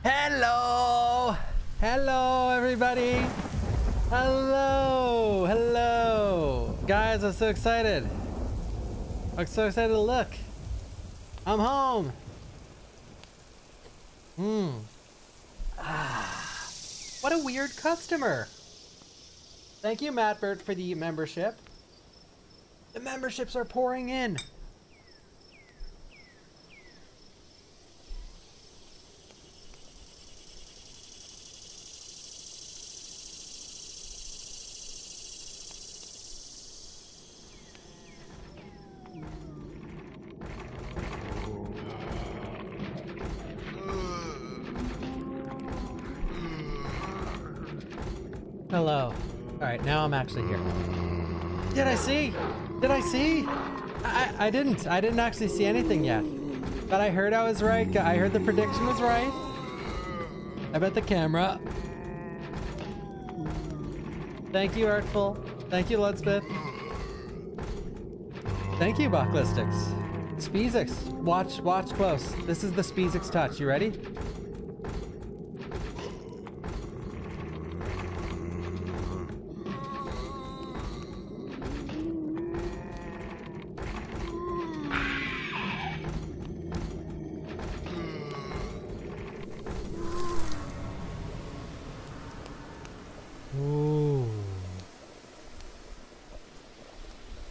Hello! Hello, everybody! Hello! Hello! Guys, I'm so excited. I'm so excited to look. I'm home. What a weird customer. Thank you, Mattbert, for the membership. The memberships are pouring in. Hello. Alright, now I'm actually here. Did I see? Did I see? I didn't. I didn't actually see anything yet. But I heard I was right. I heard the prediction was right. I bet the camera. Thank you, Artful. Thank you, Ludsmith. Thank you, Bawkbasoup. Speezix. Watch close. This is the Speezix touch. You ready?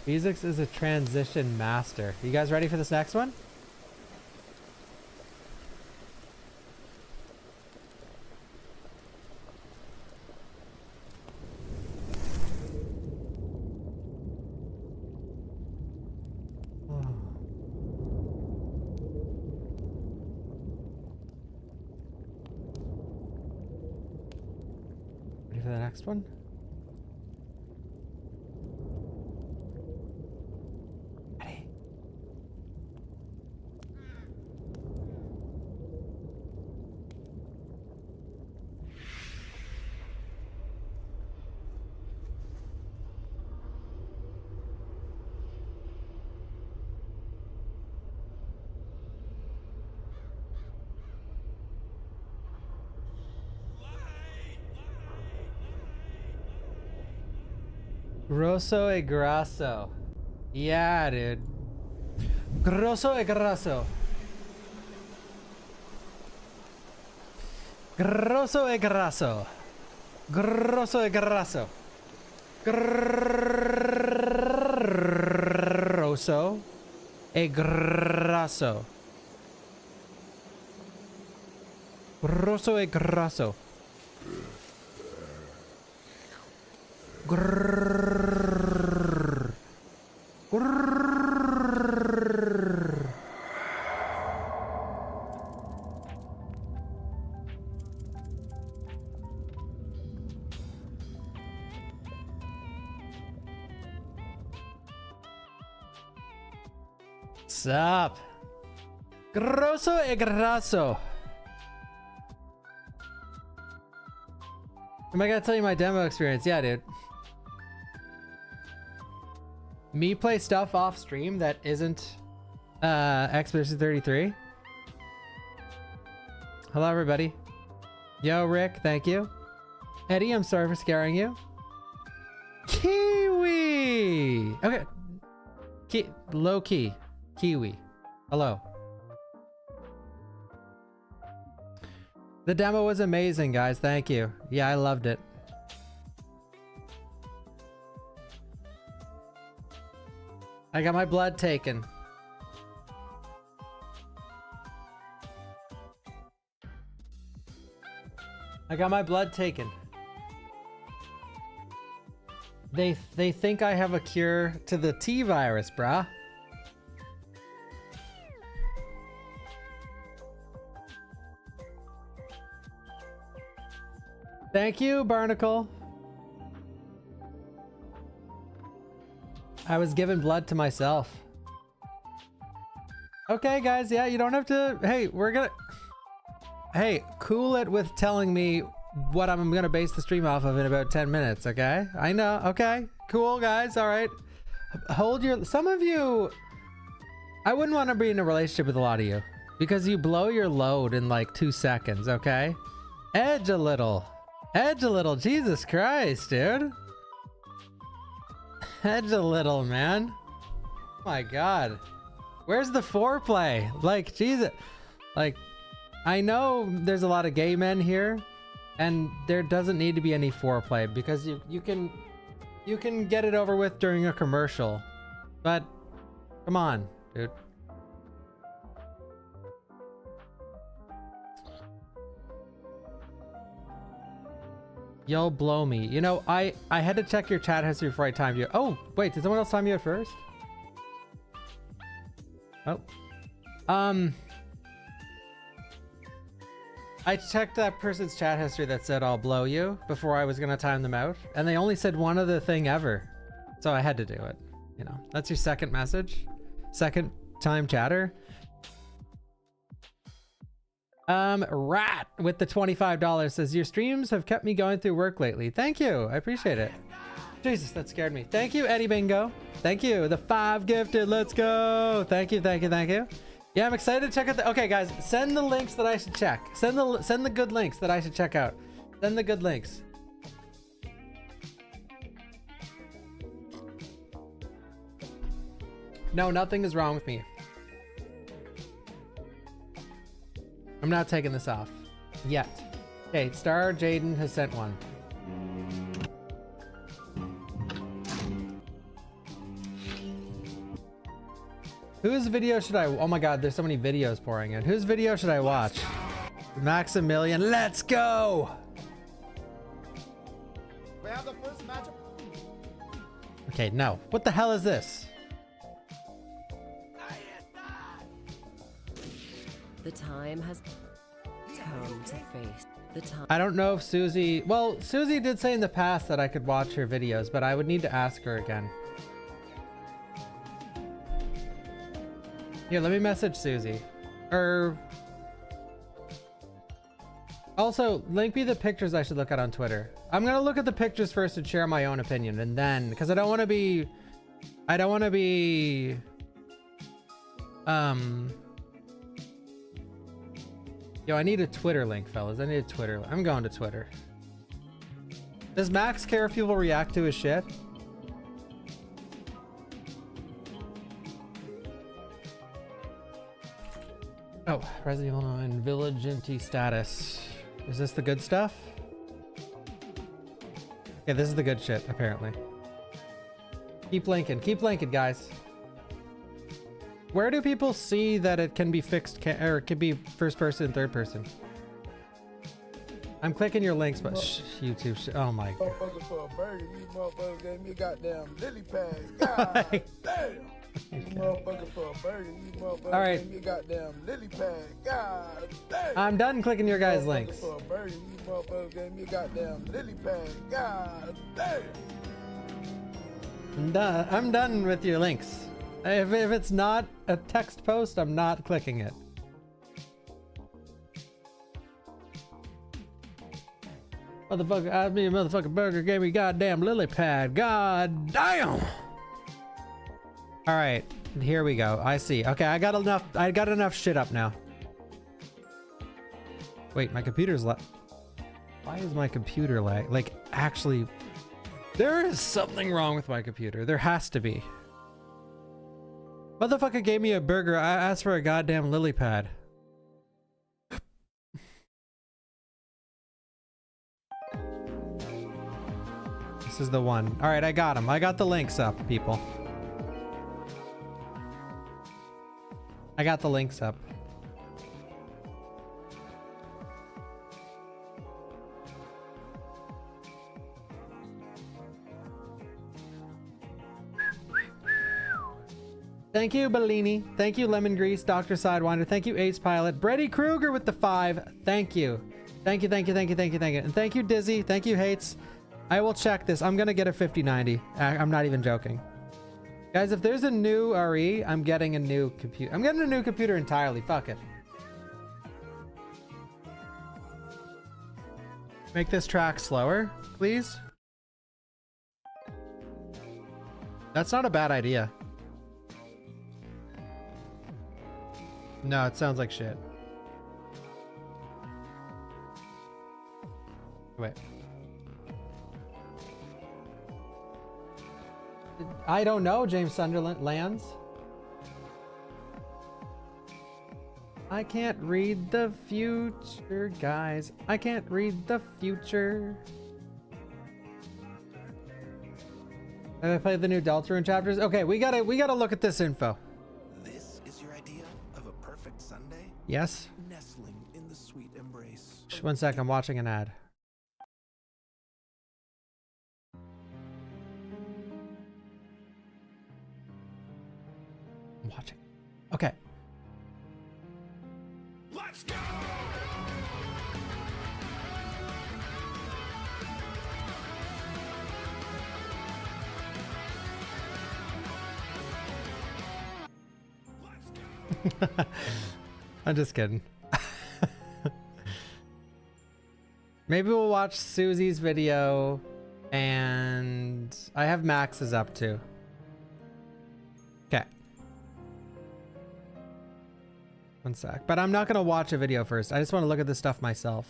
Speezix is a transition master. You guys ready for this next one? Ready for the next one? Grosso e grasso. Yeah, dude. Grosso e grasso. Grosso e grasso. Grosso e grasso. Grosso e grasso. Grosso e grasso. What's up? Grosso e grasso. Am I gonna tell you my demo experience? Yeah, dude. Me play stuff off stream that isn't Expedition 33. Hello, everybody. Yo, Rick, thank you. Eddie, I'm sorry for scaring you. Kiwi! Okay. Low key. Kiwi. Hello. The demo was amazing, guys. Thank you. Yeah, I loved it. I got my blood taken. I got my blood taken. They think I have a cure to the T virus, brah. Thank you, Barnacle. I was giving blood to myself. Okay, guys, yeah, you don't have to... Hey, we're gonna... Hey, cool it with telling me what I'm gonna base the stream off of in about 10 minutes, okay? I know, okay. Cool, guys, alright. Hold your... Some of you... I wouldn't want to be in a relationship with a lot of you. Because you blow your load in like 2 seconds, okay? Edge a little. Edge a little. Jesus Christ, dude. Edge a little, man. Oh my God. Where's the foreplay? Like, Jesus. Like, I know there's a lot of gay men here, and there doesn't need to be any foreplay because you can get it over with during a commercial. But come on, dude. Yo, blow me. You know, I had to check your chat history before I timed you. Oh, wait, did someone else time you at first? Oh. I checked that person's chat history that said I'll blow you before I was gonna time them out, and they only said one other thing ever. So I had to do it. You know, that's your second message. Second time chatter. Rat with the $25 says, your streams have kept me going through work lately. Thank you. I appreciate it. Jesus, that scared me. Thank you, Eddie Bingo. Thank you. The 5 gifted. Let's go. Thank you. Thank you. Thank you. Yeah, I'm excited to check out the... Okay, guys, send the links that I should check. Send the good links that I should check out. Send the good links. No, nothing is wrong with me. I'm not taking this off yet. Okay, Star Jaden has sent one. Whose video should I... Oh my God, there's so many videos pouring in. Whose video should I watch? Maximilian, let's go! We have the first matchup. Okay, no. What the hell is this? The time has come to face the time. I don't know if Susie... Well, Susie did say in the past that I could watch her videos, but I would need to ask her again. Here, let me message Susie. Also, link me the pictures I should look at on Twitter. I'm gonna look at the pictures first and share my own opinion, and then... Because I don't want to be... Yo, I need a Twitter link, fellas. I need a Twitter link. I'm going to Twitter. Does Max care if people react to his shit? Oh, Resident Evil 9 Vigilante status. Is this the good stuff? Yeah, this is the good shit, apparently. Keep linking, guys. Where do people see that it can be fixed, or it could be first person and third person? I'm clicking your links, but YouTube. Oh my God. Motherfucker for a burger, you motherfucker gave me a goddamn lily pad. God damn. You motherfucker for a burger, you motherfucker gave me a goddamn lily pad. God damn. I'm done clicking your guys' links. For a burger, you motherfucker gave me a goddamn lily pad. God damn. I'm done with your links. If it's not a text post, I'm not clicking it. Motherfucker, I mean, motherfucker burger gave me goddamn lily pad. God damn. All right, here we go. I see. Okay, I got enough shit up now. Wait, my computer's why is my computer like actually? There is something wrong with my computer. There has to be. Motherfucker gave me a burger. I asked for a goddamn lily pad. This is the one. All right, I got him. I got the links up, people. I got the links up. Thank you, Bellini. Thank you, Lemon Grease, Dr. Sidewinder. Thank you, Ace Pilot. Brady Kruger with the 5. Thank you. Thank you, thank you, thank you, thank you, thank you. And thank you, Dizzy. Thank you, Hates. I will check this. I'm going to get a 5090. I'm not even joking. Guys, if there's a new RE, I'm getting a new computer. I'm getting a new computer entirely. Fuck it. Make this track slower, please. That's not a bad idea. No, it sounds like shit. Wait. I don't know, James Sunderland lands. I can't read the future, guys. I can't read the future. Have I played the new Deltarune chapters? Okay, we gotta look at this info. This is your idea of a perfect Sunday? Yes. Nestling in the sweet embrace. One sec, I'm watching an ad. I'm watching. Okay. Let's go! I'm just kidding. Maybe we'll watch Susie's video, and I have Max's up too. Okay. One sec. But I'm not gonna watch a video first. I just want to look at this stuff myself.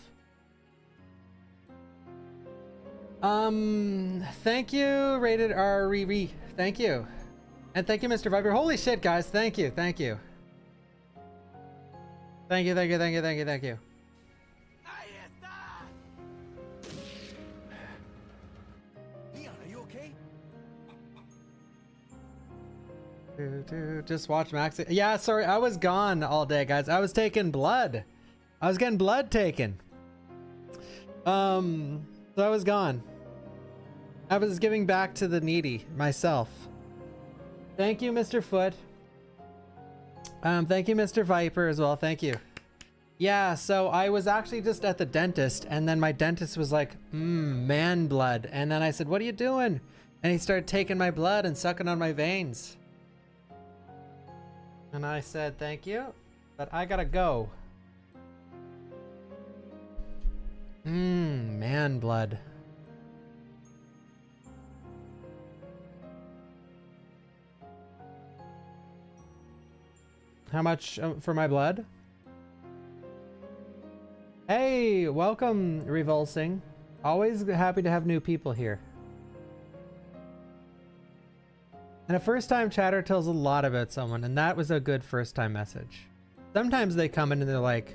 Thank you, Rated R Riri. Thank you. And thank you, Mr. Viper. Holy shit, guys. Thank you. Thank you. Thank you, thank you, thank you, thank you, thank you. Leon, are you okay? Just watch Max. Yeah, sorry, I was gone all day, guys. I was taking blood. I was getting blood taken. So I was gone. I was giving back to the needy myself. Thank you, Mr. Foot. Thank you, Mr. Viper, as well. Thank you. Yeah, so I was actually just at the dentist, and then my dentist was like, man blood. And then I said, what are you doing? And he started taking my blood and sucking on my veins. And I said, thank you, but I gotta go. Man blood. How much for my blood? Hey, welcome, Revulsing. Always happy to have new people here. And a first-time chatter tells a lot about someone, and that was a good first-time message. Sometimes they come in and they're like,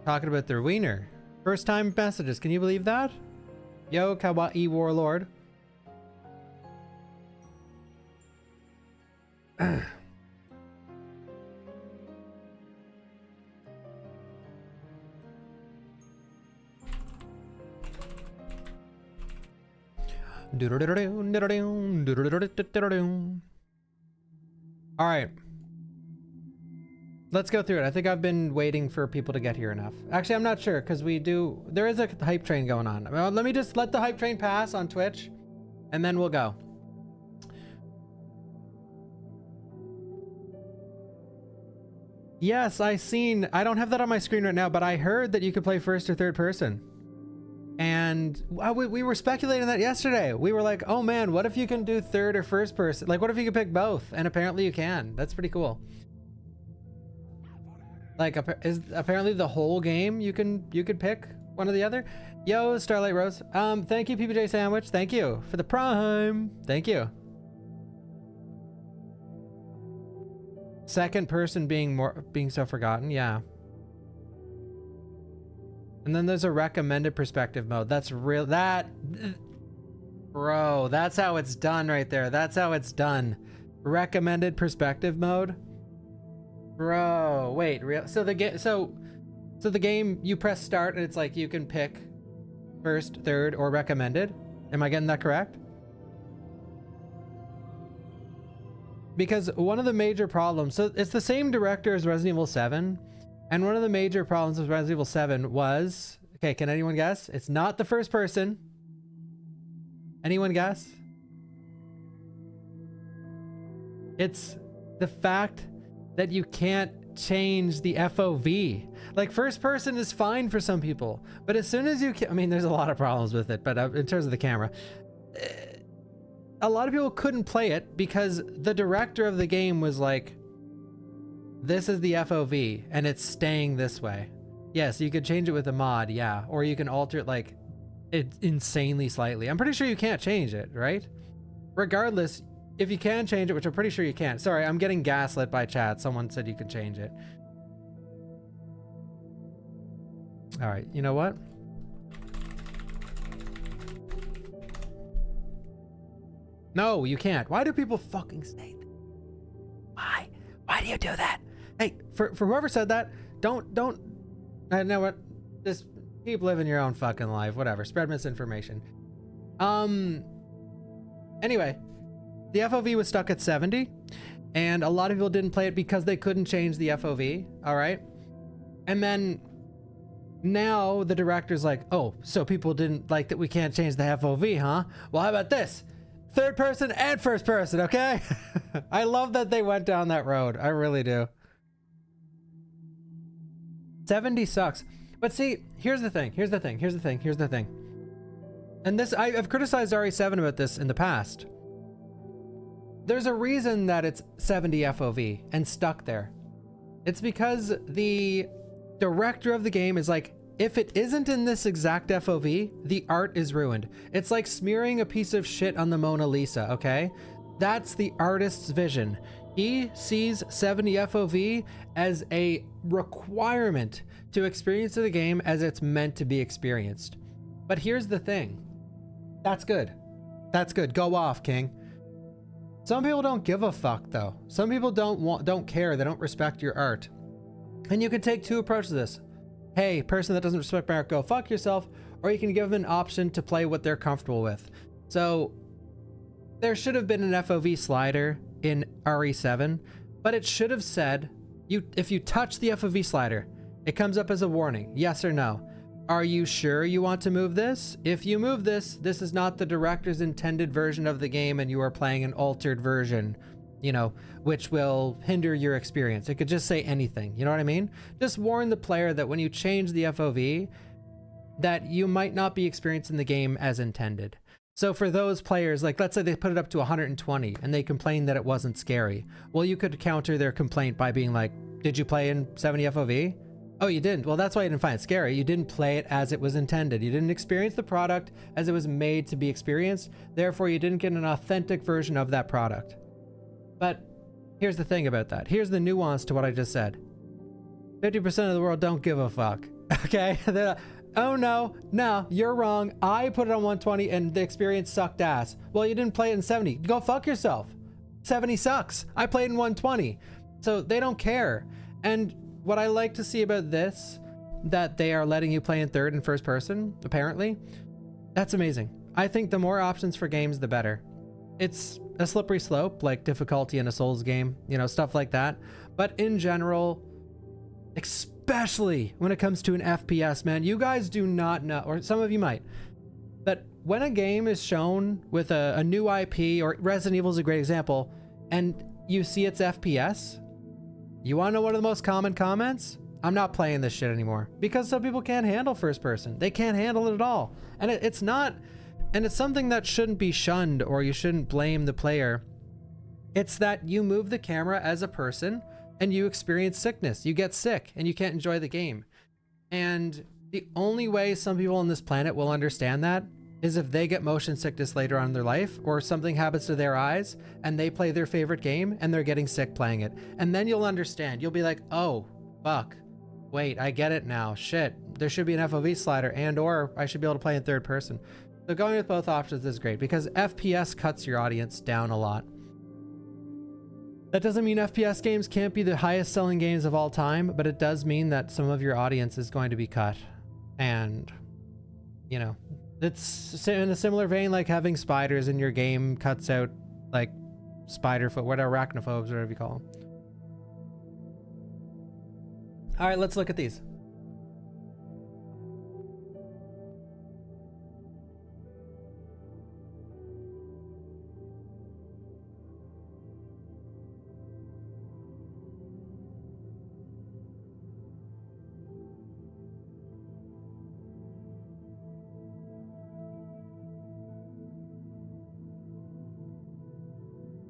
talking about their wiener. First-time messages, can you believe that? Yo, Kawaii Warlord. All right, let's go through it. I think I've been waiting for people to get here enough. Actually, I'm not sure, because there is a hype train going on. Well, let me just let the hype train pass on Twitch, and then we'll go. Yes, I don't have that on my screen right now, but I heard that you could play first or third person. And we were speculating that yesterday. We were like, oh man, what if you can do third or first person? Like, what if you could pick both? And apparently you can. That's pretty cool. Like, apparently the whole game you could pick one or the other. Yo, Starlight Rose. Thank you, PBJ Sandwich. Thank you for the prime. Thank you. Second person being so forgotten. Yeah. And then there's a recommended perspective mode. That's real. Bro, that's how it's done right there. That's how it's done. Recommended perspective mode. Bro, wait, real. So the game, you press start and it's like you can pick first, third, or recommended. Am I getting that correct? Because one of the major problems, so it's the same director as Resident Evil 7. And one of the major problems with Resident Evil 7 was, okay, can anyone guess? It's not the first person. Anyone guess? It's the fact that you can't change the FOV. Like, first person is fine for some people, but as soon as you I mean, there's a lot of problems with it, but in terms of the camera, a lot of people couldn't play it because the director of the game was like, This is the FOV, and it's staying this way. Yes, you could change it with a mod, yeah. Or you can alter it like insanely slightly. I'm pretty sure you can't change it, right? Regardless, if you can change it, which I'm pretty sure you can't. Sorry, I'm getting gaslit by chat. Someone said you could change it. All right, you know what? No, you can't. Why do people fucking say that? Why? Why do you do that? Hey, for whoever said that, don't. I know what. Just keep living your own fucking life. Whatever. Spread misinformation. Anyway, the FOV was stuck at 70, and a lot of people didn't play it because they couldn't change the FOV. All right, and then now the director's like, oh, so people didn't like that we can't change the FOV, huh? Well, how about this? Third person and first person, okay? I love that they went down that road. I really do. 70 sucks. But see, here's the thing. And this, I've criticized RE7 about this in the past. There's a reason that it's 70 FOV and stuck there. It's because the director of the game is like, if it isn't in this exact FOV, the art is ruined. It's like smearing a piece of shit on the Mona Lisa, okay? That's the artist's vision. He sees 70 FOV as a requirement to experience the game as it's meant to be experienced. But here's the thing. That's good. That's good. Go off, King. Some people don't give a fuck though. Some people don't care. They don't respect your art. And you can take two approaches to this. Hey, person that doesn't respect my art, go fuck yourself. Or you can give them an option to play what they're comfortable with. So there should have been an FOV slider in RE7, but it should have said, if you touch the FOV slider, it comes up as a warning, yes or no. Are you sure you want to move this? If you move this, this is not the director's intended version of the game and you are playing an altered version, you know, which will hinder your experience. It could just say anything, you know what I mean? Just warn the player that when you change the FOV, that you might not be experiencing the game as intended. So for those players, like let's say they put it up to 120 and they complain that it wasn't scary. Well, you could counter their complaint by being like, did you play in 70 FOV? Oh, you didn't? Well, that's why you didn't find it scary. You didn't play it as it was intended. You didn't experience the product as it was made to be experienced. Therefore, you didn't get an authentic version of that product. But here's the thing about that. Here's the nuance to what I just said. 50% of the world don't give a fuck. Okay? They're like, oh no, you're wrong. I put it on 120 and the experience sucked ass. Well, you didn't play it in 70. Go fuck yourself. 70 sucks. I played in 120. So they don't care. And what I like to see about this, that they are letting you play in third and first person, apparently, that's amazing. I think the more options for games, the better. It's a slippery slope, like difficulty in a Souls game, you know, stuff like that. But in general, especially when it comes to an FPS, man, you guys do not know, or some of you might, but when a game is shown with a new IP, or Resident Evil is a great example, and you see its FPS, you want to know one of the most common comments? I'm not playing this shit anymore. Because some people can't handle first person. They can't handle it at all. And it's not, and it's something that shouldn't be shunned, or you shouldn't blame the player. It's that you move the camera as a person and you experience sickness. You get sick and you can't enjoy the game. And the only way some people on this planet will understand that is if they get motion sickness later on in their life, or something happens to their eyes and they play their favorite game and they're getting sick playing it. And then you'll understand. You'll be like, oh, fuck. Wait, I get it now. Shit. There should be an FOV slider, and or I should be able to play in third person. So going with both options is great because FPS cuts your audience down a lot. That doesn't mean FPS games can't be the highest selling games of all time, but it does mean that some of your audience is going to be cut. And, you know, it's in a similar vein, like having spiders in your game cuts out like spider-foot, whatever, arachnophobes, whatever you call them. All right, let's look at these.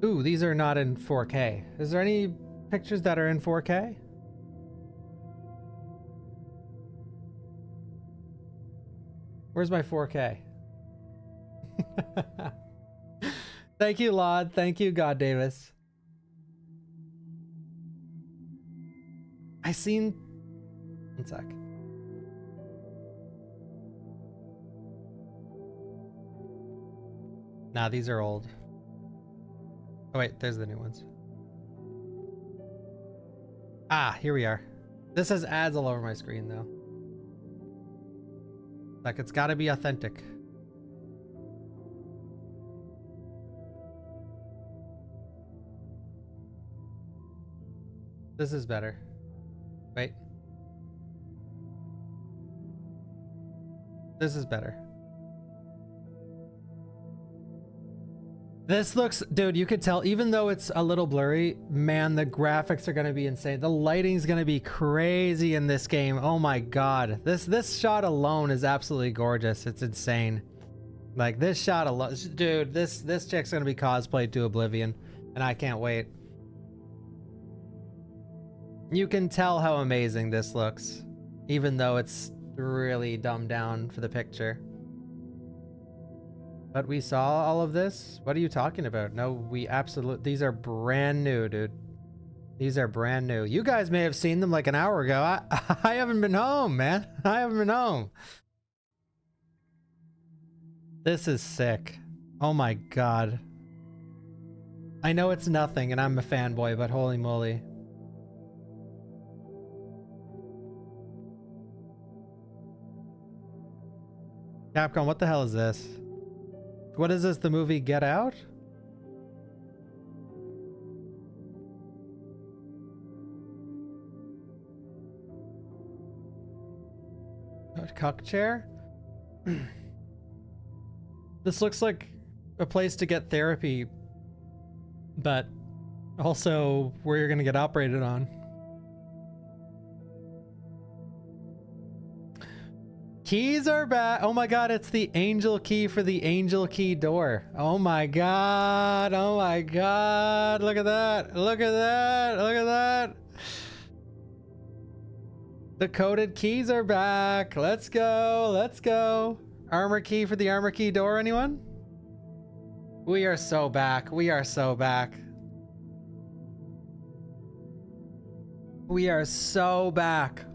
Ooh, these are not in 4K. Is there any pictures that are in 4K? Where's my 4K? Thank you, Laud. Thank you, God Davis. I seen... One sec. Nah, these are old. Oh wait, there's the new ones. Ah, here we are. This has ads all over my screen though. Like, it's gotta be authentic. This is better. Wait. This is better. This looks, dude, you could tell, even though it's a little blurry, man, the graphics are gonna be insane. The lighting's gonna be crazy in this game. Oh my god. This shot alone is absolutely gorgeous. It's insane. Like, this shot alone, dude, this chick's gonna be cosplayed to oblivion, and I can't wait. You can tell how amazing this looks, even though it's really dumbed down for the picture. But we saw all of this? What are you talking about? No, we absolutely... These are brand new, dude. These are brand new. You guys may have seen them like an hour ago. I haven't been home, man. I haven't been home. This is sick. Oh my god. I know it's nothing and I'm a fanboy, but holy moly. Capcom, what the hell is this? What is this, the movie Get Out? Cuck chair? This looks like a place to get therapy, but also where you're gonna get operated on. Keys are back. Oh my god, it's the angel key for the angel key door. Oh my god. Oh my god. Look at that. Look at that. Look at that. The coded keys are back. Let's go. Let's go. Armor key for the armor key door, anyone? We are so back. We are so back. We are so back.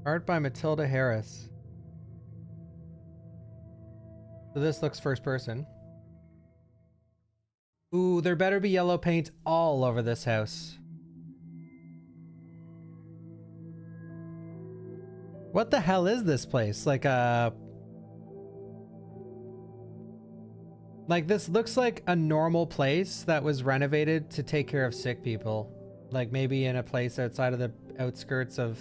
Art by Matilda Harris. So this looks first person. Ooh, there better be yellow paint all over this house. What the hell is this place? Like this looks like a normal place that was renovated to take care of sick people. Like maybe in a place outside of the outskirts of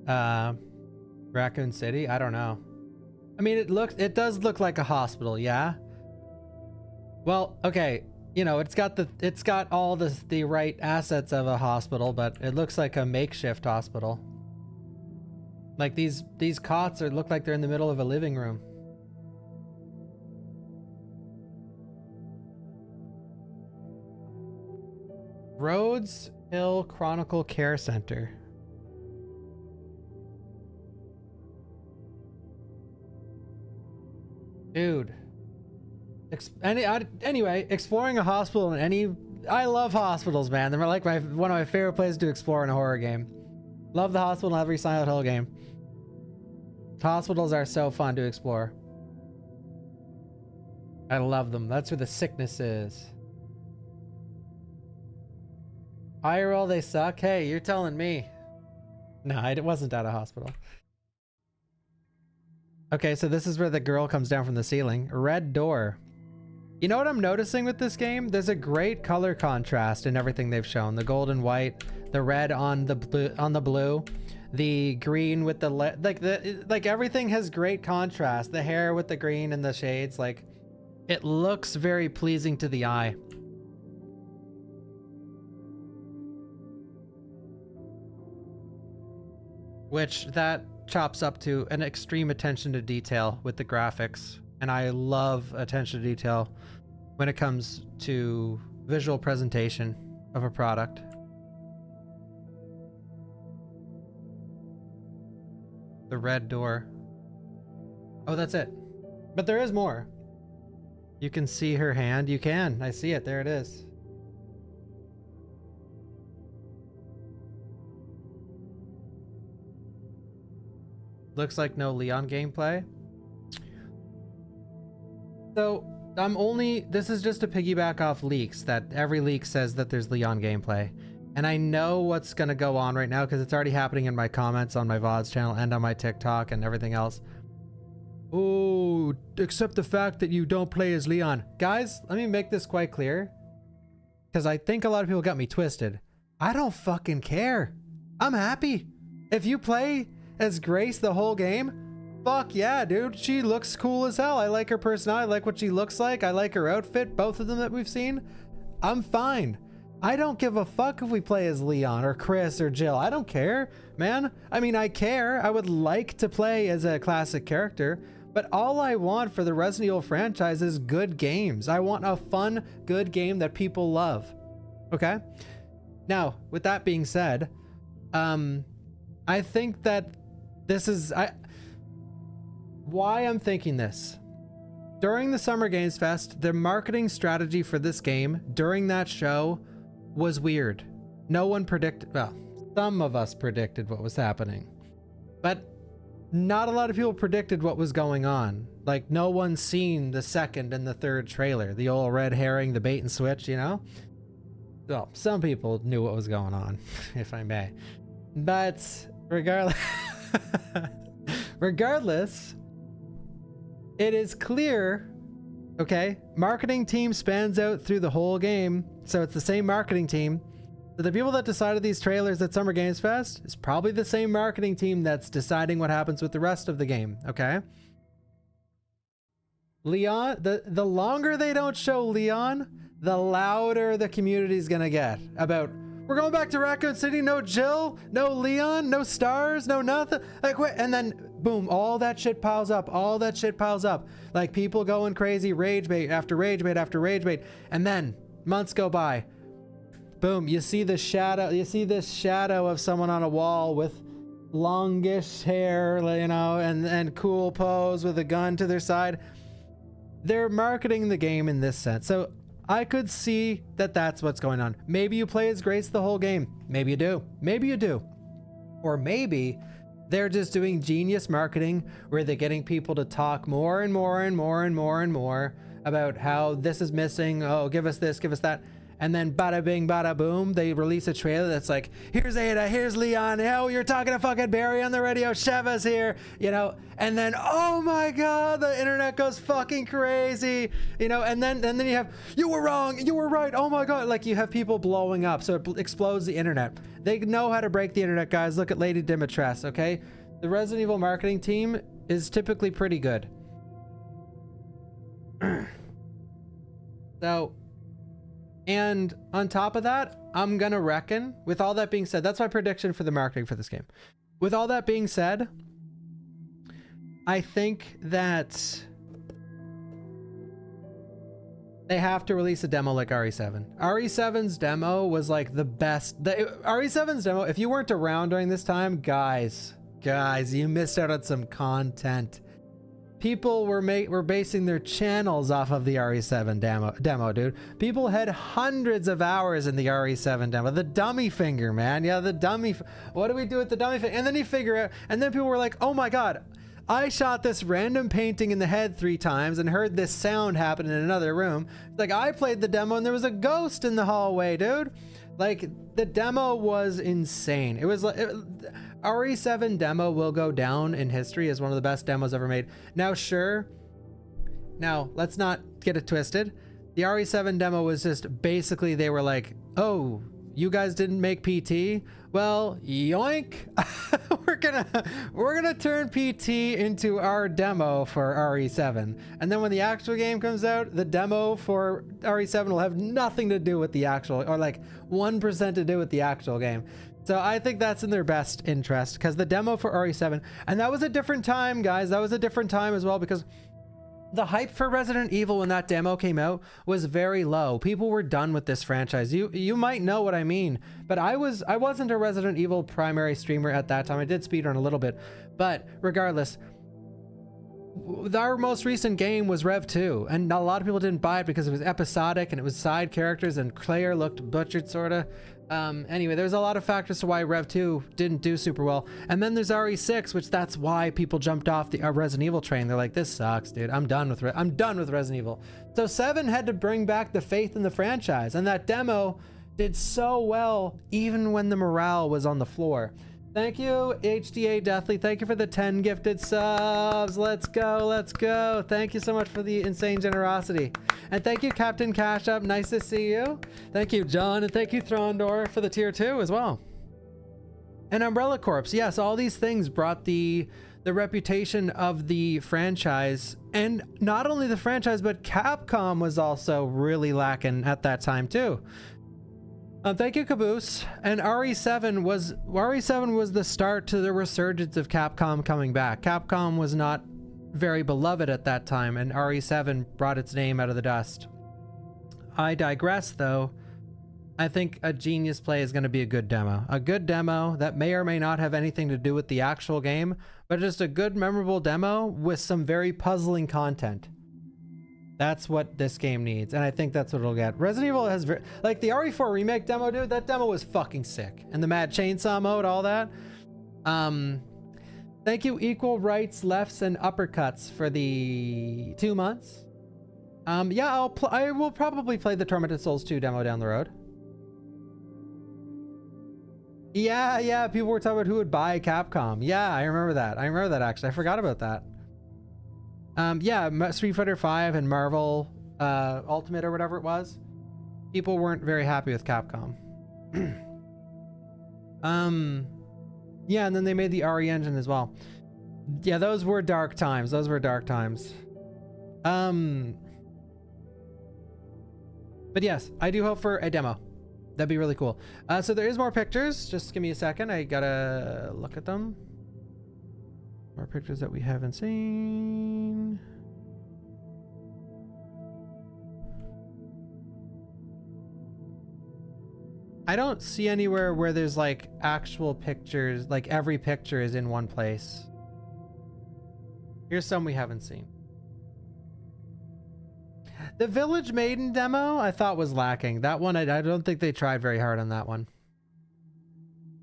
Raccoon City. I don't know. I mean, it does look like a hospital, yeah. Well, okay, you know, it's got all the right assets of a hospital, but it looks like a makeshift hospital. Like these cots look like they're in the middle of a living room. Rhodes Hill Chronicle Care Center. Dude. Anyway, exploring a hospital in any... I love hospitals, man. They're like one of my favorite places to explore in a horror game. Love the hospital in every Silent Hill game. Hospitals are so fun to explore. I love them. That's where the sickness is. IRL, they suck? Hey, you're telling me. No, it wasn't at a hospital. Okay, so this is where the girl comes down from the ceiling. Red door. You know what I'm noticing with this game? There's a great color contrast in everything they've shown. The gold and white, the red on the blue, the green with the like everything has great contrast. The hair with the green and the shades, like it looks very pleasing to the eye. Which that chops up to an extreme attention to detail with the graphics, and I love attention to detail when it comes to visual presentation of a product. The red door. Oh, that's it. But there is more. You can see her hand. You can. I see it. There it is. Looks like no Leon gameplay. So this is just to piggyback off leaks, that every leak says that there's Leon gameplay. And I know what's gonna go on right now because it's already happening in my comments on my VODs channel and on my TikTok and everything else. Oh, accept the fact that you don't play as Leon. Guys, let me make this quite clear, because I think a lot of people got me twisted. I don't fucking care. I'm happy. If you play as Grace the whole game, fuck yeah, dude. She looks cool as hell. I like her personality. I like what she looks like. I like her outfit, both of them that we've seen. I'm fine. I don't give a fuck if we play as Leon or Chris or Jill. I don't care, man. I mean, I care. I would like to play as a classic character, but all I want for the Resident Evil franchise is good games. I want a fun, good game that people love. Okay? Now, with that being said, I think that this is why I'm thinking this. During the Summer Games Fest, the marketing strategy for this game during that show was weird. No one predicted, well, some of us predicted what was happening, but not a lot of people predicted what was going on. Like, no one's seen the second and the third trailer, the old red herring, the bait and switch, you know? Well, some people knew what was going on, if I may. But regardless, it is clear, okay? Marketing team spans out through the whole game, so it's the same marketing team. So the people that decided these trailers at Summer Games Fest is probably the same marketing team that's deciding what happens with the rest of the game, okay? Leon, the longer they don't show Leon, the louder the community is gonna get about, we're going back to Raccoon City, no Jill, no Leon, no stars, no nothing. Like, wait, and then boom, all that shit piles up, all that shit piles up. Like, people going crazy, rage bait after rage bait after rage bait, and then months go by. Boom, you see the shadow, you see this shadow of someone on a wall with longish hair, you know, and cool pose with a gun to their side. They're marketing the game in this sense. So I could see that that's what's going on. Maybe you play as Grace the whole game. Maybe you do. Maybe you do. Or maybe they're just doing genius marketing where they're getting people to talk more and more and more and more and more about how this is missing. Oh, give us this, give us that. And then bada bing, bada boom, they release a trailer that's like, here's Ada, here's Leon, oh, you're talking to fucking Barry on the radio, Sheva's here, you know, and then, oh my God, the internet goes fucking crazy, you know, and then you have, you were wrong, you were right, oh my God, like, you have people blowing up, so it explodes the internet. They know how to break the internet, guys. Look at Lady Dimitrescu, okay? The Resident Evil marketing team is typically pretty good. So, and on top of that, I'm gonna reckon, with all that being said, that's my prediction for the marketing for this game. With all that being said, I think that they have to release a demo like RE7. RE7's demo was like the best. RE7's demo, if you weren't around during this time, guys, you missed out on some content. People were basing their channels off of the RE7 demo, dude. People had hundreds of hours in the RE7 demo. The dummy finger, man. Yeah, the dummy. What do we do with the dummy finger? And then you figure out, and then people were like, oh my God, I shot this random painting in the head 3 times and heard this sound happen in another room. Like, I played the demo and there was a ghost in the hallway, dude. Like, the demo was insane. It was like, RE7 demo will go down in history as one of the best demos ever made. Now, sure. Now, let's not get it twisted. The RE7 demo was just basically, they were like, oh, you guys didn't make PT? Well, yoink. we're gonna turn PT into our demo for RE7. And then when the actual game comes out, the demo for RE7 will have nothing to do with the actual, or like 1% to do with the actual game. So I think that's in their best interest, because the demo for RE7, and that was a different time, guys. That was a different time as well, because The hype for Resident Evil when that demo came out was very low. People were done with this franchise. You might know what I mean, but I wasn't a Resident Evil primary streamer at that time. I did speedrun a little bit, but regardless, our most recent game was Rev 2, and a lot of people didn't buy it because it was episodic and it was side characters and Claire looked butchered, sorta. Anyway, there's a lot of factors to why Rev 2 didn't do super well. And then there's RE6, which that's why people jumped off the Resident Evil train. They're like, this sucks, dude. I'm done with Resident Evil. So 7 had to bring back the faith in the franchise, and that demo did so well even when the morale was on the floor. Thank you, HDA Deathly. Thank you for the 10 gifted subs. Let's go, let's go. Thank you so much for the insane generosity. And thank you, Captain Cash Up. Nice to see you. Thank you, John. And thank you, Throndor, for the tier 2 as well. And Umbrella Corps. Yes, all these things brought the reputation of the franchise. And not only the franchise, but Capcom was also really lacking at that time too. Thank you, Caboose. And RE7 was the start to the resurgence of Capcom coming back. Capcom was not very beloved at that time, and RE7 brought its name out of the dust. I digress, though. I think a genius play is going to be a good demo. A good demo that may or may not have anything to do with the actual game, but just a good, memorable demo with some very puzzling content. That's what this game needs, and I think that's what it'll get. Resident Evil has like the RE4 remake demo, dude. That demo was fucking sick, and the Mad Chainsaw mode, all that. Thank you, Equal Rights, Lefts, and Uppercuts for the 2 months. Yeah, I will probably play the Tormented Souls 2 demo down the road. Yeah, people were talking about who would buy Capcom. Yeah, I remember that. Actually. I forgot about that. Yeah, Street Fighter 5 and Marvel Ultimate or whatever it was. People weren't very happy with Capcom. Yeah, and then they made the RE engine as well. Yeah, those were dark times. But yes, I do hope for a demo. That'd be really cool. So there is more pictures. Just give me a second. I gotta look at them. More pictures that we haven't seen. I don't see anywhere where there's like actual pictures, like every picture is in one place. Here's some we haven't seen. The Village Maiden demo I thought was lacking. That one, I don't think they tried very hard on that one.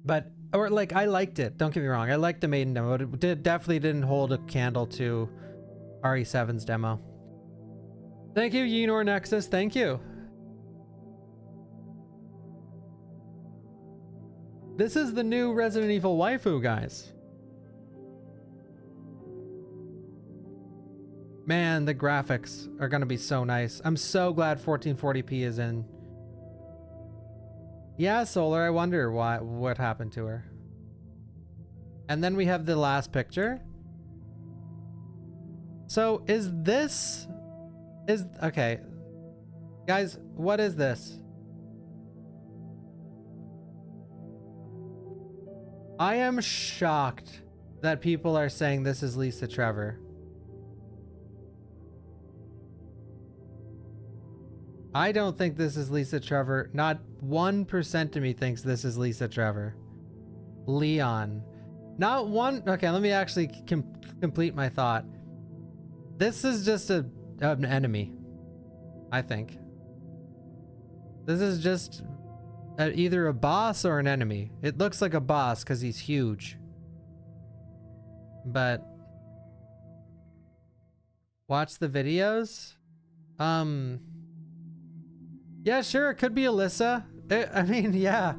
But, or like, I liked it. Don't get me wrong. I liked the Maiden demo. But it definitely didn't hold a candle to RE7's demo. Thank you, Yinor Nexus. Thank you. This is the new Resident Evil waifu, guys. Man, the graphics are gonna be so nice. I'm so glad 1440p is in. Yeah, Solar, I wonder what happened to her. And then we have the last picture. So okay. Guys, what is this? I am shocked that people are saying this is Lisa Trevor. I don't think this is Lisa Trevor. Not 1% of me thinks this is Lisa Trevor. Leon. Not one. Okay, let me actually complete my thought. This is just an enemy, I think. This is just either a boss or an enemy. It looks like a boss because he's huge. But watch the videos. Yeah, sure, it could be Alyssa. I mean, yeah.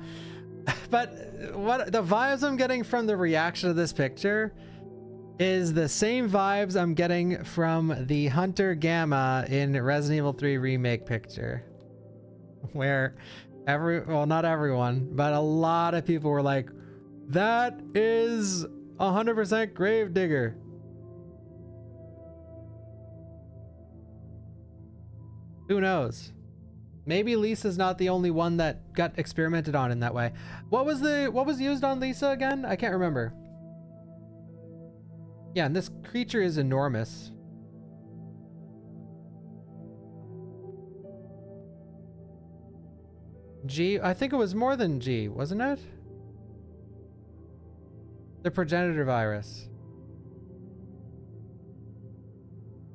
But what the vibes I'm getting from the reaction to this picture is the same vibes I'm getting from the Hunter Gamma in Resident Evil 3 remake picture. Where well, not everyone, but a lot of people were like, that is 100% Gravedigger. Who knows? Maybe Lisa's not the only one that got experimented on in that way. What was used on Lisa again? I can't remember. Yeah, and this creature is enormous. G? I think it was more than G, wasn't it? The progenitor virus.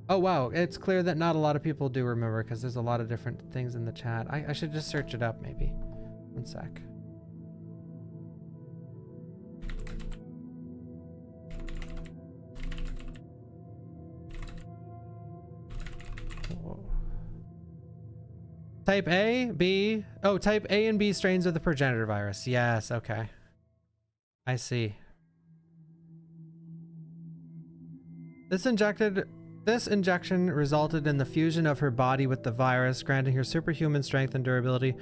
Oh wow, it's clear that not a lot of people do remember because there's a lot of different things in the chat. I should just search it up maybe. One sec. Whoa. Type A, B. Oh, type A and B strains of the progenitor virus. Yes, okay. I see. This injection resulted in the fusion of her body with the virus, granting her superhuman strength and durability,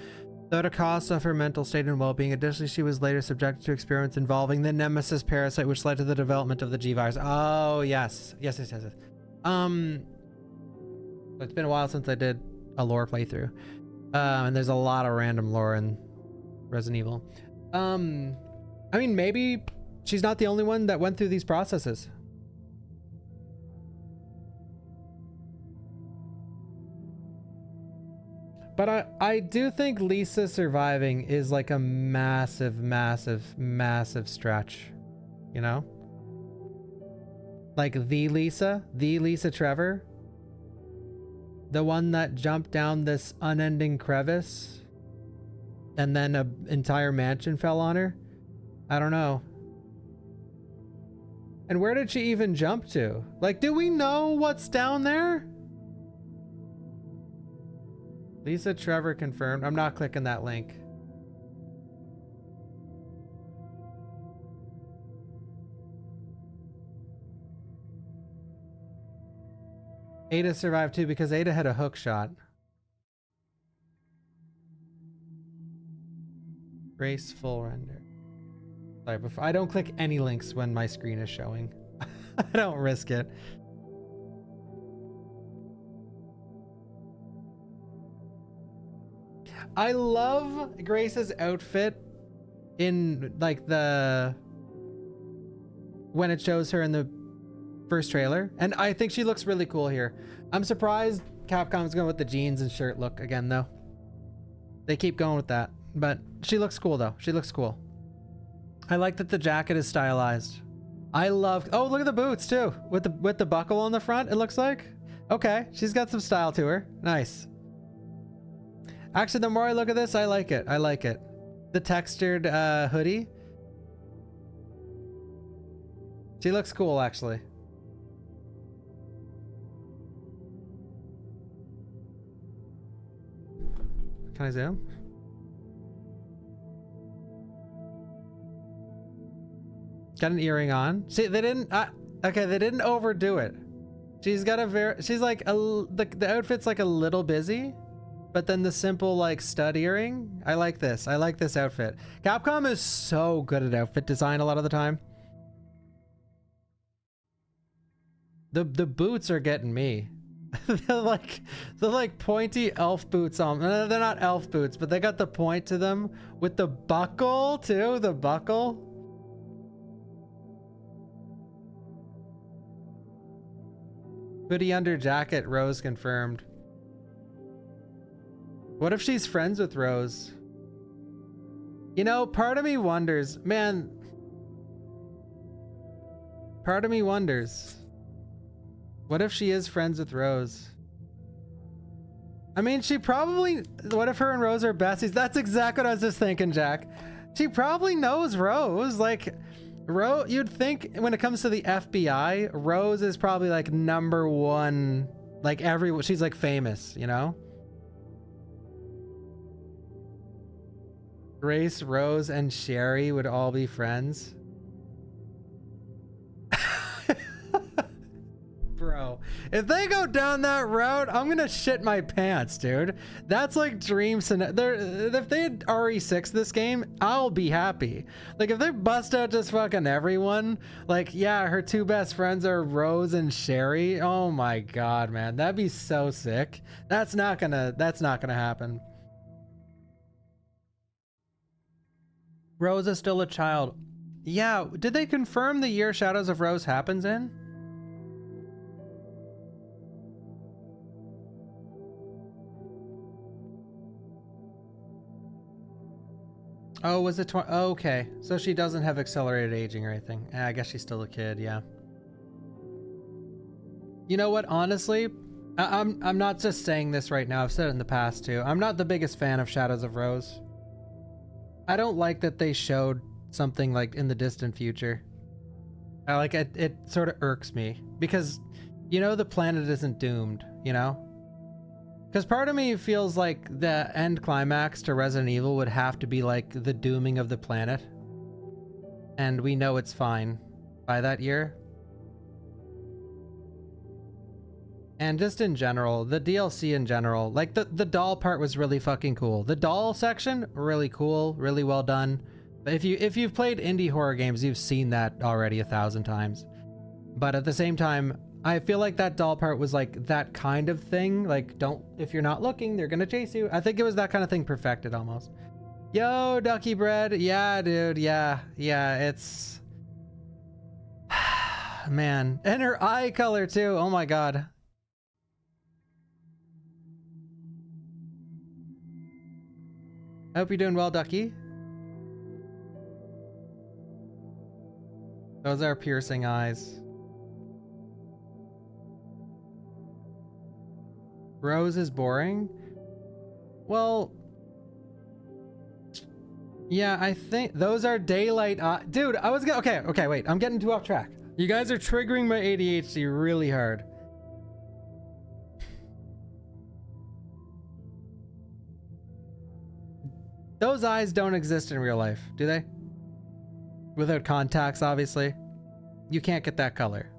though at a cost of her mental state and well-being. Additionally, she was later subjected to experiments involving the nemesis parasite, which led to the development of the G virus. Oh, yes. Yes. It's been a while since I did a lore playthrough. And there's a lot of random lore in Resident Evil. I mean, maybe she's not the only one that went through these processes. But I do think Lisa surviving is like a massive, massive, massive stretch, you know? Like the Lisa Trevor, the one that jumped down this unending crevice and then an entire mansion fell on her. I don't know. And where did she even jump to? Like, do we know what's down there? Lisa Trevor confirmed. I'm not clicking that link. Ada survived too because Ada had a hook shot. Grace full render. Sorry, I don't click any links when my screen is showing. I don't risk it. I love Grace's outfit in like when it shows her in the first trailer, and I think she looks really cool here. I'm surprised Capcom's going with the jeans and shirt look again though. They keep going with that, but she looks cool though. She looks cool. I like that the jacket is stylized. I love, oh, look at the boots too with the buckle on the front. It looks like, okay, she's got some style to her. Nice. Actually, the more I look at this, I like it. I like it. The textured hoodie. She looks cool, actually. Can I zoom? Got an earring on. See, they didn't. Okay, they didn't overdo it. She's got a she's like the outfit's like a little busy. But then the simple like stud earring, I like this. I like this outfit. Capcom is so good at outfit design a lot of the time. The boots are getting me. they're like pointy elf boots on. They're not elf boots, but they got the point to them with the buckle too. The buckle. Hoodie under jacket. Rose confirmed. What if she's friends with Rose? You know, part of me wonders, man. Part of me wonders. What if she is friends with Rose? I mean, she probably, what if her and Rose are besties? That's exactly what I was just thinking, Jack. She probably knows Rose. Like, you'd think when it comes to the FBI, Rose is probably like #1, like she's like famous, you know? Grace, Rose, and Sherry would all be friends. Bro, if they go down that route, I'm gonna shit my pants, dude. That's like dream scenario. If they had RE6 this game, I'll be happy. Like if they bust out just fucking everyone, like yeah, her two best friends are Rose and Sherry. Oh my god, man, that'd be so sick. That's not gonna happen. Rose is still a child. Yeah, did they confirm the year Shadows of Rose happens in? Oh, was it oh, okay. So she doesn't have accelerated aging or anything. I guess she's still a kid, yeah. You know what, honestly, I'm not just saying this right now, I've said it in the past too. I'm not the biggest fan of Shadows of Rose. I don't like that they showed something like in the distant future. I like it sort of irks me because, you know, the planet isn't doomed, you know? Because part of me feels like the end climax to Resident Evil would have to be like the dooming of the planet. And we know it's fine by that year. And just in general, the DLC in general, like the doll part was really fucking cool. The doll section, really cool, really well done. But if you've played indie horror games, you've seen that already 1,000 times. But at the same time, I feel like that doll part was like that kind of thing. Like, if you're not looking, they're gonna chase you. I think it was that kind of thing perfected almost. Yo, Ducky Bread. Yeah, dude. Yeah, it's... Man. And her eye color too. Oh my god. I hope you're doing well, Ducky. Those are piercing eyes. Rose is boring? Well... Yeah, I think those are daylight dude, I was gonna... Okay, wait. I'm getting too off track. You guys are triggering my ADHD really hard. Those eyes don't exist in real life, do they? Without contacts, obviously. You can't get that color.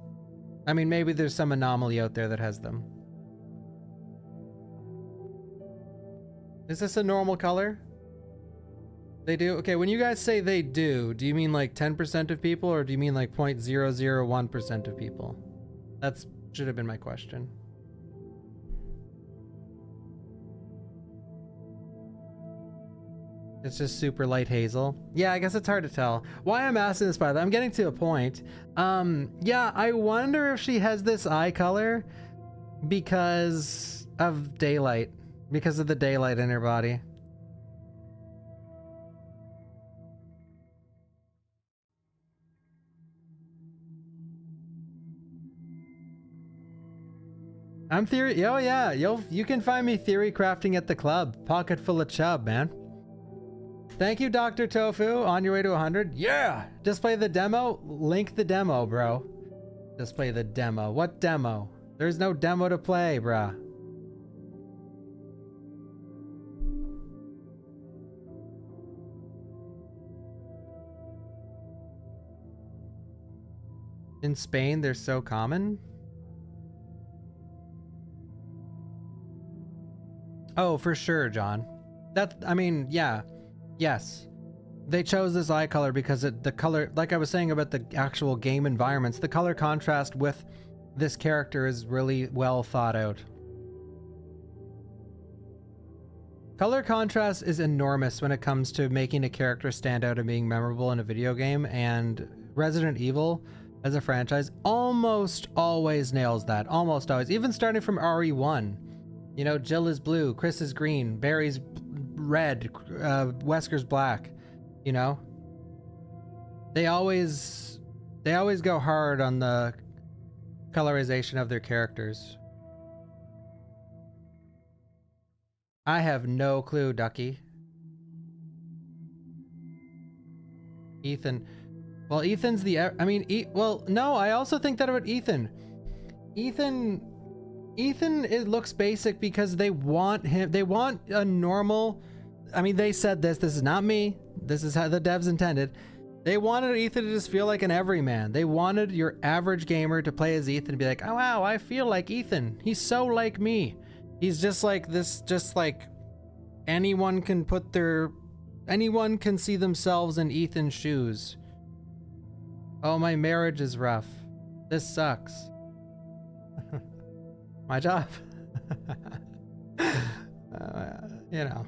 I mean, maybe there's some anomaly out there that has them. Is this a normal color? They do? Okay, when you guys say they do you mean like 10% of people or do you mean like 0.001% of people? That's should have been my question. It's just super light hazel. Yeah, I guess it's hard to tell. Why I'm asking this, by the way, I'm getting to a point. Yeah, I wonder if she has this eye color because of daylight. Because of the daylight in her body. I'm theory. Oh yeah, you can find me theory crafting at the club. Pocket full of chub, man. Thank you, Dr. Tofu. On your way to 100. Yeah! Just play the demo. Link the demo, bro. Just play the demo. What demo? There's no demo to play, bruh. In Spain, they're so common. Oh, for sure, John. I mean, yeah. Yes. They chose this eye color because the color, like I was saying about the actual game environments, the color contrast with this character is really well thought out. Color contrast is enormous when it comes to making a character stand out and being memorable in a video game, and Resident Evil as a franchise almost always nails that. Almost always. Even starting from RE1. You know, Jill is blue, Chris is green, Barry's red, Wesker's black, you know? They always go hard on the colorization of their characters. I have no clue, Ducky. Ethan. Well, Ethan's the... I mean, well, no, I also think that about Ethan. Ethan, it looks basic because they want him... They want a normal... I mean, they said this. This is not me. This is how the devs intended. They wanted Ethan to just feel like an everyman. They wanted your average gamer to play as Ethan and be like, oh, wow, I feel like Ethan. He's so like me. He's just like this, just like anyone can see themselves in Ethan's shoes. Oh, my marriage is rough. This sucks. My job. You know.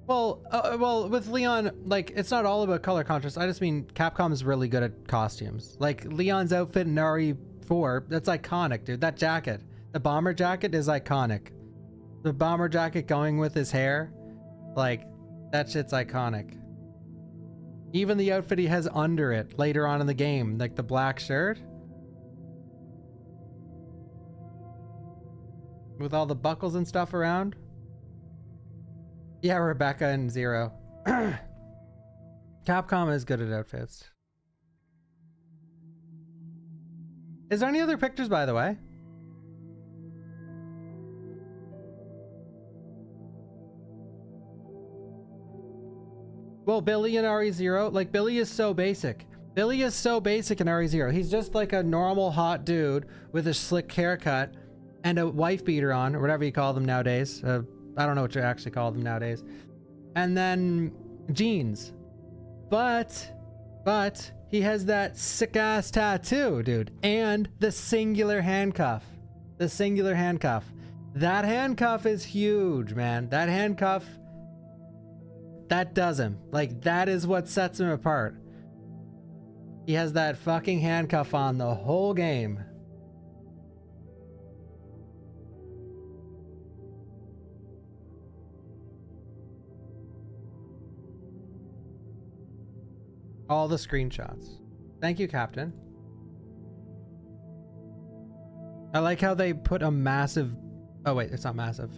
Well, with Leon, like, it's not all about color contrast. I just mean Capcom is really good at costumes. Like, Leon's outfit in RE4, that's iconic, dude. That jacket, the bomber jacket is iconic. The bomber jacket going with his hair. Like, that shit's iconic. Even the outfit he has under it later on in the game, like the black shirt. With all the buckles and stuff around. Yeah, Rebecca and Zero. Capcom is good at outfits. Is there any other pictures, by the way? Well, Billy in RE0, like Billy is so basic. Billy is so basic in RE0. He's just like a normal hot dude with a slick haircut and a wife beater on, or whatever you call them nowadays. I don't know what you actually call them nowadays. And then jeans. But he has that sick ass tattoo, dude. And the singular handcuff. The singular handcuff. That handcuff is huge, man. That handcuff, that does him. Like, that is what sets him apart. He has that fucking handcuff on the whole game. All the screenshots. Thank you, Captain. I like how they put a massive... Oh, wait, it's not massive.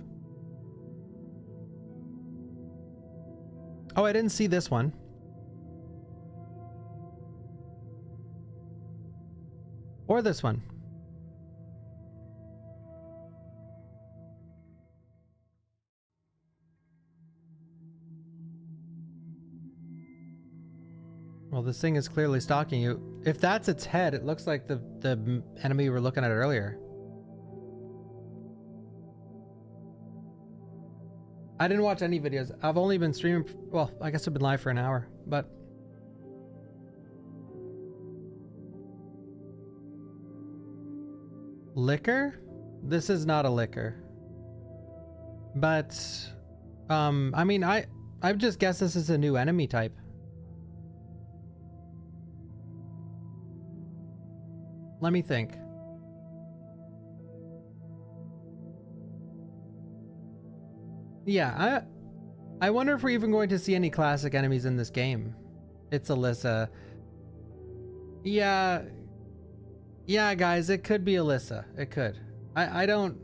Oh, I didn't see this one. Or this one. Well, this thing is clearly stalking you. If that's its head, it looks like the enemy we were looking at earlier. I didn't watch any videos. I've only been streaming, well, I guess I've been live for an hour, but... Liquor? This is not a liquor. But, I mean, I just guess this is a new enemy type. Let me think. Yeah, I wonder if we're even going to see any classic enemies in this game. It's Alyssa. Yeah, guys, it could be Alyssa. It could. I don't.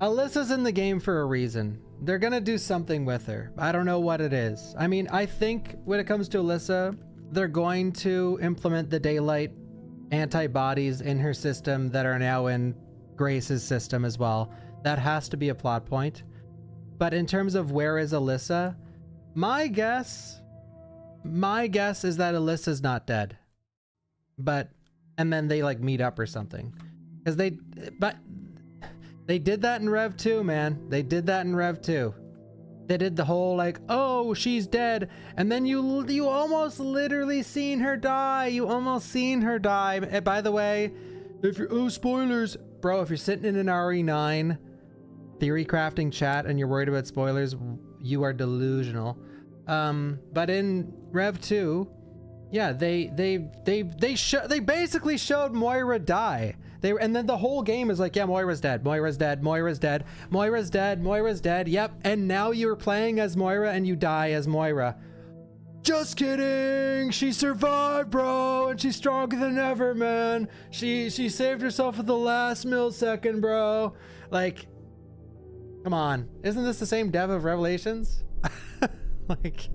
Alyssa's in the game for a reason. They're gonna do something with her. I don't know what it is. I mean, I think when it comes to Alyssa, they're going to implement the daylight antibodies in her system that are now in Grace's system as well. That has to be a plot point. But in terms of where is Alyssa, my guess is that Alyssa's not dead. And then they like meet up or something. Because they did that in Rev 2, man. They did that in Rev 2. They did the whole like, oh, she's dead, and then you almost literally seen her die. You almost seen her die. And by the way, if you're spoilers, bro, if you're sitting in an RE9 theory crafting chat and you're worried about spoilers, you are delusional. But in Rev 2, yeah, they basically showed Moira die. And then the whole game is like, yeah, Moira's dead, Moira's dead, Moira's dead, Moira's dead, Moira's dead. Yep. And now you're playing as Moira and you die as Moira. Just kidding. She survived, bro, and she's stronger than ever, man. She saved herself at the last millisecond, bro. Like, come on. Isn't this the same dev of Revelations? Like,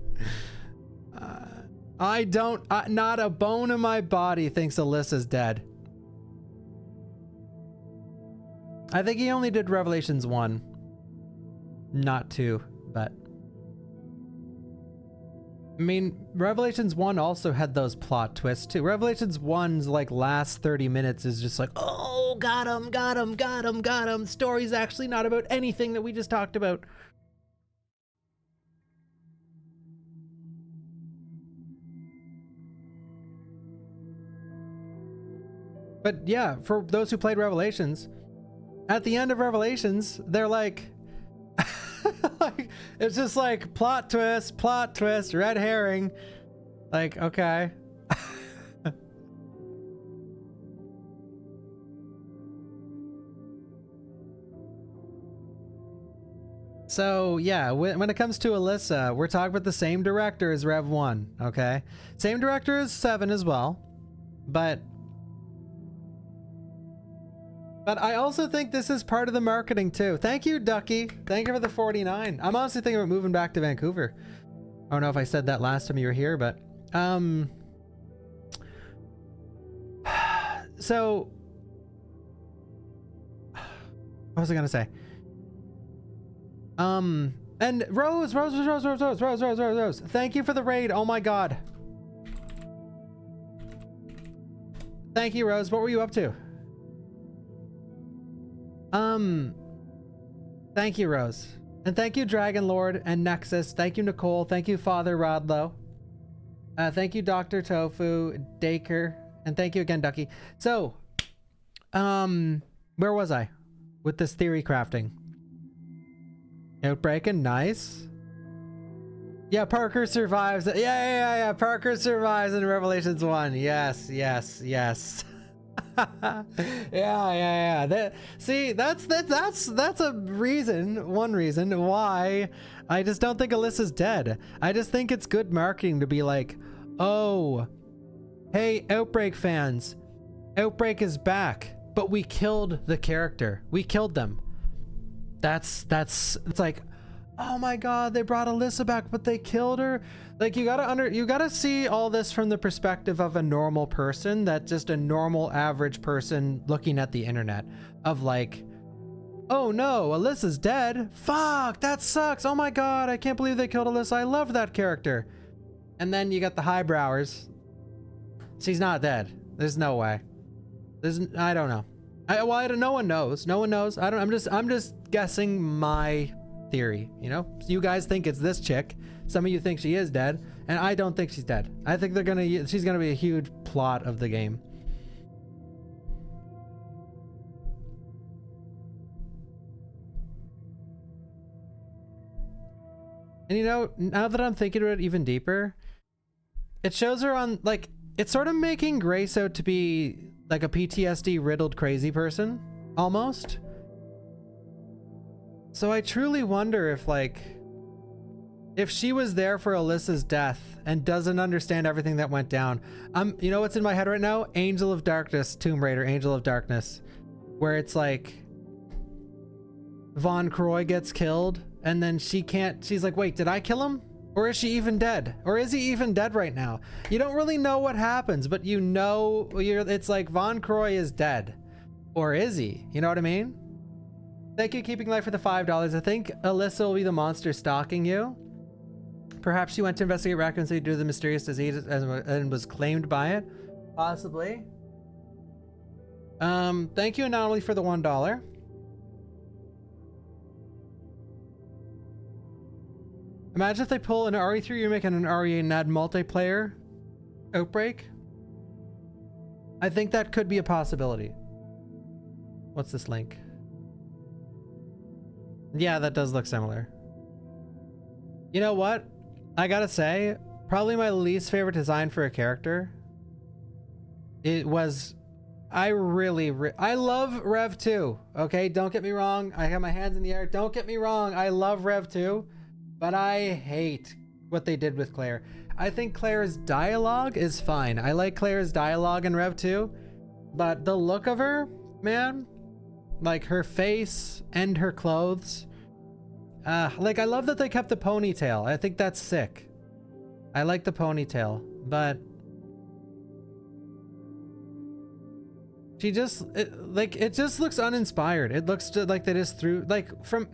not a bone in my body thinks Alyssa's dead. I think he only did Revelations 1, not 2, but... I mean, Revelations 1 also had those plot twists too. Revelations 1's like last 30 minutes is just like, oh, got him, got him, got him, got him. Story's actually not about anything that we just talked about. But yeah, for those who played Revelations, at the end of Revelations, they're like, like, it's just like plot twist, red herring. Like, okay. So yeah, when it comes to Alyssa, we're talking about the same director as Rev 1, okay? Same director as 7 as well, but I also think this is part of the marketing too. Thank you, Ducky. Thank you for the 49. I'm honestly thinking about moving back to Vancouver. I don't know if I said that last time you were here, but so what was I gonna say? And Rose, thank you for the raid. Oh my god. Thank you, Rose. What were you up to? Thank you, Rose. And thank you, Dragon Lord and Nexus. Thank you, Nicole. Thank you, Father Rodlow. Thank you, Dr. Tofu, Daker. And thank you again, Ducky. So, where was I with this theory crafting? Outbreaking, nice. Yeah, Parker survives. Yeah. Parker survives in Revelations 1. Yes. yeah. See, that's a reason, one reason why I just don't think Alyssa's dead. I just think it's good marketing to be like, oh, hey, Outbreak fans, Outbreak is back, but we killed the character. We killed them. It's like, oh my god, they brought Alyssa back, but they killed her. Like, you gotta see all this from the perspective of a normal person, that just a normal average person looking at the internet of like, oh no, Alyssa's dead. Fuck, that sucks. Oh my god, I can't believe they killed Alyssa. I love that character. And then you got the highbrowers. She's not dead. There's no way. I don't know. No one knows. No one knows. I'm just guessing my theory, you know? So you guys think it's this chick. Some of you think she is dead, and I don't think she's dead. I think she's gonna be a huge plot of the game. And you know, now that I'm thinking about it even deeper, it shows her on, like, it's sort of making Grace out to be like a PTSD riddled crazy person, almost. So I truly wonder if, like, if she was there for Alyssa's death and doesn't understand everything that went down. You know what's in my head right now? Angel of Darkness, Tomb Raider, Angel of Darkness, where it's like Von Croy gets killed and then she's like, wait, did I kill him? Or is she even dead? Or is he even dead right now? You don't really know what happens, but you know, it's like Von Croy is dead. Or is he? You know what I mean? Thank you, Keeping Life, for the $5. I think Alyssa will be the monster stalking you. Perhaps she went to investigate raccoons due to the mysterious disease and was claimed by it. Possibly. Thank you, Anomaly, for the $1. Imagine if they pull an RE3, you're making an RE and add multiplayer Outbreak. I think that could be a possibility. What's this link? Yeah, that does look similar. You know what? I gotta say, probably my least favorite design for a character. It was, I love Rev 2. Okay, don't get me wrong. I have my hands in the air. Don't get me wrong. I love Rev 2. But I hate what they did with Claire. I think Claire's dialogue is fine. I like Claire's dialogue in Rev 2. But the look of her, man, like her face and her clothes. Like, I love that they kept the ponytail. I think that's sick. I like the ponytail, but she just, it just looks uninspired. It looks just like they just threw, like, from...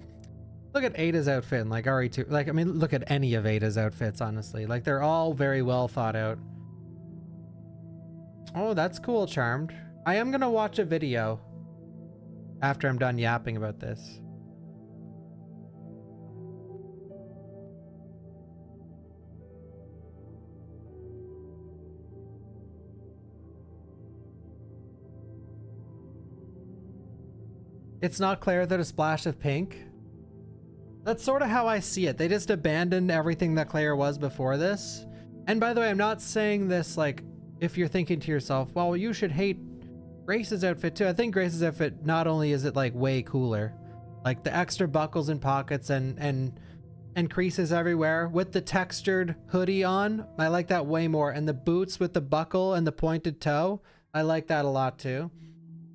Look at Ada's outfit and like RE2. Like, I mean, look at any of Ada's outfits, honestly. Like, they're all very well thought out. Oh, that's cool, Charmed. I am gonna watch a video after I'm done yapping about this. It's not Claire that a splash of pink. That's sort of how I see it. They just abandoned everything that Claire was before this. And by the way, I'm not saying this like if you're thinking to yourself, well, you should hate Grace's outfit too. I think Grace's outfit, not only is it like way cooler, Like the extra buckles and pockets and creases everywhere with the textured hoodie on. I like that way more. And the boots with the buckle and the pointed toe. I like that a lot too.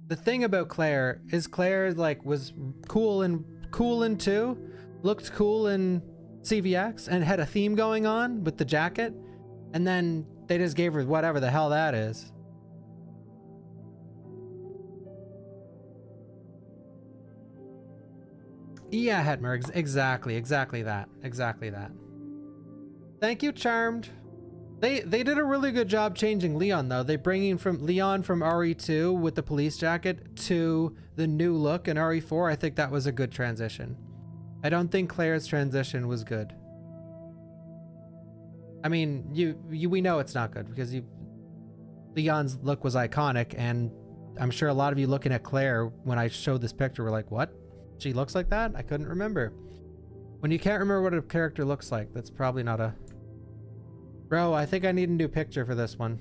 The thing about Claire is Claire like was cool in 2, looked cool in CVX, and had a theme going on with the jacket. And then they just gave her whatever the hell that is. Yeah, Hetmer, exactly that. Thank you, Charmed. They did a really good job changing Leon though. They bringing from Leon from RE2 with the police jacket to the new look in RE4. I think that was a good transition. I don't think Claire's transition was good. I mean, we know it's not good because Leon's look was iconic, and I'm sure a lot of you looking at Claire when I showed this picture were like, what? She looks like that? I couldn't remember. When you can't remember what a character looks like, that's probably not a... Bro, I think I need a new picture for this one.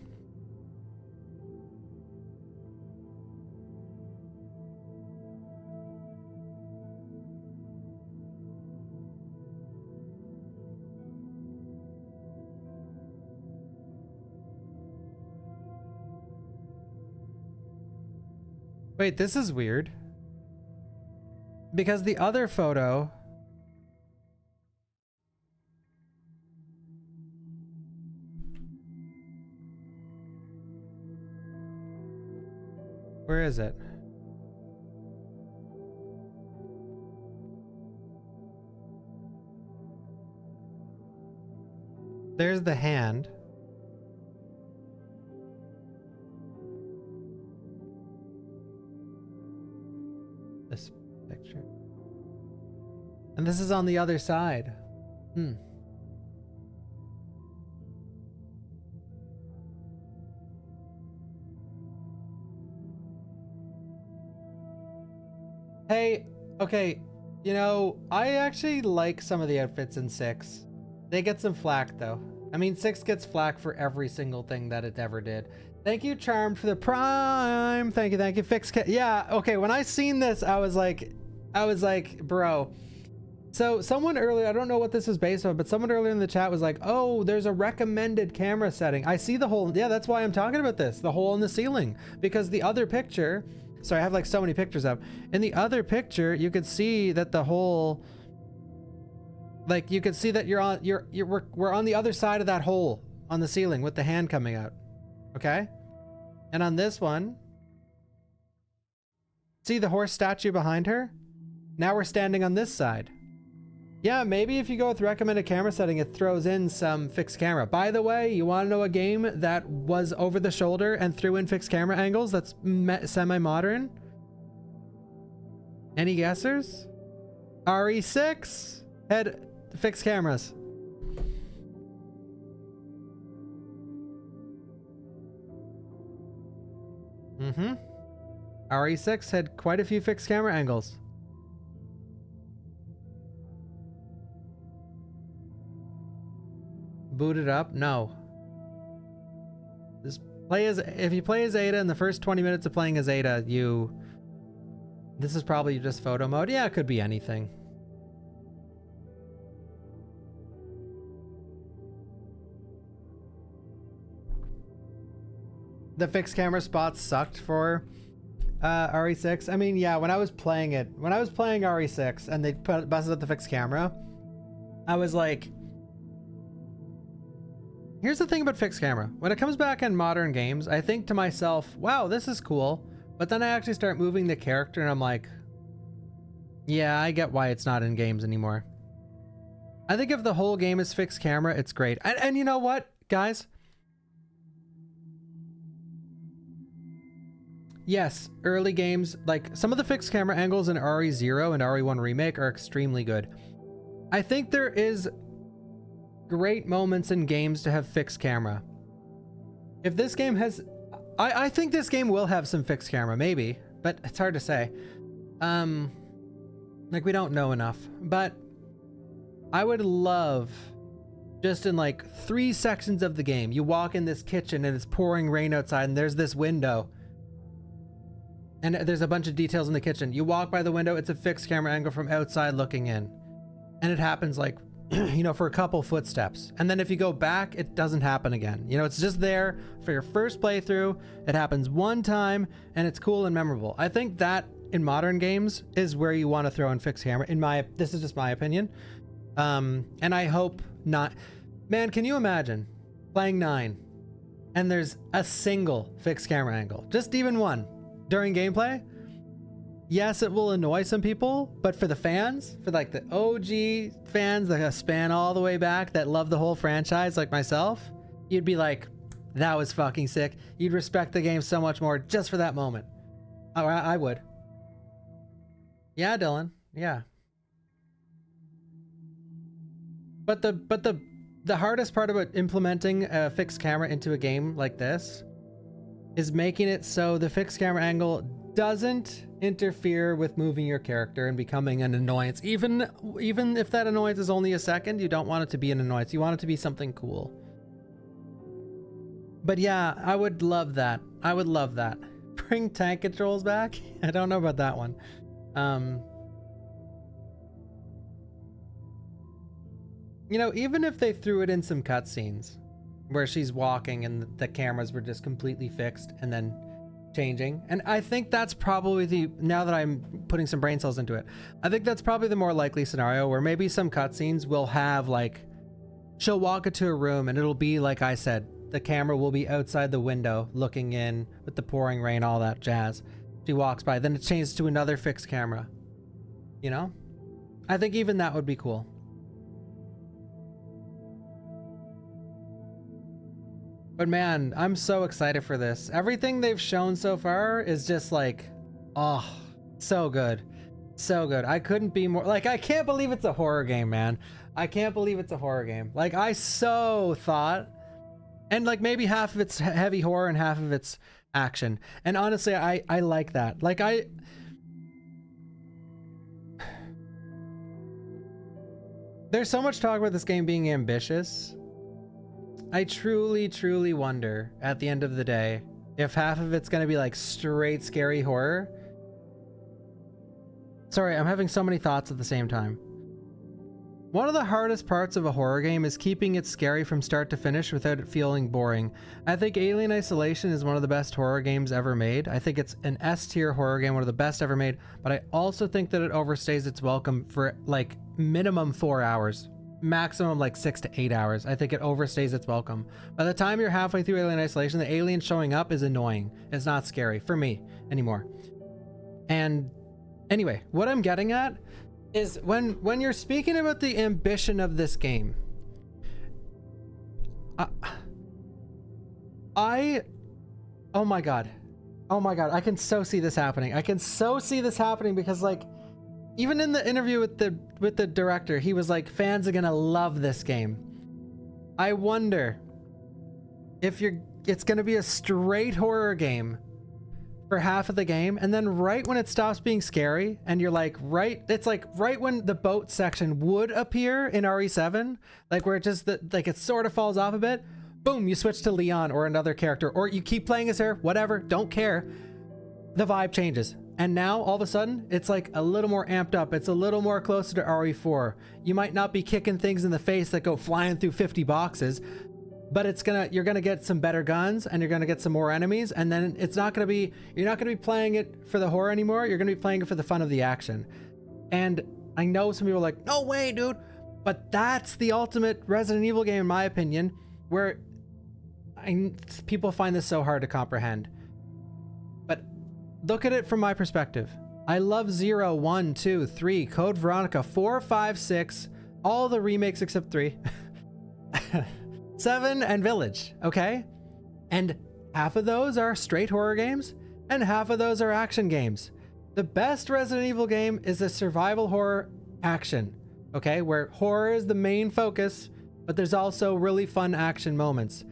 Wait, this is weird. Because the other photo... Where is it? There's the hand. This picture. And this is on the other side. Hey, okay, you know, I actually like some of the outfits in 6. They get some flack though. I mean, 6 gets flack for every single thing that it ever did. Thank you, Charmed, for the Prime. Thank you, Fix. Yeah, okay, when I seen this, I was like, bro. So someone earlier, I don't know what this is based on, but someone earlier in the chat was like, oh, there's a recommended camera setting. I see the hole. Yeah, that's why I'm talking about this, the hole in the ceiling, because the other picture, sorry, I have like so many pictures up. In the other picture, you could see that the hole, like you could see that we're on the other side of that hole on the ceiling with the hand coming out. Okay? And on this one, see the horse statue behind her? Now we're standing on this side. Yeah, maybe if you go with recommended camera setting, it throws in some fixed camera. By the way, you want to know a game that was over the shoulder and threw in fixed camera angles that's semi-modern? Any guessers? RE6 had fixed cameras. RE6 had quite a few fixed camera angles. Booted up? No. Just play as, if you play as Ada in the first 20 minutes of playing as Ada, this is probably just photo mode. Yeah, it could be anything. The fixed camera spots sucked for RE6. I mean, yeah, when I was playing RE6 and they busted up the fixed camera, I was like, here's the thing about fixed camera. When it comes back in modern games, I think to myself, wow, this is cool. But then I actually start moving the character and I'm like, yeah, I get why it's not in games anymore. I think if the whole game is fixed camera, it's great. And you know what, guys? Yes, early games, like some of the fixed camera angles in RE0 and RE1 Remake are extremely good. I think there is great moments in games to have fixed camera. If this game has, I think this game will have some fixed camera, maybe, but it's hard to say. Like we don't know enough, but I would love just in like 3 sections of the game, you walk in this kitchen and it's pouring rain outside and there's this window and there's a bunch of details in the kitchen. You walk by the window, it's a fixed camera angle from outside looking in. And it happens like, you know, for a couple footsteps. And then if you go back, it doesn't happen again. You know, it's just there for your first playthrough. It happens one time and it's cool and memorable. I think that in modern games is where you want to throw in fixed camera. This is just my opinion. And I hope not. Man, can you imagine playing 9 and there's a single fixed camera angle, just even one during gameplay? Yes, it will annoy some people, but for the fans, for like the OG fans that span all the way back, that love the whole franchise like myself, you'd be like, that was fucking sick. You'd respect the game so much more just for that moment. Oh, I would. Yeah, Dylan. Yeah. But the hardest part about implementing a fixed camera into a game like this is making it so the fixed camera angle doesn't interfere with moving your character and becoming an annoyance. Even if that annoyance is only a second, you don't want it to be an annoyance. You want it to be something cool. But yeah, I would love that. I would love that. Bring tank controls back? I don't know about that one. You know, even if they threw it in some cutscenes where she's walking and the cameras were just completely fixed and then changing, and I think that's probably now that I'm putting some brain cells into it, I think that's probably the more likely scenario, where maybe some cutscenes will have like, she'll walk into a room and it'll be like I said, the camera will be outside the window looking in with the pouring rain, all that jazz. She walks by, then it changes to another fixed camera. You know? I think even that would be cool. But man, I'm so excited for this. Everything they've shown so far is just like, oh, so good. So good. I couldn't be more, like, I can't believe it's a horror game, man. I can't believe it's a horror game. Like, I so thought, and like maybe half of it's heavy horror and half of it's action. And honestly, I like that. Like, there's so much talk about this game being ambitious. I truly wonder at the end of the day if half of it's going to be like straight scary horror. Sorry, I'm having so many thoughts at the same time. One of the hardest parts of a horror game is keeping it scary from start to finish without it feeling boring. I think Alien Isolation is one of the best horror games ever made. I think it's an S-tier horror game, one of the best ever made, but I also think that it overstays its welcome for like minimum 4 hours. Maximum like 6 to 8 hours. I think it overstays its welcome. By the time you're halfway through Alien Isolation, the alien showing up is annoying. It's not scary for me anymore. And anyway, what I'm getting at is when you're speaking about the ambition of this game, oh my god, I can so see this happening. I can so see this happening because like, even in the interview with the director, he was like, fans are gonna love this game. I wonder if it's gonna be a straight horror game for half of the game, and then right when it stops being scary, and you're like, it's like right when the boat section would appear in RE7, like where it just, like it sort of falls off a bit, boom, you switch to Leon or another character, or you keep playing as her, whatever, don't care. The vibe changes. And now, all of a sudden, it's like a little more amped up. It's a little more closer to RE4. You might not be kicking things in the face that go flying through 50 boxes, but you're gonna get some better guns, and you're gonna get some more enemies, and then you're not gonna be playing it for the horror anymore. You're gonna be playing it for the fun of the action. And I know some people are like, no way, dude. But that's the ultimate Resident Evil game, in my opinion, where people find this so hard to comprehend. But look at it from my perspective. I love 0, 1, 2, 3, Code Veronica, 4, 5, 6, all the remakes except 3, 7, and Village, okay? And half of those are straight horror games, and half of those are action games. The best Resident Evil game is a survival horror action, okay? Where horror is the main focus, but there's also really fun action moments.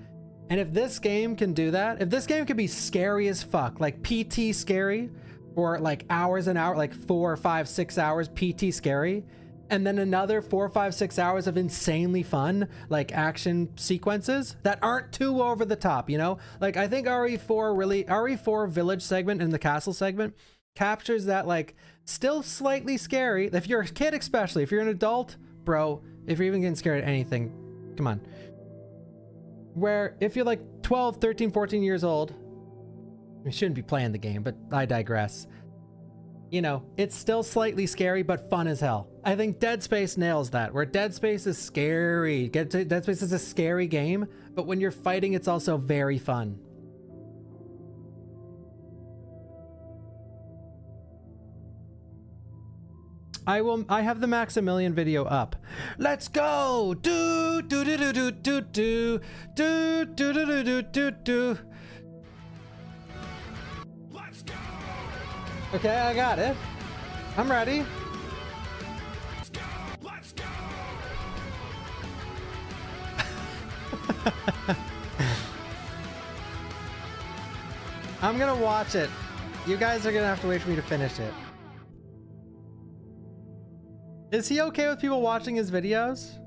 And if this game can do that, if this game can be scary as fuck, like PT scary, or like hours and hours, like 4, 5, 6 hours PT scary, and then another 4, 5, 6 hours of insanely fun, like action sequences that aren't too over the top, you know? Like I think RE4 village segment and the castle segment captures that, like, still slightly scary. If you're a kid, especially, if you're an adult, bro, if you're even getting scared at anything, come on. Where if you're like 12, 13, 14 years old, you shouldn't be playing the game, but I digress. You know, it's still slightly scary, but fun as hell. I think Dead Space nails that, where Dead Space is scary. Dead Space is a scary game, but when you're fighting, it's also very fun. I have the Maximilian video up. Let's go! Do do do do do do do do do do do do do. Let's go! Okay, I got it. I'm ready. Let's go! Let's go! I'm gonna watch it. You guys are gonna have to wait for me to finish it. Is he okay with people watching his videos?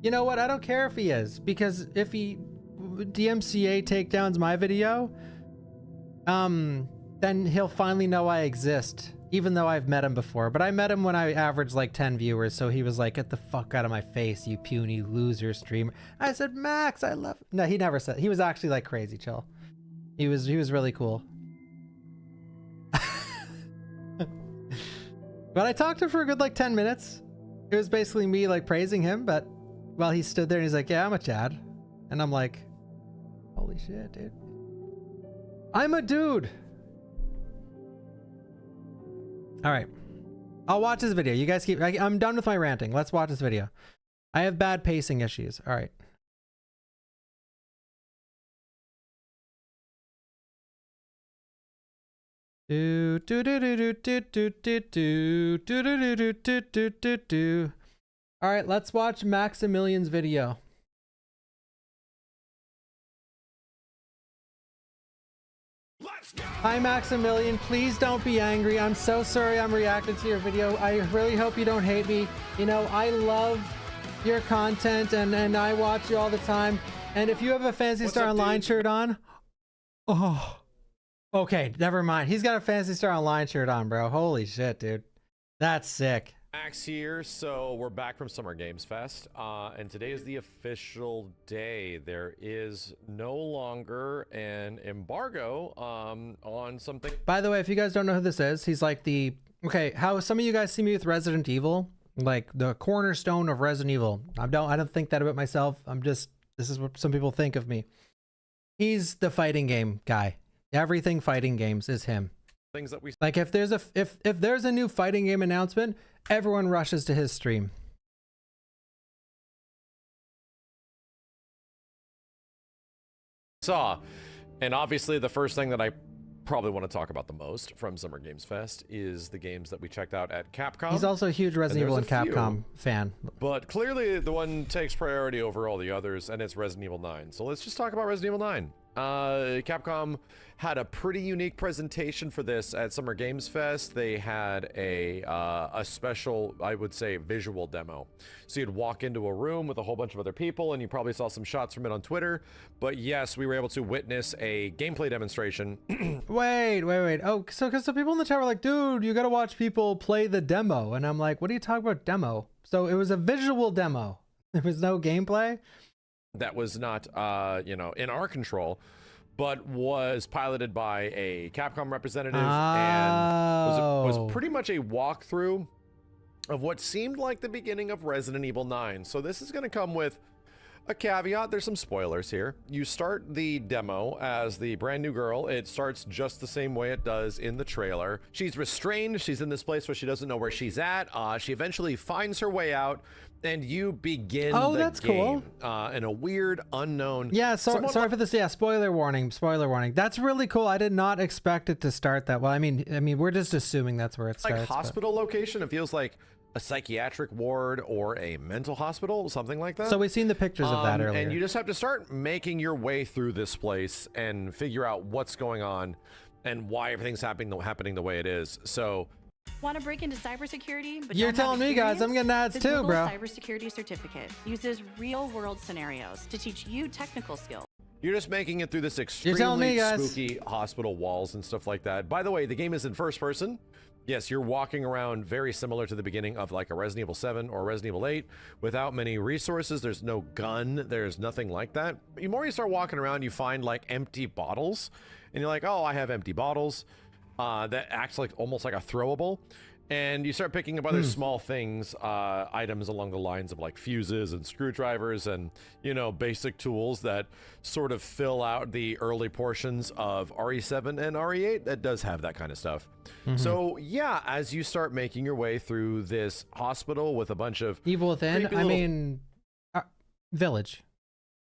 You know what? I don't care if he is, because if he DMCA takedowns my video, then he'll finally know I exist, even though I've met him before. But I met him when I averaged like 10 viewers, so he was like, "Get the fuck out of my face, you puny loser streamer." I said, "Max, I love..." No, he never said. He was actually like crazy chill. He was really cool. But I talked to him for a good like 10 minutes. It was basically me like praising him, but while he stood there and he's like, "Yeah, I'm a Chad." And I'm like, holy shit, dude. I'm a dude. All right. I'll watch this video. You guys keep... I'm done with my ranting. Let's watch this video. I have bad pacing issues. All right. Do do do do do do do do do do do do do do do do. All right, let's watch Maximilian's video. Hi Maximilian, please don't be angry. I'm so sorry I'm reacting to your video. I really hope you don't hate me. You know, I love your content and I watch you all the time. And if you have a Fantasy Star Online shirt on, oh. Okay, never mind. He's got a Fantasy Star Online shirt on, bro. Holy shit, dude. That's sick. Max here. So we're back from Summer Games Fest, and today is the official day. There is no longer an embargo on something. By the way, if you guys don't know who this is, he's like the... Okay, how some of you guys see me with Resident Evil, like the cornerstone of Resident Evil. I don't think that about myself. I'm just... This is what some people think of me. He's the fighting game guy. Everything fighting games is him. Things that we like. If there's a new fighting game announcement, everyone rushes to his stream. saw, and obviously the first thing that I probably want to talk about the most from Summer Games Fest is the games that we checked out at Capcom. He's also a huge Resident Evil and Capcom fan. But clearly the one takes priority over all the others, and it's Resident Evil 9. So let's just talk about Resident Evil 9. Capcom had a pretty unique presentation for this at Summer Games Fest. They had a special, I would say, visual demo. So you'd walk into a room with a whole bunch of other people, and you probably saw some shots from it on Twitter. But yes, we were able to witness a gameplay demonstration. Wait. Oh, so because the people in the chat were like, "Dude, you got to watch people play the demo," and I'm like, "What are you talking about, demo?" So it was a visual demo. There was no gameplay. That was not, you know, in our control, but was piloted by a Capcom representative and was pretty much a walkthrough of what seemed like the beginning of Resident Evil 9. So this is going to come with a caveat. There's some spoilers here. You start the demo as the brand new girl. It starts just the same way it does in the trailer. She's restrained. She's in this place where she doesn't know where she's at. She eventually finds her way out, and you begin the game in a weird, unknown... Yeah, sorry for this. Yeah, spoiler warning. That's really cool. I did not expect it to start that well. I mean, we're just assuming that's where it starts. Like hospital location. It feels like a psychiatric ward or a mental hospital, something like that. So we've seen the pictures of that earlier. And you just have to start making your way through this place and figure out what's going on and why everything's happening the way it is. So Want to break into cybersecurity, but You're don't have telling me, guys, I'm experience? getting ads The too, Google bro. Cybersecurity Certificate uses real-world scenarios to teach you technical skills. You're just making it through this telling me, extremely guys. spooky hospital walls and stuff like that. By the way, the game is in first person. Yes, you're walking around very similar to the beginning of like a Resident Evil 7 or Resident Evil 8 without many resources. There's no gun. There's nothing like that. The more you start walking around, you find like empty bottles and you're like, oh, I have empty bottles. That acts like almost like a throwable. And you start picking up other small things, items along the lines of like fuses and screwdrivers and, you know, basic tools that sort of fill out the early portions of RE7 and RE8 that does have that kind of stuff. So yeah, as you start making your way through this hospital with a bunch of Evil Within. creepy I little mean, Village.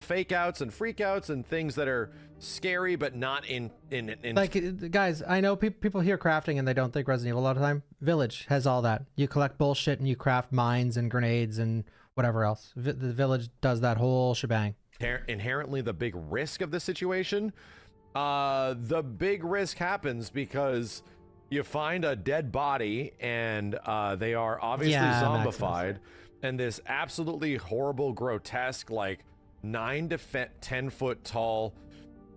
fake outs and freak outs and things that are scary but not in Like, guys, I know people hear crafting and they don't think Resident Evil a lot of the time. Village has all that. You collect bullshit and you craft mines and grenades and whatever else. The Village does that whole shebang. inherently the big risk of the situation. The big risk happens because you find a dead body and they are obviously zombified, and this absolutely horrible, grotesque, like 9 to 10 foot tall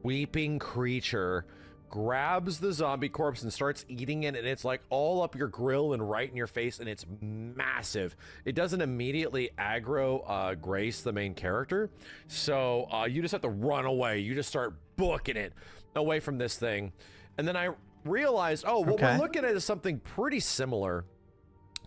weeping creature grabs the zombie corpse and starts eating it, and it's like all up your grill and right in your face, and it's massive. It doesn't immediately aggro Grace, the main character, so you just have to run away. You just start booking it away from this thing. And then I realized, oh, what we're looking at is something pretty similar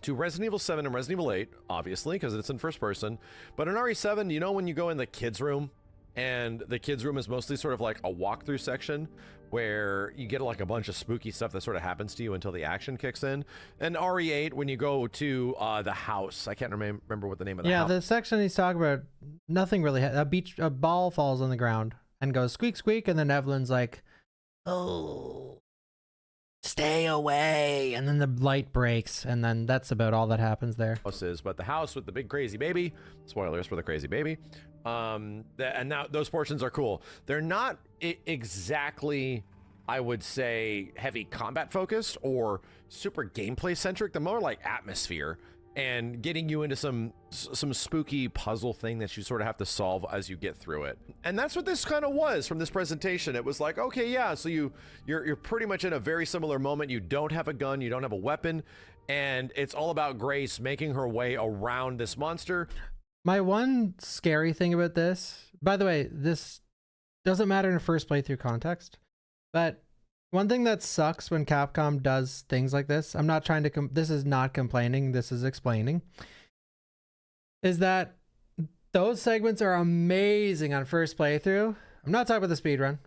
to Resident Evil 7 and Resident Evil 8, obviously, because it's in first person. But in RE7, you know when you go in the kids' room, and the kids' room is mostly sort of like a walkthrough section where you get like a bunch of spooky stuff that sort of happens to you until the action kicks in. And RE8, when you go to the house, I can't remember what the name of the house. Yeah, the section he's talking about, nothing really. A ball falls on the ground and goes squeak, squeak, and then Evelyn's like, oh, stay away, and then the light breaks, and then that's about all that happens there. But the house with the big crazy baby, spoilers for the crazy baby, and now those portions are cool. They're not exactly, I would say, heavy combat focused or super gameplay centric. They're more like atmosphere and getting you into some spooky puzzle thing that you sort of have to solve as you get through it. And that's what this kind of was from this presentation. It was like, okay, yeah, so you're pretty much in a very similar moment. You don't have a gun, you don't have a weapon, and it's all about Grace making her way around this monster. My one scary thing about this, by the way, this doesn't matter in a first playthrough context, but one thing that sucks when Capcom does things like this, I'm not trying to, this is not complaining, this is explaining, is that those segments are amazing on first playthrough. I'm not talking about the speedrun.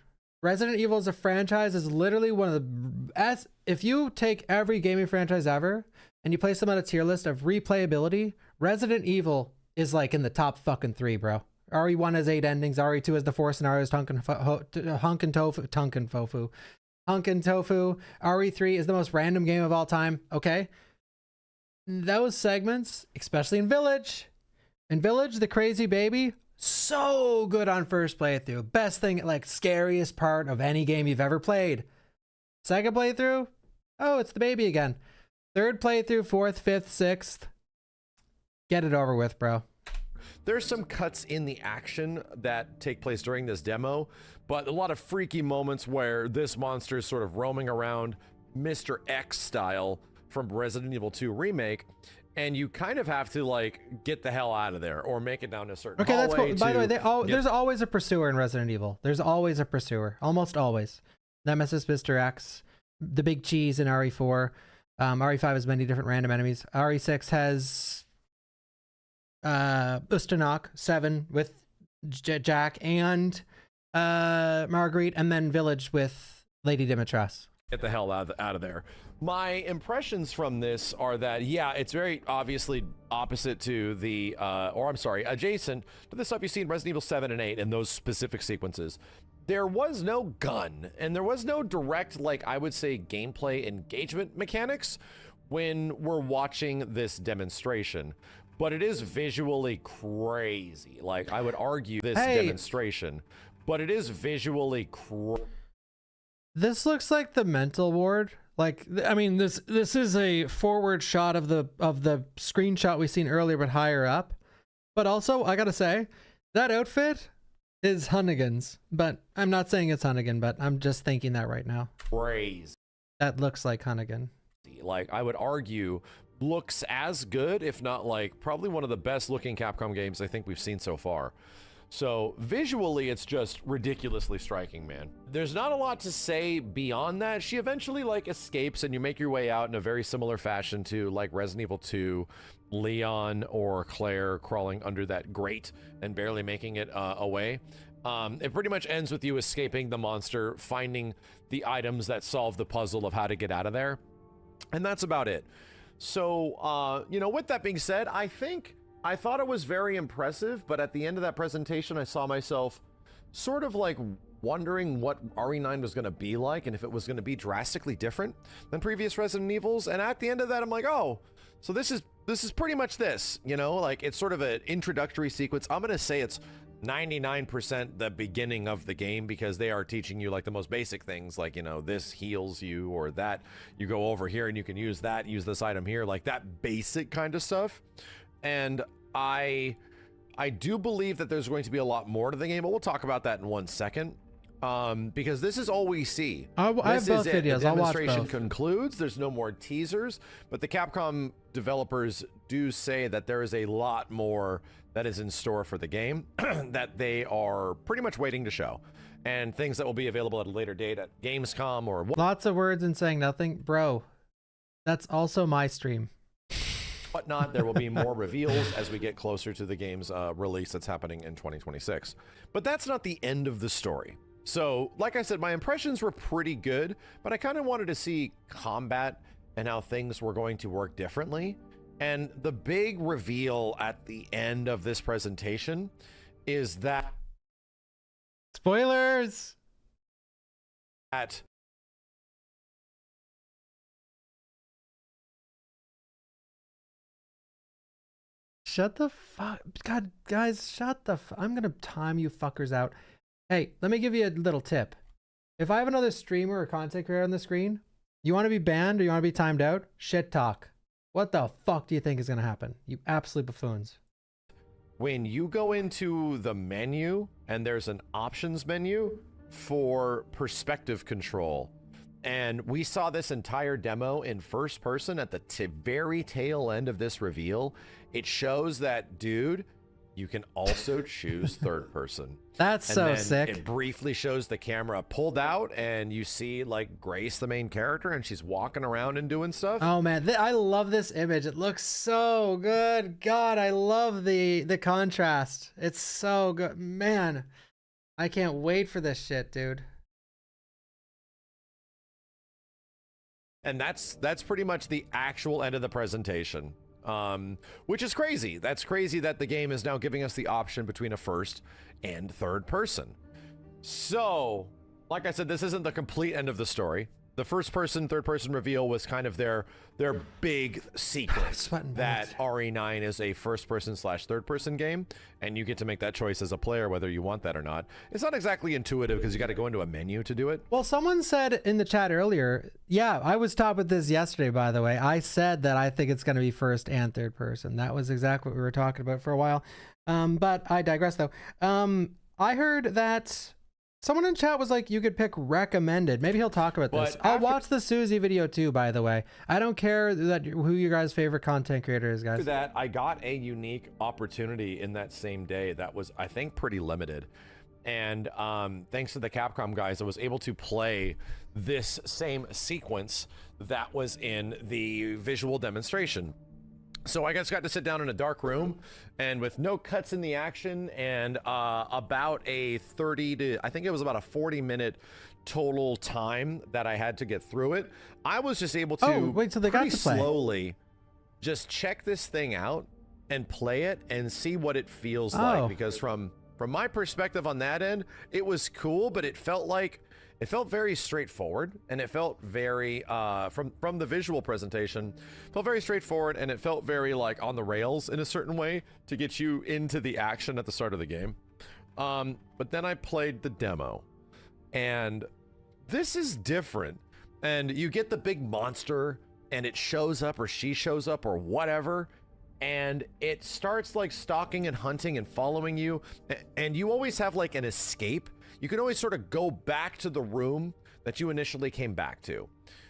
Resident Evil as a franchise is literally one of the, if you take every gaming franchise ever and you place them on a tier list of replayability, Resident Evil is like in the top fucking 3, bro. RE1 has 8 endings, RE2 has the Force scenario, has Hunk and Tofu. RE3 is the most random game of all time. Okay. Those segments, especially in Village, the crazy baby, so good on first playthrough. Best thing, like scariest part of any game you've ever played. Second playthrough, oh, it's the baby again. Third playthrough, fourth, fifth, sixth, get it over with, bro. There's some cuts in the action that take place during this demo, but a lot of freaky moments where this monster is sort of roaming around Mr. X style from Resident Evil 2 Remake, and you kind of have to like get the hell out of there or make it down a certain hallway. That's cool. By the way, there's always a pursuer in Resident Evil. There's always a pursuer, almost always. Nemesis, Mr. X, the big cheese in RE4. RE5 has many different random enemies. RE6 has Ustanok 7 with Jack and Marguerite, and then Village with Lady Dimitrescu. Get the hell out of there. My impressions from this are that, yeah, it's very obviously opposite to the, adjacent to the stuff you see in Resident Evil 7 and 8 and those specific sequences. There was no gun, and there was no direct, like, I would say, gameplay engagement mechanics when we're watching this demonstration. But it is visually crazy. Like, I would argue this demonstration. But it is visually crazy. This looks like the mental ward. Like, I mean, this is a forward shot of the screenshot we seen earlier, but higher up. But also, I gotta say, that outfit is Hunnigan's. But I'm not saying it's Hunnigan, but I'm just thinking that right now. Crazy. That looks like Hunnigan. Like, I would argue, looks as good, if not like probably one of the best looking Capcom games I think we've seen so far. So visually, it's just ridiculously striking, man. There's not a lot to say beyond that. She eventually like escapes and you make your way out in a very similar fashion to like Resident Evil 2, Leon or Claire crawling under that grate and barely making it away. It pretty much ends with you escaping the monster, finding the items that solve the puzzle of how to get out of there. And that's about it. So, you know, with that being said, I thought it was very impressive, but at the end of that presentation, I saw myself sort of like wondering what RE9 was going to be like and if it was going to be drastically different than previous Resident Evils. And at the end of that, I'm like, oh, so this is pretty much this, you know, like it's sort of an introductory sequence. I'm going to say it's 99% the beginning of the game because they are teaching you like the most basic things, like, you know, this heals you or that you go over here and you can use that, use this item here, like that basic kind of stuff. And I do believe that there's going to be a lot more to the game, but we'll talk about that in 1 second. Because this is all we see. I have both videos. The I'll watch demonstration both. concludes. There's no more teasers, but the Capcom developers do say that there is a lot more that is in store for the game that they are pretty much waiting to show, and things that will be available at a later date at Gamescom or Lots of words and saying nothing. Bro, that's also my stream. whatnot. There will be more reveals as we get closer to the game's release that's happening in 2026. But that's not the end of the story. So, like I said, my impressions were pretty good, but I kind of wanted to see combat and how things were going to work differently. And the big reveal at the end of this presentation is that... Spoilers! Shut the fuck... God, guys, shut the I'm gonna time you fuckers out. Hey, let me give you a little tip. If I have another streamer or content creator on the screen, you want to be banned or you want to be timed out? Shit talk. What the fuck do you think is going to happen? You absolute buffoons. When you go into the menu and there's an options menu for perspective control, and we saw this entire demo in first person at the very tail end of this reveal, it shows that, dude, you can also choose third person. That's and so then sick. It briefly shows the camera pulled out and you see like Grace, the main character, and she's walking around and doing stuff. Oh man, I love this image. It looks so good. God, I love the contrast. It's so good. Man, I can't wait for this shit, dude. And that's pretty much the actual end of the presentation. Which is crazy. That's crazy that the game is now giving us the option between a first and third person. So, like I said, this isn't the complete end of the story. The first person, third person reveal was kind of their big secret that RE9 is a first person / third person game, and you get to make that choice as a player whether you want that or not. It's not exactly intuitive because you got to go into a menu to do it. Well, someone said in the chat earlier, yeah, I was taught with this yesterday, by the way. I said that I think it's going to be first and third person. That was exactly what we were talking about for a while. But I digress though. I heard that someone in chat was like, you could pick recommended. Maybe he'll talk about this. I'll watch the Susie video too, by the way. I don't care who your guys' favorite content creator is, guys. After that, I got a unique opportunity in that same day that was, I think, pretty limited. And thanks to the Capcom guys, I was able to play this same sequence that was in the visual demonstration. So I just got to sit down in a dark room and with no cuts in the action and about a 30 to, I think it was about a 40-minute total time that I had to get through it. I was just able to so they got to play. Slowly just check this thing out and play it and see what it feels like. Because from my perspective on that end, it was cool, but it felt very straightforward, and it felt very from the visual presentation, felt very straightforward, and it felt very like on the rails in a certain way to get you into the action at the start of the game. But then I played the demo, and this is different and you get the big monster, and it shows up, or she shows up, or whatever, and it starts like stalking and hunting and following you, and you always have like an escape. You can always sort of go back to the room that you initially came back to.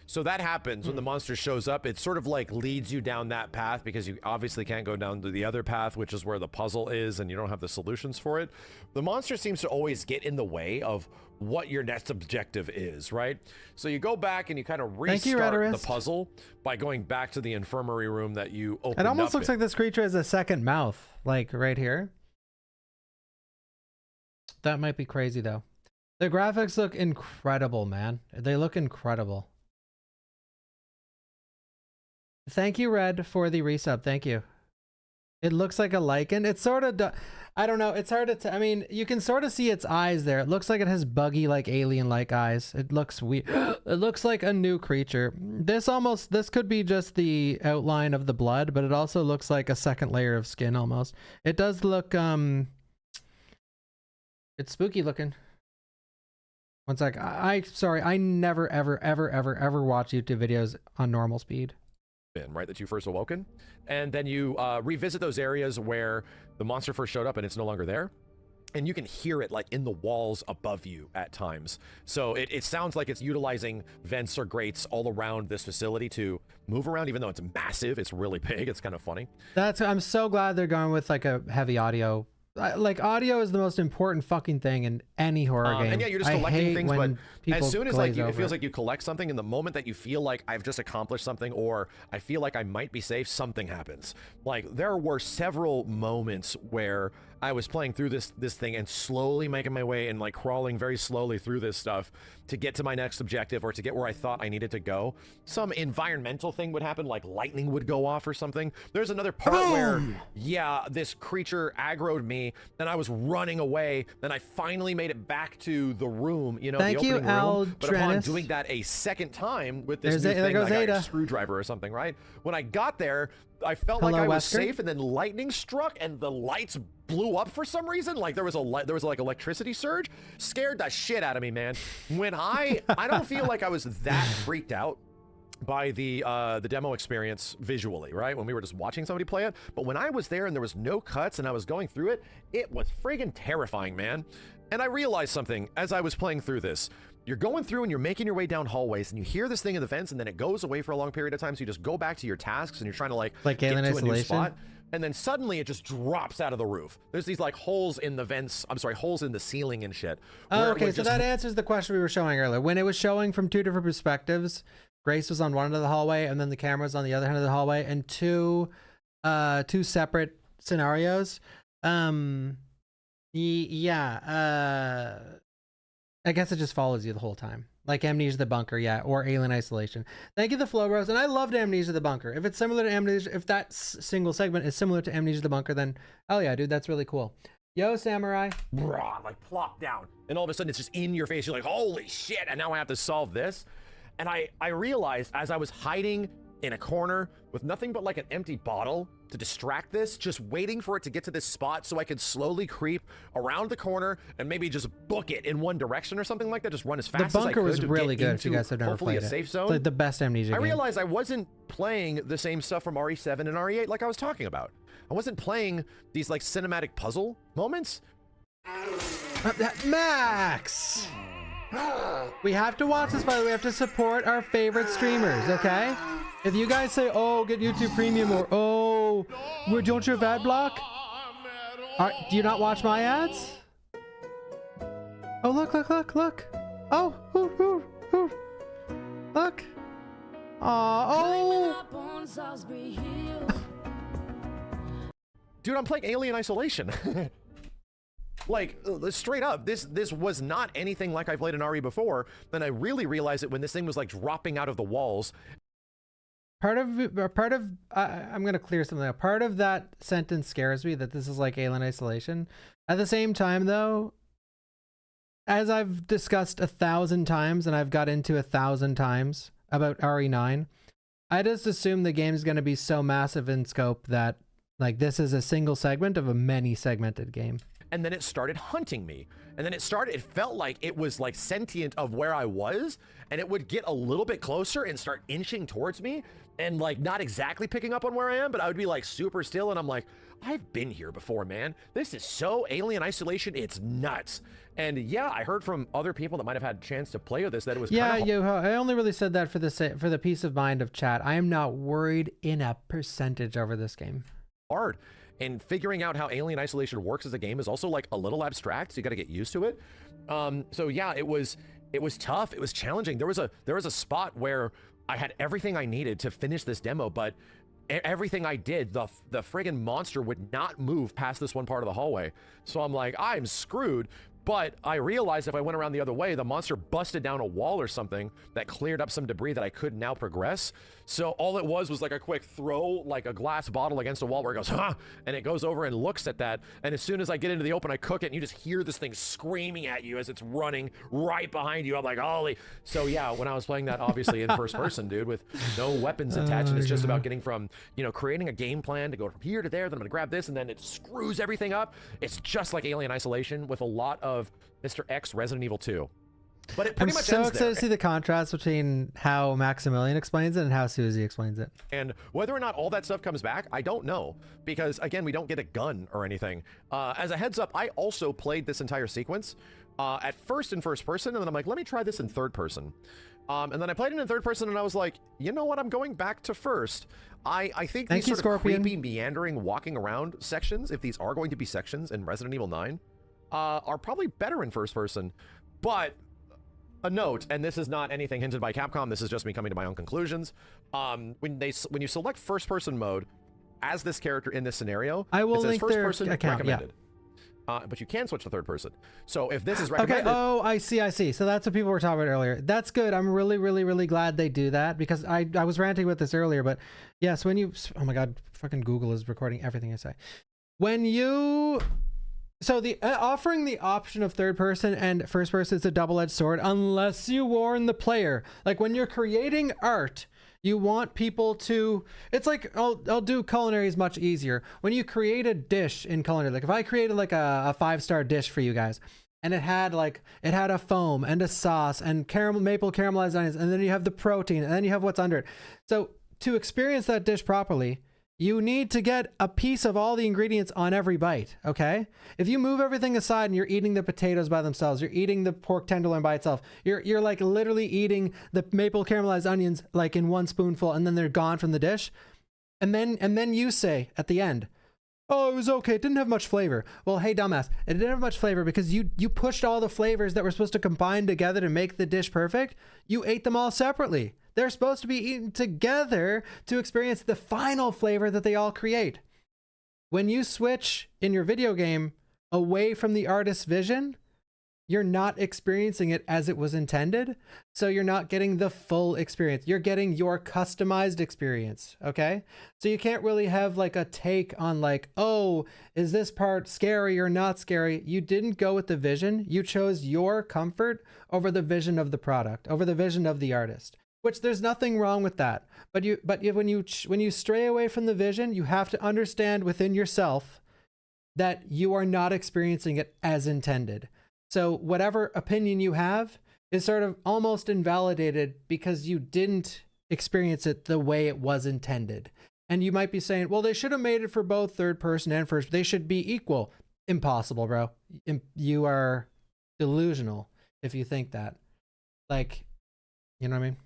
So that happens when the monster shows up. It sort of like leads you down that path because you obviously can't go down to the other path, which is where the puzzle is, and you don't have the solutions for it. The monster seems to always get in the way of what your next objective is, right? So you go back and you kind of restart the puzzle by going back to the infirmary room that you opened up. It almost looks like this creature has a second mouth, like right here. That might be crazy though. The graphics look incredible, man. They look incredible. Thank you, Red, for the resub. Thank you. It looks like a lichen. It's sort of, I don't know. It's hard to, I mean, you can sort of see its eyes there. It looks like it has buggy, like alien-like eyes. It looks weird. It looks like a new creature. This could be just the outline of the blood, but it also looks like a second layer of skin almost. It does look, it's spooky looking. One sec. Sorry, I never, ever watch YouTube videos on normal speed. Right, that you first awoken, and then you revisit those areas where the monster first showed up and it's no longer there, and you can hear it like in the walls above you at times. So it sounds like it's utilizing vents or grates all around this facility to move around, even though it's massive. It's really big. It's kind of funny. I'm so glad they're going with like a heavy audio. Like, audio is the most important fucking thing in any horror game. And yeah, you're just collecting things, but as soon as like it feels like you collect something, in the moment that you feel like I've just accomplished something, or I feel like I might be safe, something happens. Like, there were several moments where I was playing through this thing and slowly making my way and like crawling very slowly through this stuff to get to my next objective, or to get where I thought I needed to go. Some environmental thing would happen, like lightning would go off or something. There's another part where, yeah, this creature aggroed me, and I was running away. Then I finally made it back to the room, you know, the opening room. But upon doing that a second time with this new thing, like a screwdriver or something, right? When I got there, I felt like I was safe, and then lightning struck, and the lights blew up for some reason. Like there was like electricity surge. Scared the shit out of me, man. When I don't feel like I was that freaked out by the demo experience visually, right? When we were just watching somebody play it. But when I was there and there was no cuts and I was going through it, it was friggin' terrifying, man. And I realized something as I was playing through this. You're going through and you're making your way down hallways, and you hear this thing in the vents, and then it goes away for a long period of time. So you just go back to your tasks, and you're trying to like get to a new spot. And then suddenly it just drops out of the roof. There's these like holes in the vents. I'm sorry, holes in the ceiling and shit. Oh, okay, so that answers the question we were showing earlier. When it was showing from two different perspectives, Grace was on one end of the hallway, and then the camera was on the other end of the hallway, and two separate scenarios. Yeah. I guess it just follows you the whole time. Like Amnesia the Bunker, yeah, or Alien Isolation. Thank you, the Flow Bros. And I loved Amnesia the Bunker. If it's similar to Amnesia, if that single segment is similar to Amnesia the Bunker, then hell yeah, dude, that's really cool. Yo, Samurai. Brah, like plop down. And all of a sudden it's just in your face. You're like, holy shit, and now I have to solve this. And I realized as I was hiding in a corner with nothing but like an empty bottle to distract this, just waiting for it to get to this spot so I could slowly creep around the corner and maybe just book it in one direction or something like that, just run as fast as I could. The Bunker was really good if you guys have never played it. Hopefully a safe zone. It's like the best Amnesia game. I realized I wasn't playing the same stuff from RE7 and RE8 like I was talking about. I wasn't playing these like cinematic puzzle moments. Max! We have to watch this, by the way. We have to support our favorite streamers, okay? If you guys say, oh, get YouTube Premium, or oh, don't you have ad block? Do you not watch my ads? Oh, look. Oh, look. Oh. Dude, I'm playing Alien Isolation. Like, straight up, this was not anything like I played in RE before. Then I really realized it when this thing was like dropping out of the walls. I'm gonna clear something up. Part of that sentence scares me, that this is like Alien Isolation. At the same time, though, as I've discussed 1,000 times, and I've got into 1,000 times about RE9, I just assume the game is going to be so massive in scope that like this is a single segment of a many segmented game. And then it started hunting me. and then it felt like it was like sentient of where I was, and it would get a little bit closer and start inching towards me, and like not exactly picking up on where I am, but I would be like super still, and I'm like, I've been here before, man. This is so Alien Isolation, it's nuts. And yeah, I heard from other people that might have had a chance to play with this that it was I only really said that for the peace of mind of chat. I am not worried in a percentage over this game. Hard. And figuring out how Alien Isolation works as a game is also like a little abstract, so you got to get used to it. So yeah, it was tough. It was challenging. There was a spot where I had everything I needed to finish this demo, but everything I did, the friggin' monster would not move past this one part of the hallway. So I'm like, I'm screwed. But I realized if I went around the other way, the monster busted down a wall or something that cleared up some debris that I could now progress. So all it was like a quick throw, like a glass bottle against a wall where it goes, huh? And it goes over and looks at that. And as soon as I get into the open, I cook it, and you just hear this thing screaming at you as it's running right behind you. I'm like, holy. So yeah, when I was playing that, obviously in first person, dude, with no weapons attached, and it's just about getting from, you know, creating a game plan to go from here to there, then I'm gonna grab this, and then it screws everything up. It's just like Alien Isolation with a lot of Mr. X Resident Evil 2. But it pretty much I'm so ends excited there. to see the contrast between how Maximilian explains it and how Susie explains it. And whether or not all that stuff comes back, I don't know. Because, again, we don't get a gun or anything. As a heads up, I also played this entire sequence at first in first person, and then I'm like, let me try this in third person. And then I played it in third person, and I was like, you know what? I'm going back to first. I think these sort of creepy, meandering, walking around sections, if these are going to be sections in Resident Evil 9, are probably better in first person. But a note, and this is not anything hinted by Capcom, this is just me coming to my own conclusions. When you select first person mode as this character in this scenario, I will it says link first their person account, recommended. But you can switch to third person. So if this is recommended, okay, oh, I see. So that's what people were talking about earlier. That's good. I'm really glad they do that, because I was ranting about this earlier, but yes, when you, oh my god, fucking Google is recording everything I say. When you, so the offering the option of third person and first person is a double-edged sword unless you warn the player. Like when you're creating art, you want people to, it's like, I'll do culinary is much easier. When you create a dish in culinary, like if I created like a 5-star dish for you guys, and it had a foam and a sauce and maple caramelized onions, and then you have the protein, and then you have what's under it. So to experience that dish properly, you need to get a piece of all the ingredients on every bite, okay? If you move everything aside and you're eating the potatoes by themselves, you're eating the pork tenderloin by itself, you're like literally eating the maple caramelized onions like in one spoonful, and then they're gone from the dish. And then you say at the end, oh, it was okay, it didn't have much flavor. Well, hey, dumbass, it didn't have much flavor because you pushed all the flavors that were supposed to combine together to make the dish perfect. You ate them all separately. They're supposed to be eaten together to experience the final flavor that they all create. When you switch in your video game away from the artist's vision, you're not experiencing it as it was intended. So you're not getting the full experience. You're getting your customized experience, okay? So you can't really have like a take on like, oh, is this part scary or not scary? You didn't go with the vision. You chose your comfort over the vision of the product, over the vision of the artist. Which there's nothing wrong with that, but when you stray away from the vision, you have to understand within yourself that you are not experiencing it as intended. So whatever opinion you have is sort of almost invalidated because you didn't experience it the way it was intended. And you might be saying, well, they should have made it for both third person and first. They should be equal. Impossible, bro. You are delusional if you think that. Like, you know what I mean?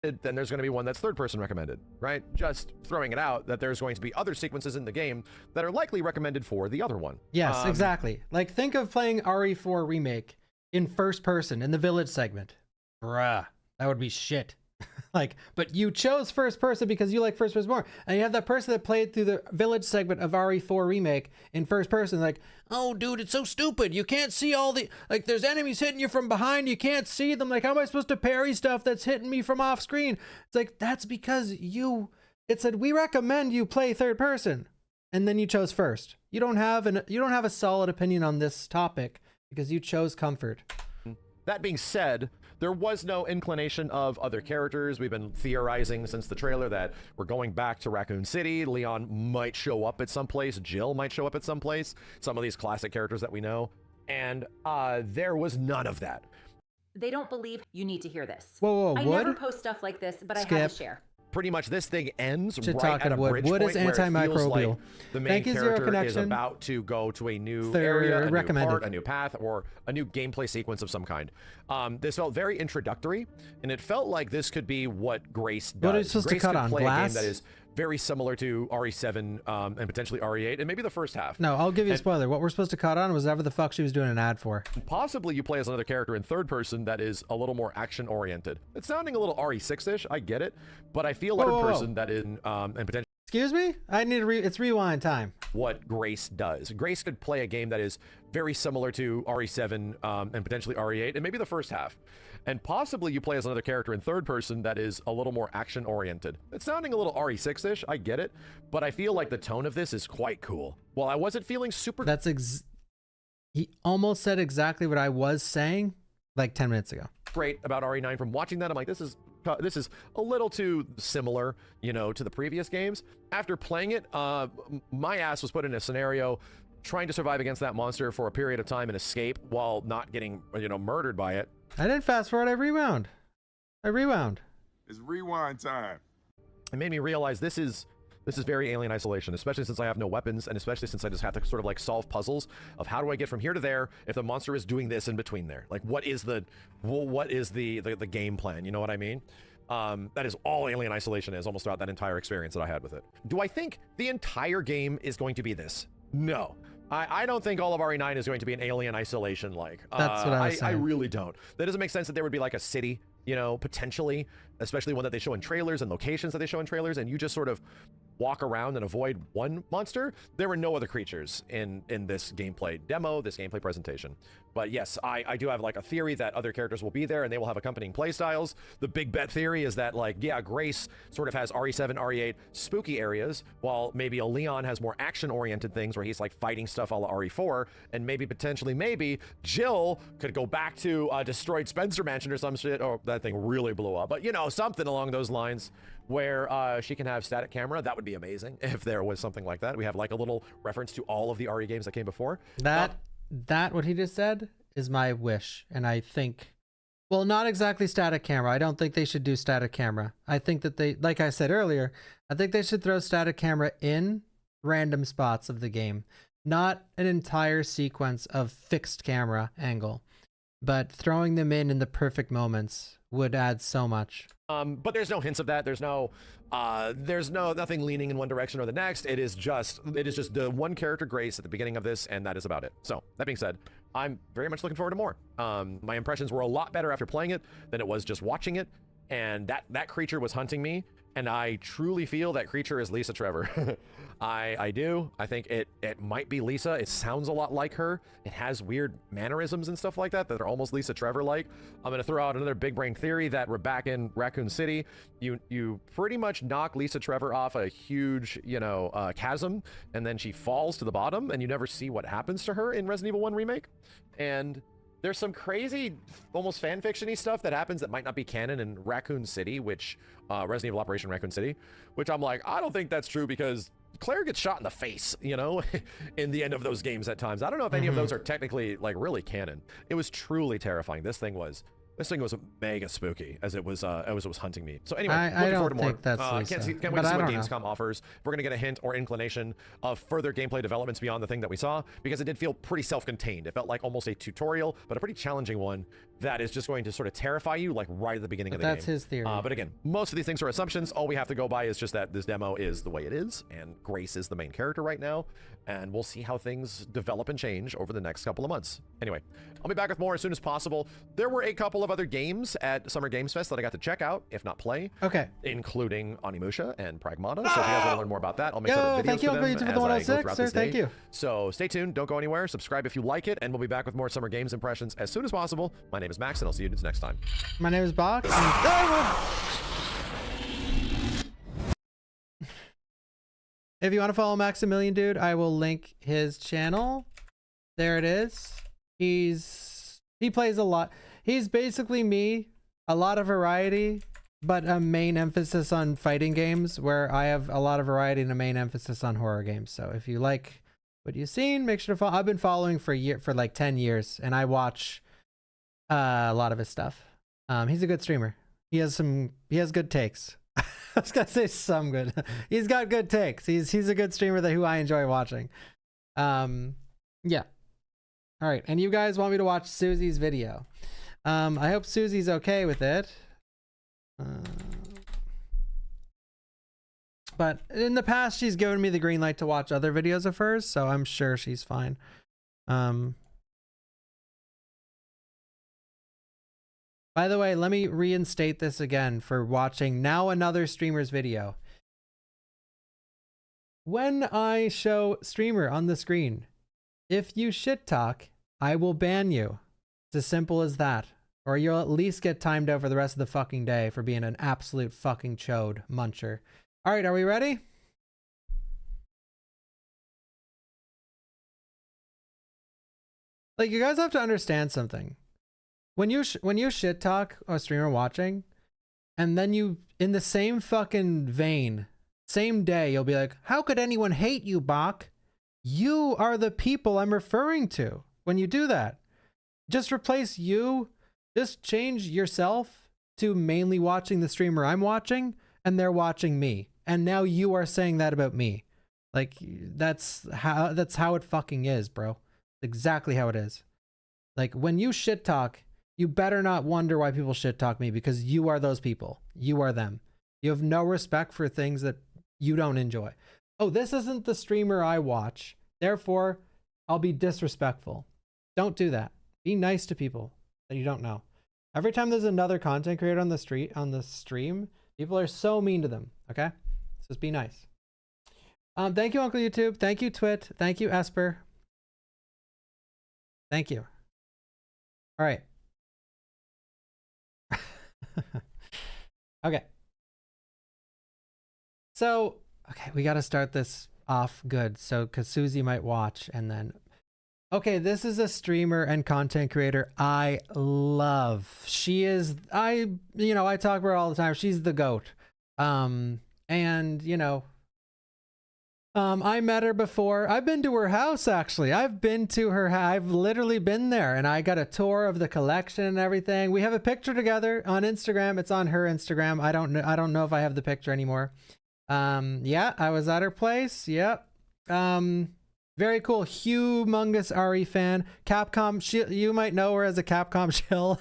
Then there's going to be one that's third person recommended, right? Just throwing it out that there's going to be other sequences in the game that are likely recommended for the other one. Yes, exactly. Like think of playing RE4 Remake in first person in the village segment. Bruh, that would be shit. Like, but you chose first person because you like first person more. And you have that person that played through the village segment of RE4 Remake in first person, like, oh, dude, it's so stupid. You can't see all the, like, there's enemies hitting you from behind. You can't see them. Like, how am I supposed to parry stuff that's hitting me from off screen? It's like, that's because it said, we recommend you play third person. And then you chose first. You don't have a solid opinion on this topic because you chose comfort. That being said, there was no inclination of other characters. We've been theorizing since the trailer that we're going back to Raccoon City. Leon might show up at some place. Jill might show up at some place. Some of these classic characters that we know. And there was none of that. They don't believe you need to hear this. Whoa, I Wood? never post stuff like this, but I have Skip. to share. Pretty much this thing ends Should right talk at a of Wood. bridge Wood point is where it feels antimicrobial. like the main Thank you, Zero character is Connection. about to go to a new Third area, a recommended. new part, a new path, or a new gameplay sequence of some kind. This felt very introductory, and it felt like this could be what Grace does. What are you supposed to Grace cut could on, play a glass? game that is very similar to RE7 and potentially RE8, and maybe the first half. No, I'll give you a And spoiler. What we're supposed to cut on was whatever the fuck she was doing an ad for. possibly you play as another character in third person that is a little more action oriented. It's sounding a little RE6-ish, I get it, but I feel like Whoa, third whoa, whoa. person that in and potentially Excuse me? I need to it's rewind time. what Grace does. Grace could play a game that is very similar to RE7 and potentially RE8, and maybe the first half. And possibly you play as another character in third person that is a little more action oriented. It's sounding a little RE6-ish, I get it, but I feel like the tone of this is quite cool. While I wasn't feeling super He almost said exactly what I was saying like 10 minutes ago. great about RE9 from watching that, I'm like, this is a little too similar, you know, to the previous games. After playing it, my ass was put in a scenario trying to survive against that monster for a period of time and escape while not getting, you know, murdered by it. I didn't fast forward, I rewound. It's rewind time. It made me realize this is very Alien Isolation, especially since I have no weapons, and especially since I just have to sort of like solve puzzles of how do I get from here to there if the monster is doing this in between there. Like, what is the game plan? You know what I mean? That is all Alien Isolation is, almost throughout that entire experience that I had with it. Do I think the entire game is going to be this? No. I don't think all of RE9 is going to be an Alien Isolation like. That's what I was I saying. really don't. That doesn't make sense that there would be like a city, you know, potentially, especially one that they show in trailers and locations that they show in trailers, and you just sort of walk around and avoid one monster. There were no other creatures in this gameplay demo, this gameplay presentation. But yes, I do have like a theory that other characters will be there and they will have accompanying playstyles. The big bet theory is that, like, yeah, Grace sort of has RE7, RE8 spooky areas, while maybe a Leon has more action-oriented things where he's like fighting stuff a la RE4, and maybe potentially Jill could go back to destroyed Spencer Mansion or some shit. Oh, that thing really blew up. But, you know, something along those lines where she can have static camera. That would be amazing if there was something like that. We have like a little reference to all of the RE games that came before. That what he just said is my wish, and I think, well, not exactly static camera. I don't think they should do static camera. I think that they, like I said earlier, I think they should throw static camera in random spots of the game, not an entire sequence of fixed camera angle, but throwing them in the perfect moments would add so much. But there's no hints of that. There's nothing leaning in one direction or the next. It is just the one character, Grace, at the beginning of this, and that is about it. So that being said, I'm very much looking forward to more. My impressions were a lot better after playing it than it was just watching it, and that creature was hunting me, and I truly feel that creature is Lisa Trevor. I do. I think it might be Lisa. It sounds a lot like her. It has weird mannerisms and stuff like that that are almost Lisa Trevor-like. I'm going to throw out another big brain theory that we're back in Raccoon City. You pretty much knock Lisa Trevor off a huge, you know, chasm, and then she falls to the bottom, and you never see what happens to her in Resident Evil 1 Remake. And there's some crazy, almost fanfiction-y stuff that happens that might not be canon in Raccoon City, which, Resident Evil Operation Raccoon City, which I'm like, I don't think that's true because Claire gets shot in the face, you know, in the end of those games at times. I don't know if any of those are technically, like, really canon. It was truly terrifying. This thing was mega spooky as it was hunting me. So anyway, I looking forward don't to more. think that's Lisa, Can't wait but to see I what don't know. Gamescom offers. We're gonna get a hint or inclination of further gameplay developments beyond the thing that we saw, because it did feel pretty self-contained. It felt like almost a tutorial, but a pretty challenging one that is just going to sort of terrify you, like right at the beginning of the game. That's his theory. But again, most of these things are assumptions. All we have to go by is just that this demo is the way it is, and Grace is the main character right now, and we'll see how things develop and change over the next couple of months. Anyway, I'll be back with more as soon as possible. There were a couple of other games at Summer Games Fest that I got to check out, if not play. Okay. Including Onimusha and Pragmata. So if you guys want to learn more about that, I'll make separate videos thank you, for Uncle them YouTube, for as the I go 106, throughout sir. this day. Thank you. So stay tuned. Don't go anywhere. Subscribe if you like it, and we'll be back with more Summer Games impressions as soon as possible. My name is Max, and I'll see you next time. My name is Box. If you want to follow Maximilian, dude, I will link his channel. There it is. He plays a lot. He's basically me, a lot of variety, but a main emphasis on fighting games, where I have a lot of variety and a main emphasis on horror games. So if you like what you've seen, make sure to follow. I've been following for like 10 years, and I watch a lot of his stuff. He's a good streamer. He has good takes. I was gonna say some good. He's got good takes. He's a good streamer who I enjoy watching. Yeah. All right, and you guys want me to watch Susie's video. I hope Susie's okay with it. But in the past, she's given me the green light to watch other videos of hers, so I'm sure she's fine. By the way, let me reinstate this again for watching now another streamer's video. When I show streamer on the screen, if you shit talk, I will ban you. It's as simple as that. Or you'll at least get timed out for the rest of the fucking day for being an absolute fucking chode muncher. All right, are we ready? Like, you guys have to understand something. When you shit talk a streamer watching, and then you, in the same fucking vein, same day, you'll be like, how could anyone hate you, Bawk? You are the people I'm referring to when you do that. Just replace you, just change yourself to mainly watching the streamer I'm watching, and they're watching me. And now you are saying that about me. Like, that's how it fucking is, bro. Exactly how it is. Like, when you shit talk, you better not wonder why people shit talk me, because you are those people. You are them. You have no respect for things that you don't enjoy. Oh, this isn't the streamer I watch, therefore I'll be disrespectful. Don't do that. Be nice to people that you don't know. Every time there's another content creator on the stream, people are so mean to them. Okay? So just be nice. Thank you, Uncle YouTube. Thank you, Twit. Thank you, Esper. Thank you. All right. Okay. So, okay, we got to start this off good. So, because Susie might watch, and then, okay, this is a streamer and content creator I love. She is, I talk about her all the time. She's the GOAT. And, I met her before. I've been to her house, actually. I've literally been there, and I got a tour of the collection and everything. We have a picture together on Instagram. It's on her Instagram. I don't know if I have the picture anymore. Yeah, I was at her place. Yep. Very cool. Humongous RE fan. Capcom, you might know her as a Capcom shill.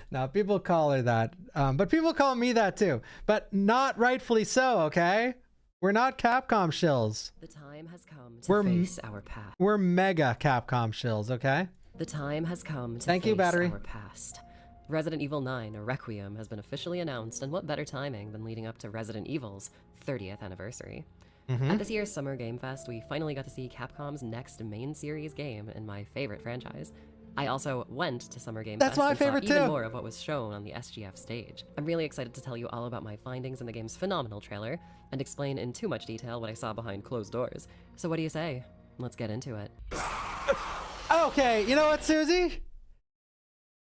No, people call her that. But people call me that too. But not rightfully so, okay? We're not Capcom shills. The time has come to face our past. We're mega Capcom shills, okay? The time has come to Thank you, Battery. Our past. Resident Evil 9, A Requiem, has been officially announced, and what better timing than leading up to Resident Evil's 30th anniversary. At this year's Summer Game Fest, we finally got to see Capcom's next main series game in my favorite franchise. I also went to Summer Game Fest and saw even more of what was shown on the SGF stage. I'm really excited to tell you all about my findings in the game's phenomenal trailer, and explain in too much detail what I saw behind closed doors. So what do you say? Let's get into it. Okay, you know what, Susie?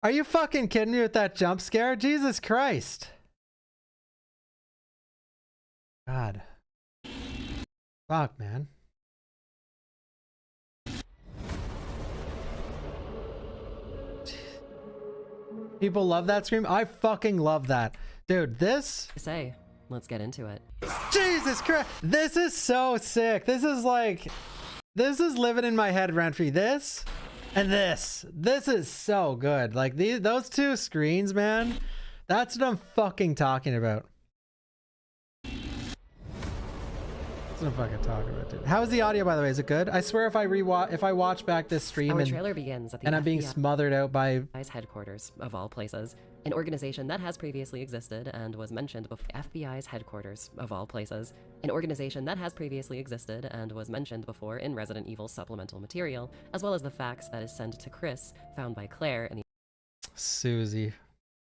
Are you fucking kidding me with that jump scare? Jesus Christ. God. Fuck, man. People love that scream. I fucking love that. Dude, this... Say, let's get into it. Jesus Christ. This is so sick. This is like... This is living in my head rent-free. This and this. This is so good. Like, those two screens, man. That's what I'm fucking talking about. That's what I'm fucking talking about, dude. How is the audio, by the way? Is it good? I swear if I watch back this stream Our trailer begins at the and I'm being smothered out by headquarters, of all places. An organization that has previously existed and was mentioned before. FBI's headquarters, of all places. An organization that has previously existed and was mentioned before in Resident Evil supplemental material, as well as the fax that is sent to Chris, found by Claire in the Susie.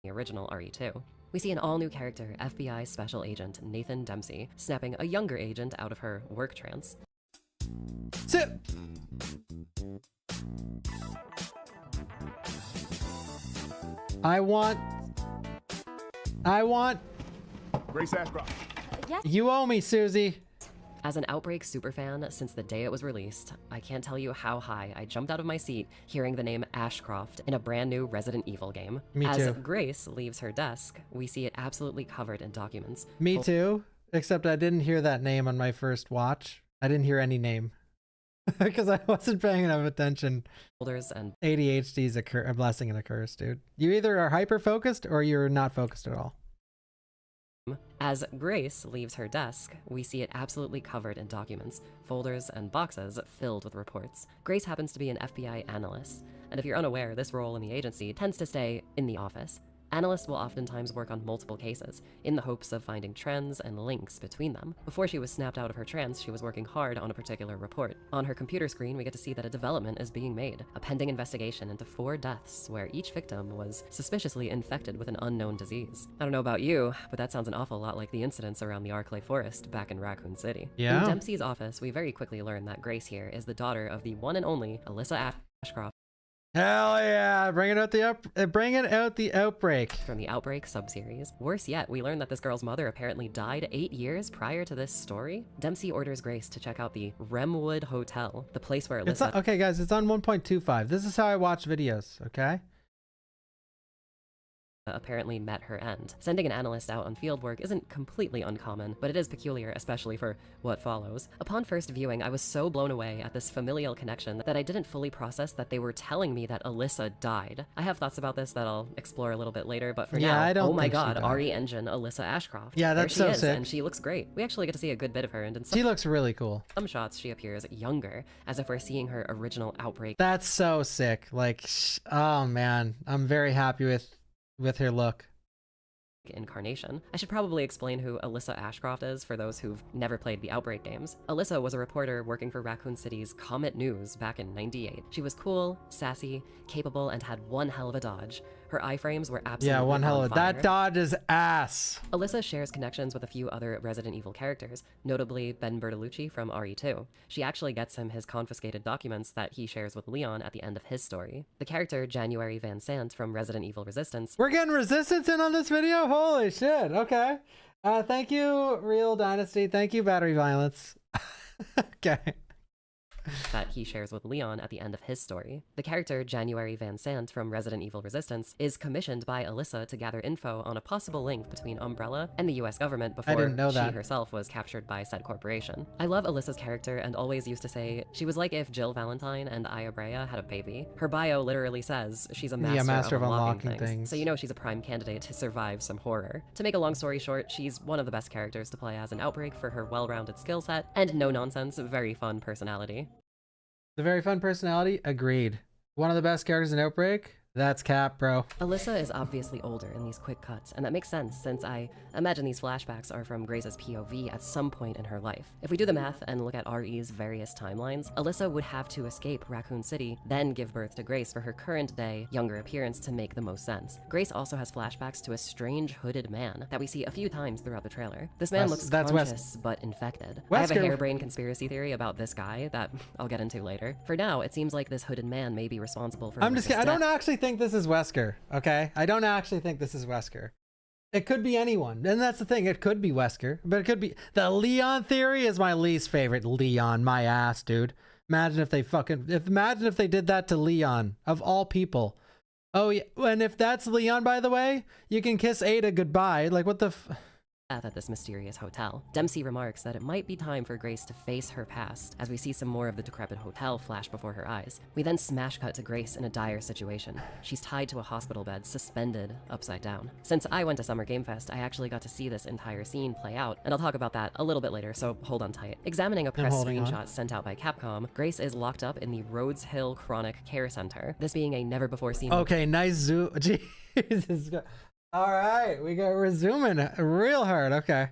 The original RE2. We see an all-new character, FBI Special Agent Nathan Dempsey, snapping a younger agent out of her work trance. Sit. I want... Grace Ashcroft. You owe me, Susie. As an Outbreak superfan since the day it was released, I can't tell you how high I jumped out of my seat hearing the name Ashcroft in a brand new Resident Evil game. Me As too. Grace leaves her desk, we see it absolutely covered in documents. Me too. Except I didn't hear that name on my first watch. I didn't hear any name. Because I wasn't paying enough attention. Folders and ADHD is a blessing and a curse, dude. You either are hyper-focused or you're not focused at all. As Grace leaves her desk, we see it absolutely covered in documents, folders, and boxes filled with reports. Grace happens to be an FBI analyst, and if you're unaware, this role in the agency tends to stay in the office. Analysts will oftentimes work on multiple cases, in the hopes of finding trends and links between them. Before she was snapped out of her trance, she was working hard on a particular report. On her computer screen, we get to see that a development is being made, a pending investigation into 4 deaths where each victim was suspiciously infected with an unknown disease. I don't know about you, but that sounds an awful lot like the incidents around the Arclay Forest back in Raccoon City. Yeah. In Dempsey's office, we very quickly learn that Grace here is the daughter of the one and only Alyssa Ashcroft. Hell yeah! Bring it out the outbreak. From the Outbreak subseries. Worse yet, we learn that this girl's mother apparently died 8 years prior to this story. Dempsey orders Grace to check out the Remwood Hotel, the place where Alyssa... Okay, guys, it's on 1.25. This is how I watch videos, okay? apparently met her end. Sending an analyst out on fieldwork isn't completely uncommon, but it is peculiar, especially for what follows. Upon first viewing, I was so blown away at this familial connection that I didn't fully process that they were telling me that Alyssa died. I have thoughts about this that I'll explore a little bit later, but for now, oh my god, RE Engine Alyssa Ashcroft. Yeah, that's so sick. And she looks great. We actually get to see a good bit of her, and in some she looks really cool. Some shots, she appears younger, as if we're seeing her original Outbreak. That's so sick. Like, oh man, I'm very happy with her look. Incarnation. I should probably explain who Alyssa Ashcroft is for those who've never played the Outbreak games. Alyssa was a reporter working for Raccoon City's Comet News back in '98. She was cool, sassy, capable, and had one hell of a dodge. Her iframes were absolutely one hell of fire. That dodge is ass. Alyssa shares connections with a few other Resident Evil characters, notably Ben Bertolucci from RE2. She actually gets him his confiscated documents that he shares with Leon at the end of his story. The character January Van Sant from Resident Evil Resistance. We're getting Resistance in on this video? Holy shit, okay. Thank you, Real Dynasty. Thank you, Battery Violence. Okay. That he shares with Leon at the end of his story. The character January Van Sant from Resident Evil Resistance is commissioned by Alyssa to gather info on a possible link between Umbrella and the US government before she herself was captured by said corporation. I love Alyssa's character and always used to say she was like if Jill Valentine and Aya Brea had a baby. Her bio literally says she's a master of unlocking things. So you know she's a prime candidate to survive some horror. To make a long story short, she's one of the best characters to play as an Outbreak for her well-rounded skill set and no-nonsense, very fun personality. The very fun personality? Agreed. One of the best characters in Outbreak? That's Cap, bro. Alyssa is obviously older in these quick cuts, and that makes sense since I imagine these flashbacks are from Grace's POV at some point in her life. If we do the math and look at RE's various timelines, Alyssa would have to escape Raccoon City, then give birth to Grace for her current day, younger appearance to make the most sense. Grace also has flashbacks to a strange hooded man that we see a few times throughout the trailer. This man looks conscious but infected. I have a harebrained conspiracy theory about this guy that I'll get into later. For now, it seems like this hooded man may be responsible for I don't actually think this is Wesker, okay? I don't actually think this is Wesker. It could be anyone, and that's the thing. It could be Wesker, but it could be... The Leon theory is my least favorite. Leon, my ass, dude. Imagine if they imagine if they did that to Leon, of all people. Oh, yeah, and if that's Leon, by the way, you can kiss Ada goodbye. Like, what the at this mysterious hotel. Dempsey remarks that it might be time for Grace to face her past, as we see some more of the decrepit hotel flash before her eyes. We then smash cut to Grace in a dire situation. She's tied to a hospital bed, suspended upside down. Since I went to Summer Game Fest, I actually got to see this entire scene play out, and I'll talk about that a little bit later, so hold on tight. Examining a press screenshot sent out by Capcom, Grace is locked up in the Rhodes Hill Chronic Care Center, this being a never-before-seen... Okay, nice zoom. Jesus. All right, we're zooming real hard. Okay,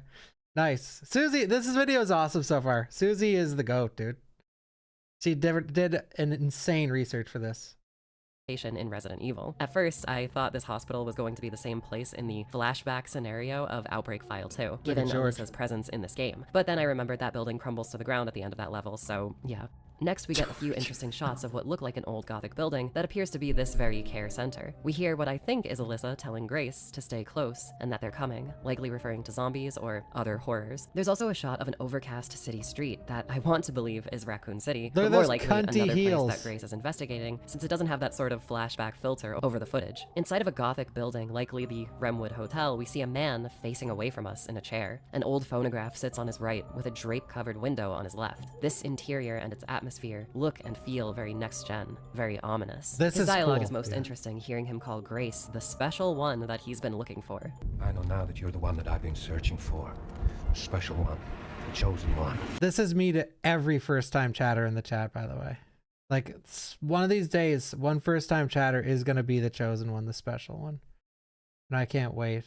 nice. Susie, this video is awesome so far. Susie is the GOAT, dude. She did an insane research for this. In Resident Evil. At first, I thought this hospital was going to be the same place in the flashback scenario of Outbreak File 2, given Alyssa's presence in this game. But then I remembered that building crumbles to the ground at the end of that level, so yeah. Next, we get a few interesting shots of what look like an old Gothic building that appears to be this very care center. We hear what I think is Alyssa telling Grace to stay close and that they're coming, likely referring to zombies or other horrors. There's also a shot of an overcast city street that I want to believe is Raccoon City, but more likely another place that Grace is investigating, since it doesn't have that sort of flashback filter over the footage. Inside of a Gothic building, likely the Remwood Hotel, we see a man facing away from us in a chair. An old phonograph sits on his right with a drape-covered window on his left. This interior and its atmosphere look and feel very next-gen, very ominous. His dialogue is most interesting, hearing him call Grace the special one that he's been looking for. I know now that you're the one that I've been searching for. The special one. The chosen one. This is me to every first-time chatter in the chat, by the way. Like, one of these days, one first-time chatter is going to be the chosen one, the special one. And I can't wait.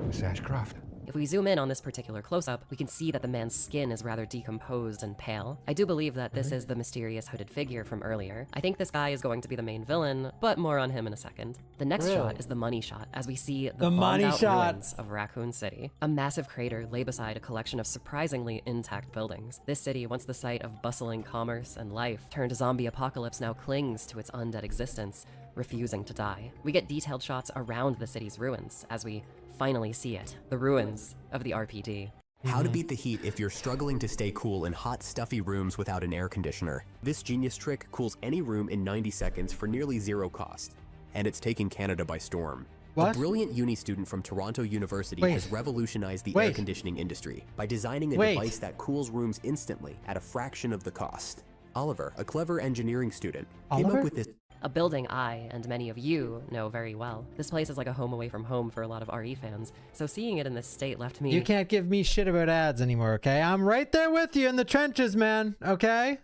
Miss Ashcroft. If we zoom in on this particular close-up, we can see that the man's skin is rather decomposed and pale. I do believe that this is the mysterious hooded figure from earlier. I think this guy is going to be the main villain, but more on him in a second. The next shot is the money shot, as we see the money ruins of Raccoon City. A massive crater lay beside a collection of surprisingly intact buildings. This city, once the site of bustling commerce and life, turned zombie apocalypse, now clings to its undead existence, refusing to die. We get detailed shots around the city's ruins as we finally see it, the ruins of the RPD. How to beat the heat if you're struggling to stay cool in hot, stuffy rooms without an air conditioner. This genius trick cools any room in 90 seconds for nearly zero cost, and it's taking Canada by storm. A brilliant uni student from Toronto University has revolutionized the air conditioning industry by designing a device that cools rooms instantly at a fraction of the cost. Oliver, a clever engineering student, came up with this. A building I and many of you know very well. This place is like a home away from home for a lot of RE fans, so seeing it in this state left me— You can't give me shit about ads anymore, okay? I'm right there with you in the trenches, man, okay?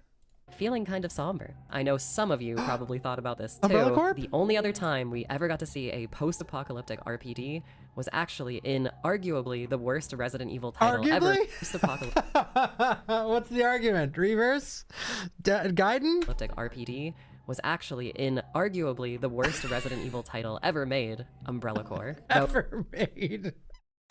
feeling kind of somber. I know some of you probably thought about this too. Umbrella Corp? The only other time we ever got to see a post-apocalyptic RPD was actually in arguably the worst Resident Evil title ever. What's the argument? Reverse? Gaiden? RPD was actually in arguably the worst Resident Evil title ever made, Umbrella Corps. Ever made.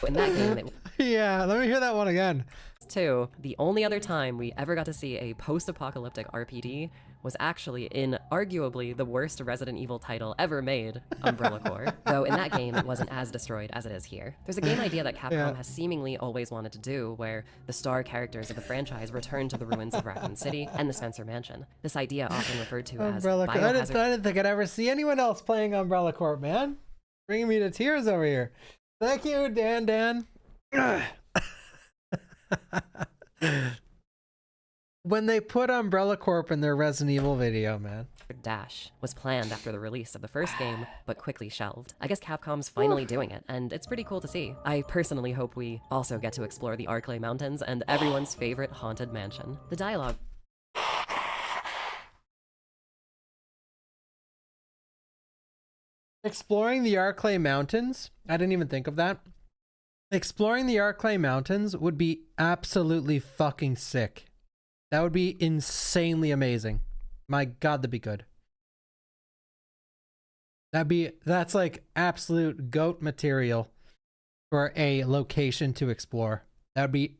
In that game, yeah, let me hear that one again. Too, the only other time we ever got to see a post-apocalyptic RPD was actually in arguably the worst Resident Evil title ever made, Umbrella Corps. Though in that game, it wasn't as destroyed as it is here. There's a game idea that Capcom has seemingly always wanted to do, where the star characters of the franchise return to the ruins of Raccoon City and the Spencer Mansion. This idea, often referred to as Biohazard— I didn't think I'd ever see anyone else playing Umbrella Corp, man. Bringing me to tears over here. Thank you, Dan. When they put Umbrella Corp in their Resident Evil video, man. Dash was planned after the release of the first game, but quickly shelved. I guess Capcom's finally doing it, and it's pretty cool to see. I personally hope we also get to explore the Arklay Mountains and everyone's favorite haunted mansion. The dialogue— Exploring the Arklay Mountains? I didn't even think of that. Exploring the Arklay Mountains would be absolutely fucking sick. That would be insanely amazing. My god, that'd be good. That's like absolute GOAT material for a location to explore. That would be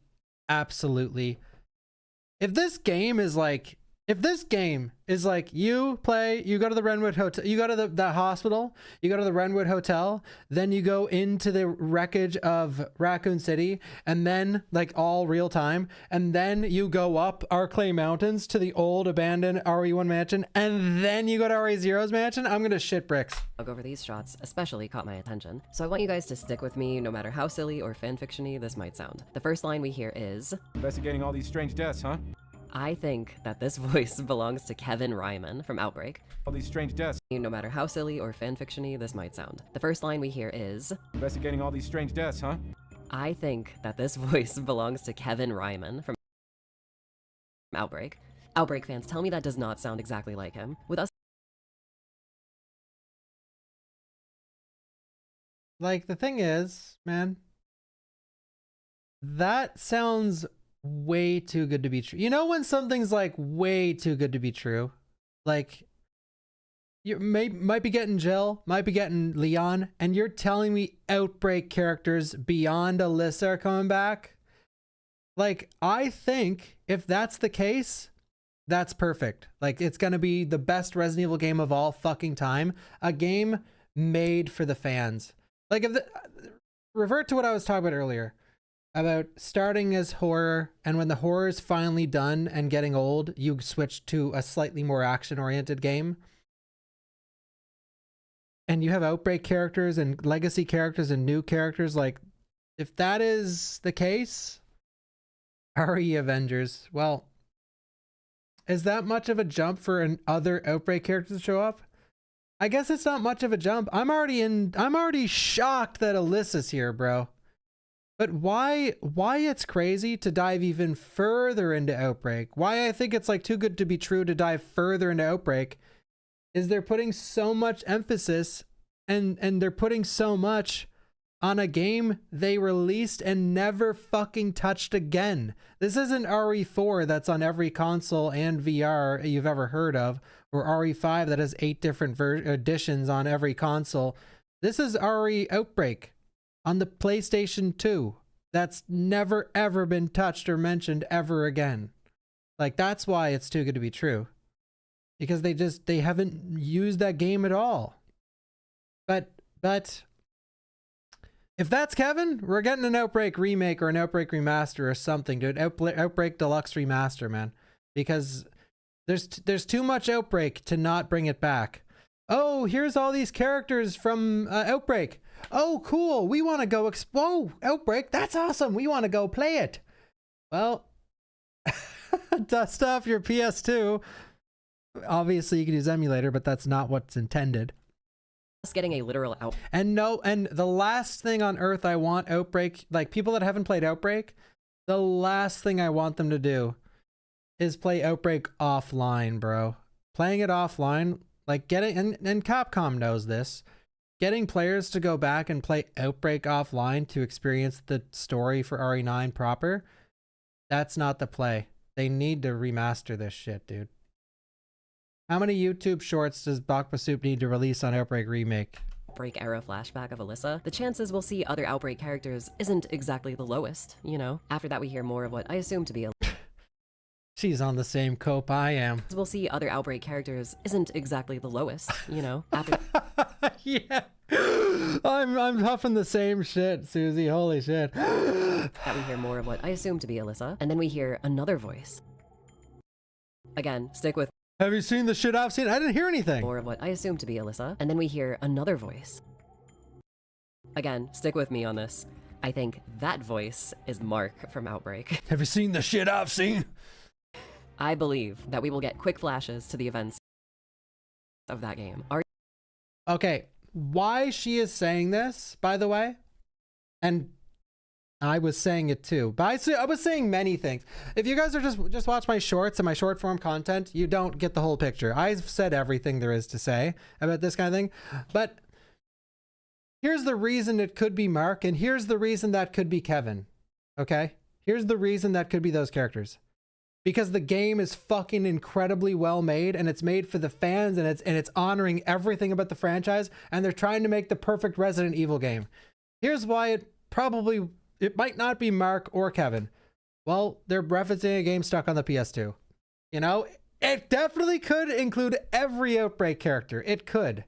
absolutely— If this game is like you go to the Renwood Hotel, you go to the hospital, you go to the Renwood Hotel, then you go into the wreckage of Raccoon City, and then like all real time, and then you go up Arklay Mountains to the old abandoned RE1 mansion, and then you go to RE0's mansion, I'm gonna shit bricks. Over these shots especially caught my attention, so I want you guys to stick with me no matter how silly or fanfiction-y this might sound. The first line we hear is— Investigating all these strange deaths, huh? I think that this voice belongs to Kevin Ryman from Outbreak. All these strange deaths. No matter how silly or fanfiction-y this might sound. The first line we hear is— Investigating all these strange deaths, huh? I think that this voice belongs to Kevin Ryman from Outbreak. Outbreak fans, tell me that does not sound exactly like him. With us— Like, the thing is, man, that sounds way too good to be true. You know when something's like way too good to be true? Like, you might be getting Jill, might be getting Leon, and you're telling me Outbreak characters beyond Alyssa are coming back? Like, I think if that's the case, that's perfect. Like, it's gonna be the best Resident Evil game of all fucking time. A game made for the fans. Like, revert to what I was talking about earlier about starting as horror, and when the horror is finally done and getting old, you switch to a slightly more action-oriented game. And you have Outbreak characters and legacy characters and new characters. Like, if that is the case, RE Avengers, well, is that much of a jump for other Outbreak characters to show up? I guess it's not much of a jump. I'm already shocked that Alyssa's here, bro. But why it's crazy to dive even further into Outbreak, why I think it's like too good to be true to dive further into Outbreak, is they're putting so much emphasis and they're putting so much on a game they released and never fucking touched again. This isn't RE4 that's on every console and VR you've ever heard of, or RE5 that has 8 different editions on every console. This is RE Outbreak on the PlayStation 2 that's never ever been touched or mentioned ever again. Like, that's why it's too good to be true. Because they haven't used that game at all. But if that's Kevin, we're getting an Outbreak remake or an Outbreak remaster or something, dude. Outbreak Deluxe remaster, man. Because there's too much Outbreak to not bring it back. Oh, here's all these characters from Outbreak. Oh, cool. We want to go whoa, Outbreak. That's awesome. We want to go play it. Well, dust off your PS2. Obviously, you can use emulator, but that's not what's intended. Us getting a literal out. And the last thing on earth I want Outbreak, like people that haven't played Outbreak, the last thing I want them to do is play Outbreak offline, bro. Playing it offline, like getting, and Capcom knows this, getting players to go back and play Outbreak offline to experience the story for RE9 proper, that's not the play. They need to remaster this shit, dude. How many YouTube shorts does Bawkbasoup need to release on Outbreak Remake? Outbreak era flashback of Alyssa, the chances we'll see other Outbreak characters isn't exactly the lowest, you know? After that, we hear more of what I assume to be a She's on the same cope I am. We'll see other Outbreak characters isn't exactly the lowest, you know? After yeah. I'm huffing the same shit, Susie. Holy shit. that, we hear more of what I assume to be Alyssa, and then we hear another voice. Again, stick with Have you seen the shit I've seen? I didn't hear anything. more of what I assume to be Alyssa, and then we hear another voice. Again, stick with me on this. I think that voice is Mark from Outbreak. Have you seen the shit I've seen? I believe that we will get quick flashes to the events of that game. Okay, why she is saying this, by the way, and I was saying it too, but I was saying many things. If you guys are just watch my shorts and my short form content, you don't get the whole picture. I've said everything there is to say about this kind of thing, but here's the reason it could be Mark, and here's the reason that could be Kevin. Okay? Here's the reason that could be those characters. Because the game is fucking incredibly well made, and it's made for the fans, and it's honoring everything about the franchise, and they're trying to make the perfect Resident Evil game. Here's why it might not be Mark or Kevin. Well, they're referencing a game stuck on the PS2. You know, it definitely could include every Outbreak character. It could.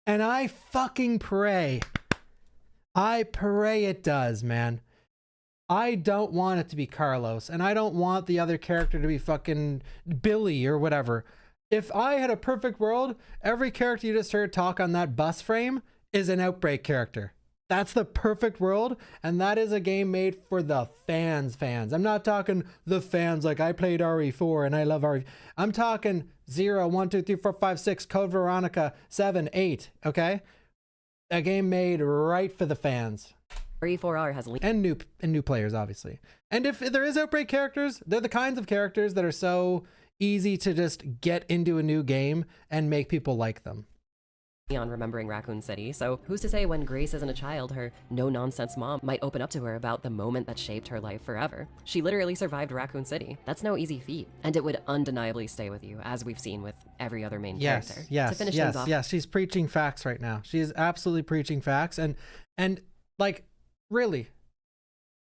And I fucking pray. I pray it does, man. I don't want it to be Carlos, and I don't want the other character to be fucking Billy or whatever. If I had a perfect world, every character you just heard talk on that bus frame is an Outbreak character. That's the perfect world, and that is a game made for the fans. I'm not talking the fans like I played RE4 and I love RE. I'm talking 0, 1, 2, 3, 4, 5, 6, Code Veronica, 7, 8, okay? A game made right for the fans. RE4R has and new players, obviously. And if there is Outbreak characters, they're the kinds of characters that are so easy to just get into a new game and make people like them. On remembering Raccoon City, so who's to say when Grace isn't a child, her no-nonsense mom might open up to her about the moment that shaped her life forever. She literally survived Raccoon City. That's no easy feat, and it would undeniably stay with you, as we've seen with every other main character. To finish things off, yes, she's preaching facts right now. She is absolutely preaching facts, and like, really,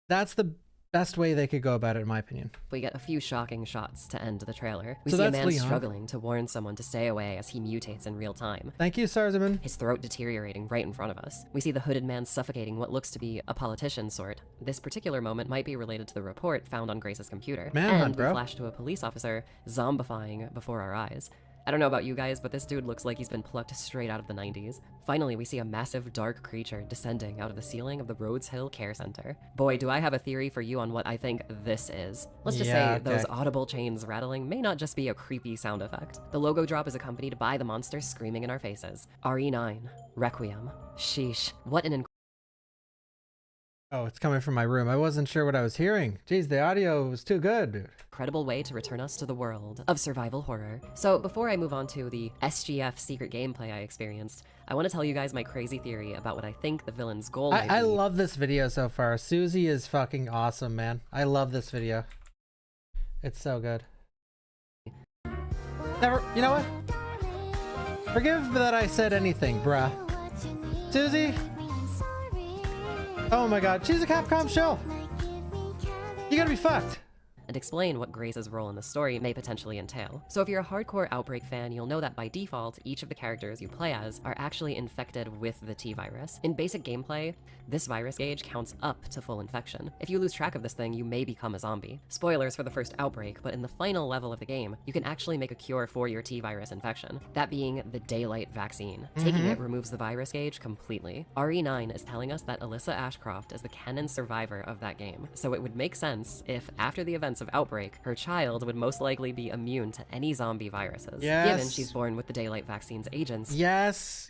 that's the best way they could go about it, in my opinion. We get a few shocking shots to end the trailer. We So see a that's man Leon. struggling to warn someone to stay away as he mutates in real time. Thank you, Sarzaman. His throat deteriorating right in front of us. We see the hooded man suffocating what looks to be a politician sort. This particular moment might be related to the report found on Grace's computer. Manhunt, and we bro. flash to a police officer zombifying before our eyes. I don't know about you guys, but this dude looks like he's been plucked straight out of the 90s. Finally, we see a massive dark creature descending out of the ceiling of the Rhodes Hill Care Center. Boy, do I have a theory for you on what I think this is. Let's just say those audible chains rattling may not just be a creepy sound effect. The logo drop is accompanied by the monster screaming in our faces. RE9, Requiem. Sheesh, what an Oh, it's coming from my room. I wasn't sure what I was hearing. Jeez, the audio was too good, dude. incredible way to return us to the world of survival horror. So before I move on to the SGF secret gameplay I experienced, I want to tell you guys my crazy theory about what I think the villain's goal might be. I love this video so far. Susie is fucking awesome, man. I love this video. It's so good. Never, you know what? Forgive me that I said anything, bruh. Susie? Oh my god, she's a Capcom show. You gotta be fucked. And explain what Grace's role in the story may potentially entail. So if you're a hardcore Outbreak fan, you'll know that by default, each of the characters you play as are actually infected with the T-virus. In basic gameplay, this virus gauge counts up to full infection. If you lose track of this thing, you may become a zombie. Spoilers for the first Outbreak, but in the final level of the game, you can actually make a cure for your T-virus infection, that being the Daylight vaccine. Taking it removes the virus gauge completely. RE9 is telling us that Alyssa Ashcroft is the canon survivor of that game, so it would make sense if, after the events of Outbreak, her child would most likely be immune to any zombie viruses, given she's born with the Daylight vaccine's agents. Yes.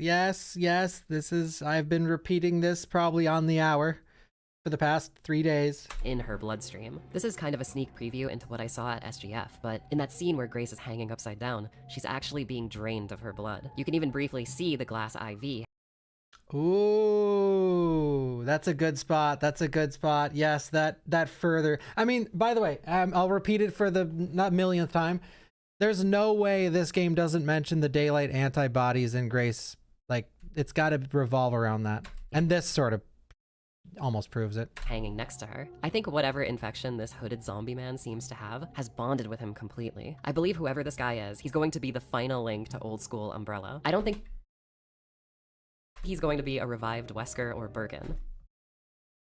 This is, I've been repeating this probably on the hour for the past 3 days. In her bloodstream. This is kind of a sneak preview into what I saw at SGF, but in that scene where Grace is hanging upside down, she's actually being drained of her blood. You can even briefly see the glass IV. Ooh, that's a good spot. That's a good spot. Yes, that further. I mean, by the way, I'll repeat it for the not millionth time. There's no way this game doesn't mention the Daylight antibodies in Grace. Like, it's got to revolve around that. And this sort of almost proves it. Hanging next to her. I think whatever infection this hooded zombie man seems to have has bonded with him completely. I believe whoever this guy is, he's going to be the final link to old school Umbrella. I don't think he's going to be a revived Wesker or Birkin.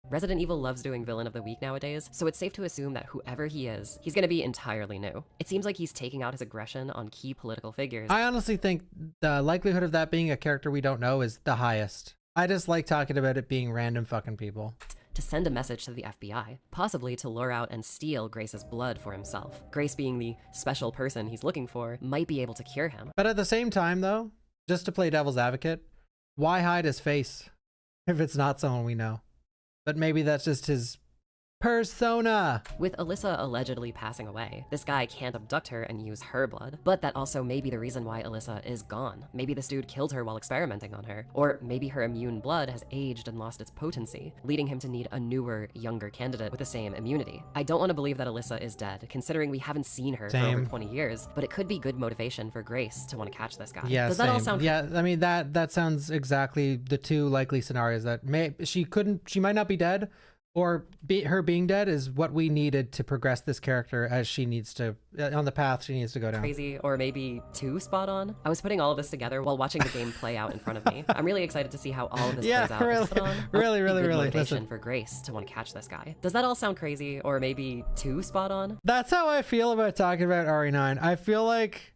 Resident Evil loves doing Villain of the Week nowadays, so it's safe to assume that whoever he is, he's going to be entirely new. It seems like he's taking out his aggression on key political figures. I honestly think the likelihood of that being a character we don't know is the highest. I just like talking about it being random fucking people. To send a message to the FBI, possibly to lure out and steal Grace's blood for himself. Grace, being the special person he's looking for, might be able to cure him. But at the same time, though, just to play devil's advocate, why hide his face if it's not someone we know? But maybe that's just his persona. With Alyssa allegedly passing away, this guy can't abduct her and use her blood. But that also may be the reason why Alyssa is gone. Maybe this dude killed her while experimenting on her. Or maybe her immune blood has aged and lost its potency, leading him to need a newer, younger candidate with the same immunity. I don't want to believe that Alyssa is dead, considering we haven't seen her for over 20 years, but it could be good motivation for Grace to want to catch this guy. Yeah, Does that all sound... Yeah, I mean, that sounds exactly the two likely scenarios that she might not be dead, or her being dead is what we needed to progress this character as she needs to, on the path she needs to go down. Crazy, or maybe too spot on. I was putting all of this together while watching the game play out in front of me. I'm really excited to see how all of this plays out. Really. Motivation for Grace to want to catch this guy. Does that all sound crazy, or maybe too spot on? That's how I feel about talking about RE9. I feel like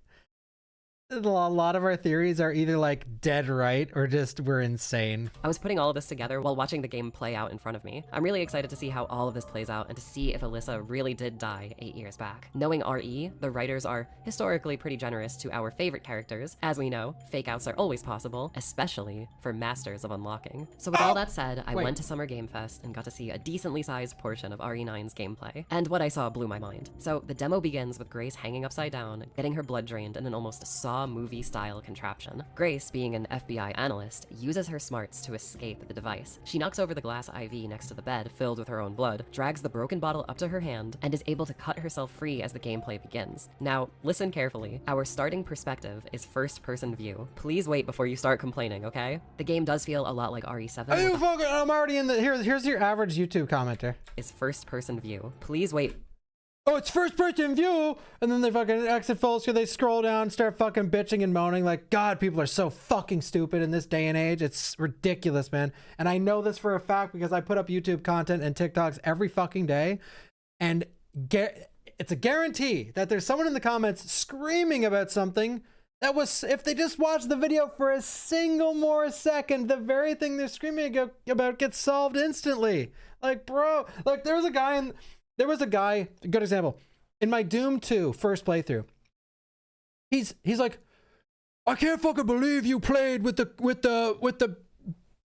a lot of our theories are either like dead right or just we're insane. I was putting all of this together while watching the game play out in front of me. I'm really excited to see how all of this plays out and to see if Alyssa really did die 8 years back. Knowing RE, the writers are historically pretty generous to our favorite characters. As we know, fake outs are always possible, especially for Masters of Unlocking. So with all that said, I went to Summer Game Fest and got to see a decently sized portion of RE9's gameplay. And what I saw blew my mind. So the demo begins with Grace hanging upside down, getting her blood drained in an almost Saw Saw movie-style contraption. Grace, being an FBI analyst, uses her smarts to escape the device. She knocks over the glass IV next to the bed, filled with her own blood, drags the broken bottle up to her hand, and is able to cut herself free as the gameplay begins. Now, listen carefully. Our starting perspective is first-person view. Please wait before you start complaining, okay? The game does feel a lot like RE7. Are you fucking? I'm already in the. Here's your average YouTube commenter. Is first-person view. Please wait. Oh, it's first person view, and then they fucking exit full screen, they scroll down, start fucking bitching and moaning like, God, people are so fucking stupid in this day and age. It's ridiculous, man. And I know this for a fact because I put up YouTube content and TikToks every fucking day, and it's a guarantee that there's someone in the comments screaming about something that was, if they just watch the video for a single more second, the very thing they're screaming about gets solved instantly. Like, bro, like there was a guy, good example, in my Doom 2 first playthrough. He's like, I can't fucking believe you played with the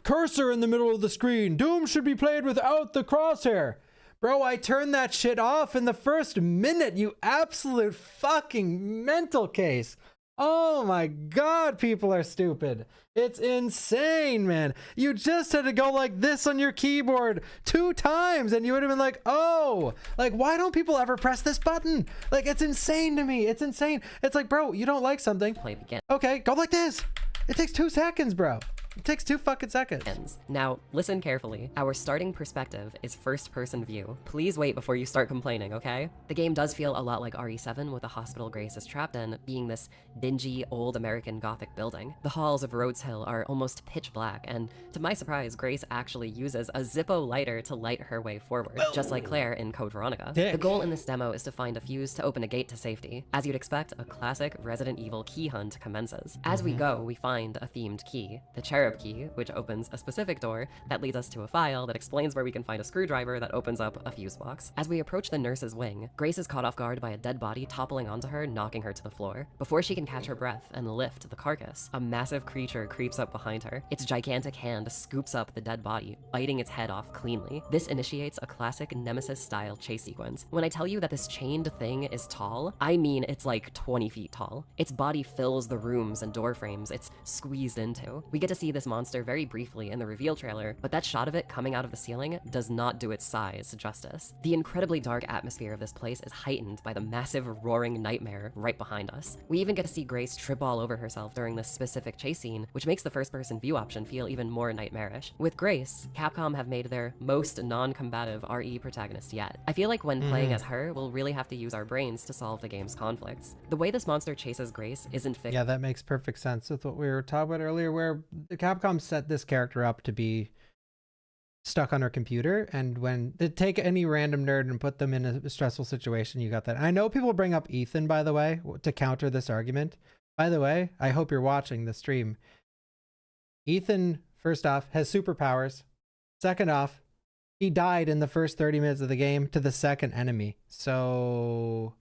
cursor in the middle of the screen. Doom should be played without the crosshair. Bro, I turned that shit off in the first minute, you absolute fucking mental case. Oh my God, people are stupid. It's insane, man. You just had to go like this on your keyboard 2 times and you would have been like, oh, like, why don't people ever press this button? Like, it's insane to me. It's insane. It's like, bro, you don't like something. Play begin. Okay, go like this. It takes 2 seconds, bro. It takes 2 fucking seconds. Now, listen carefully. Our starting perspective is first-person view. Please wait before you start complaining, okay? The game does feel a lot like RE7, with the hospital Grace is trapped in being this dingy, old American Gothic building. The halls of Rhodes Hill are almost pitch black, and to my surprise, Grace actually uses a Zippo lighter to light her way forward, just like Claire in Code Veronica. The goal in this demo is to find a fuse to open a gate to safety. As you'd expect, a classic Resident Evil key hunt commences. As we go, we find a themed key, the cherub key, which opens a specific door that leads us to a file that explains where we can find a screwdriver that opens up a fuse box. As we approach the nurse's wing, Grace is caught off guard by a dead body toppling onto her, knocking her to the floor. Before she can catch her breath and lift the carcass, a massive creature creeps up behind her. Its gigantic hand scoops up the dead body, biting its head off cleanly. This initiates a classic Nemesis-style chase sequence. When I tell you that this chained thing is tall, I mean it's like 20 feet tall. Its body fills the rooms and door frames it's squeezed into. We get to see this monster very briefly in the reveal trailer, but that shot of it coming out of the ceiling does not do its size justice. The incredibly dark atmosphere of this place is heightened by the massive roaring nightmare right behind us. We even get to see Grace trip all over herself during this specific chase scene, which makes the first-person view option feel even more nightmarish. With Grace, Capcom have made their most non-combative RE protagonist yet. I feel like when playing as her, we'll really have to use our brains to solve the game's conflicts. The way this monster chases Grace isn't fixed. Yeah, that makes perfect sense with what we were talking about earlier, where the Capcom set this character up to be stuck on her computer, and when they take any random nerd and put them in a stressful situation, you got that. And I know people bring up Ethan, by the way, to counter this argument. By the way, I hope you're watching the stream. Ethan, first off, has superpowers. Second off, he died in the first 30 minutes of the game to the second enemy. So,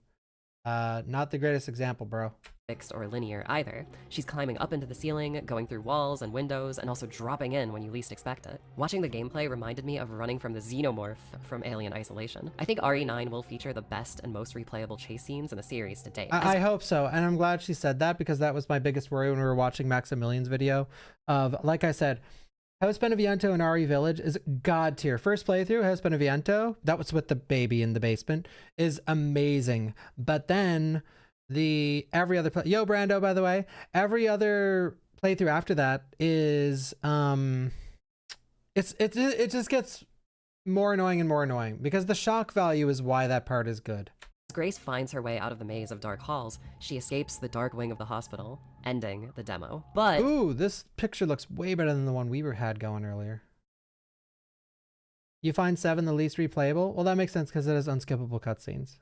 not the greatest example, bro. Fixed or linear either. She's climbing up into the ceiling, going through walls and windows, and also dropping in when you least expect it. Watching the gameplay reminded me of running from the Xenomorph from Alien Isolation. I think RE9 will feature the best and most replayable chase scenes in the series to date. I hope so, and I'm glad she said that, because that was my biggest worry when we were watching Maximilian's video of, like I said, House Beneviento and RE Village is god tier. First playthrough, House Beneviento, that was with the baby in the basement, is amazing. But then every other yo Brando, by the way, every other playthrough after that is it just gets more annoying and more annoying, because the shock value is why that part is good. As Grace finds her way out of the maze of dark halls, she escapes the dark wing of the hospital, ending the demo. But ooh, this picture looks way better than the one we had going earlier. You find 7 the least replayable? Well, that makes sense because it has unskippable cutscenes.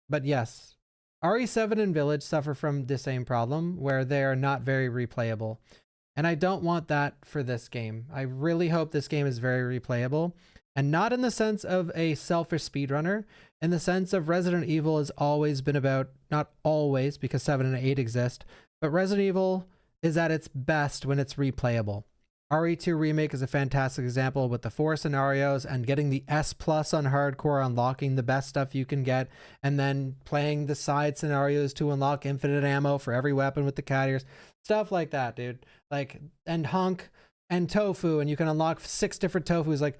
But yes, RE7 and Village suffer from the same problem, where they are not very replayable. And I don't want that for this game. I really hope this game is very replayable. And not in the sense of a selfish speedrunner, in the sense of Resident Evil has always been about, not always, because 7 and 8 exist, but Resident Evil is at its best when it's replayable. RE2 Remake is a fantastic example with the 4 scenarios and getting the S+ on hardcore, unlocking the best stuff you can get, and then playing the side scenarios to unlock infinite ammo for every weapon with the cat ears. Stuff like that, dude. Like, and Hunk and Tofu, and you can unlock 6 different Tofus. Like,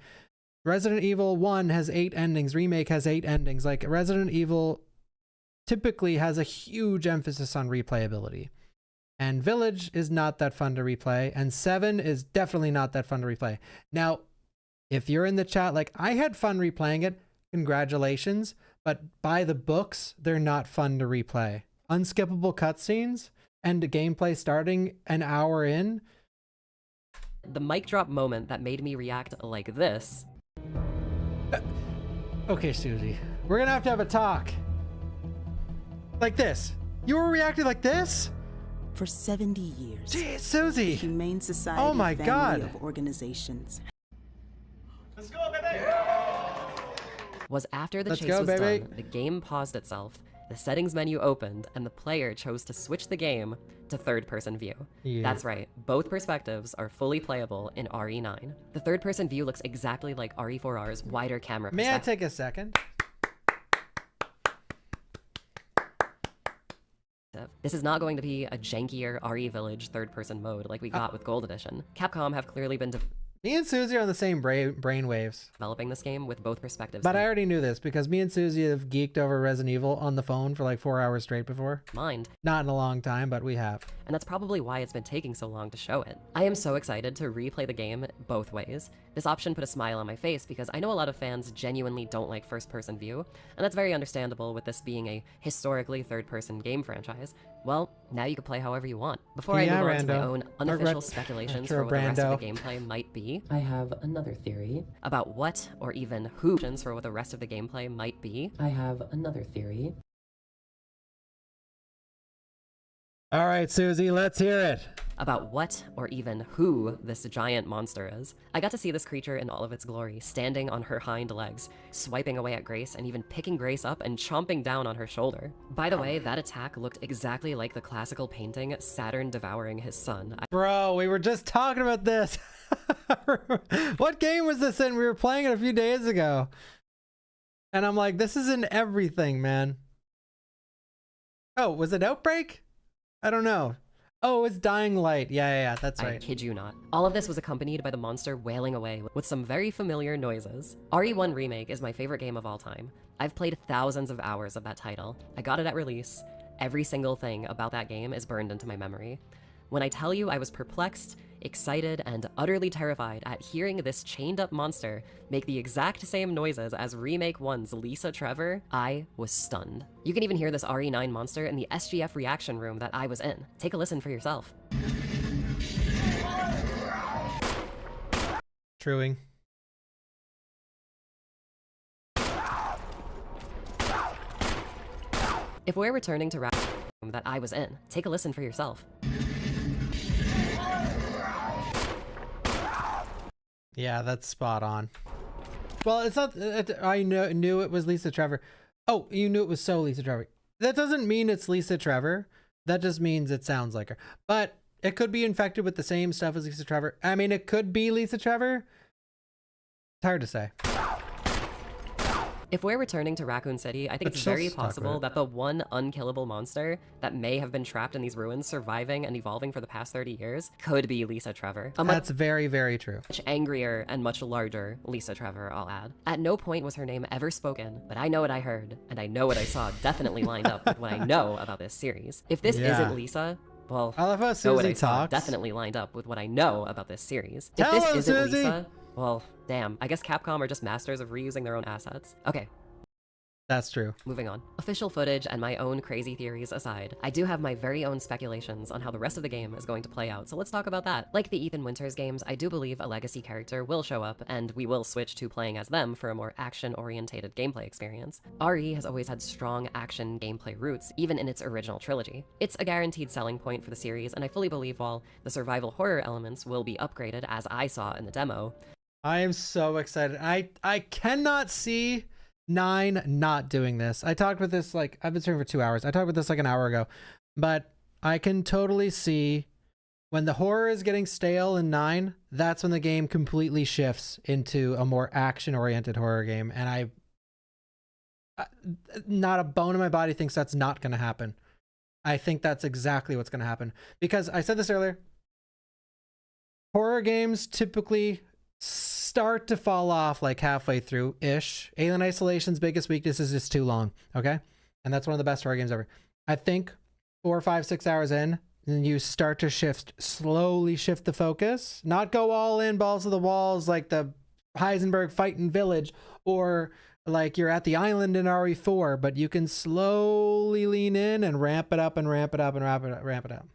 Resident Evil 1 has 8 endings. Remake has 8 endings. Like, Resident Evil typically has a huge emphasis on replayability. And Village is not that fun to replay. And 7 is definitely not that fun to replay. Now, if you're in the chat, like, I had fun replaying it, congratulations. But by the books, they're not fun to replay. Unskippable cutscenes and the gameplay starting an hour in. The mic drop moment that made me react like this. Okay, Susie, we're gonna have a talk. Like this. You were reacting like this? For 70 years. Jeez, Susie. The Humane Society Oh my God. of organizations. Let's go, baby! Was after the Let's chase go, was baby. done, the game paused itself, the settings menu opened, and the player chose to switch the game to third-person view. Yeah. That's right, both perspectives are fully playable in RE9. The third-person view looks exactly like RE4R's wider camera May I perspective. take a second? This is not going to be a jankier RE Village third-person mode like we got with Gold Edition. Capcom have clearly been Me and Susie are on the same brain waves. developing this game with both perspectives But I already knew this because me and Susie have geeked over Resident Evil on the phone for like 4 hours straight before. mind. Not in a long time, but we have. And that's probably why it's been taking so long to show it. I am so excited to replay the game both ways. This option put a smile on my face because I know a lot of fans genuinely don't like first-person view, and that's very understandable with this being a historically third-person game franchise. Well, now you can play however you want. Before I move on to my own unofficial speculations for what the rest of the gameplay might be, I have another theory about what, or even who, for what the rest of the gameplay might be. I have another theory. All right, Susie, let's hear it. About what, or even who, this giant monster is. I got to see this creature in all of its glory, standing on her hind legs, swiping away at Grace, and even picking Grace up and chomping down on her shoulder. By the way, that attack looked exactly like the classical painting Saturn devouring his son. Bro, we were just talking about this. What game was this in? We were playing it a few days ago. And I'm like, this is in everything, man. Oh, was it Outbreak? I don't know. Oh, it's Dying Light. Yeah, that's right. I kid you not. All of this was accompanied by the monster wailing away with some very familiar noises. RE1 Remake is my favorite game of all time. I've played thousands of hours of that title. I got it at release. Every single thing about that game is burned into my memory. When I tell you I was perplexed, excited, and utterly terrified at hearing this chained-up monster make the exact same noises as Remake 1's Lisa Trevor, I was stunned. You can even hear this RE9 monster in the SGF reaction room that I was in. Take a listen for yourself. Truing. If we're returning to reaction room that I was in, take a listen for yourself. Yeah, that's spot on. Well, it's not. I knew it was Lisa Trevor. Oh, you knew it was Lisa Trevor. That doesn't mean it's Lisa Trevor. That just means it sounds like her. But it could be infected with the same stuff as Lisa Trevor. I mean, it could be Lisa Trevor. It's hard to say. If we're returning to Raccoon City, I think it's very possible that the one unkillable monster that may have been trapped in these ruins, surviving and evolving for the past 30 years, could be Lisa Trevor. That's very, very true. Much angrier and much larger Lisa Trevor, I'll add. At no point was her name ever spoken, but I know what I heard, and I know what I saw definitely lined up with what I know about this series. If this isn't Lisa, well, I love how know what Susie I saw talks. definitely lined up with what I know about this series. Tell If us, this isn't Susie. Lisa, well, damn, I guess Capcom are just masters of reusing their own assets. Okay. That's true. Moving on. Official footage and my own crazy theories aside, I do have my very own speculations on how the rest of the game is going to play out, so let's talk about that. Like the Ethan Winters games, I do believe a legacy character will show up, and we will switch to playing as them for a more action-orientated gameplay experience. RE has always had strong action gameplay roots, even in its original trilogy. It's a guaranteed selling point for the series, and I fully believe while the survival horror elements will be upgraded as I saw in the demo, I am so excited. I cannot see 9 not doing this. I talked with this, like, I've been streaming for 2 hours. I talked with this like an hour ago, but I can totally see When the horror is getting stale in 9, that's when the game completely shifts into a more action-oriented horror game. And not a bone in my body thinks that's not going to happen. I think that's exactly what's going to happen. Because I said this earlier, horror games typically start to fall off like halfway through-ish. Alien Isolation's biggest weakness is it's too long, okay? And that's one of the best horror games ever. I think 4, 5, 6 hours in, and you start to slowly shift the focus. Not go all in, balls to the walls like the Heisenberg fighting village, or like you're at the island in RE4, but you can slowly lean in and ramp it up and ramp it up and ramp it up.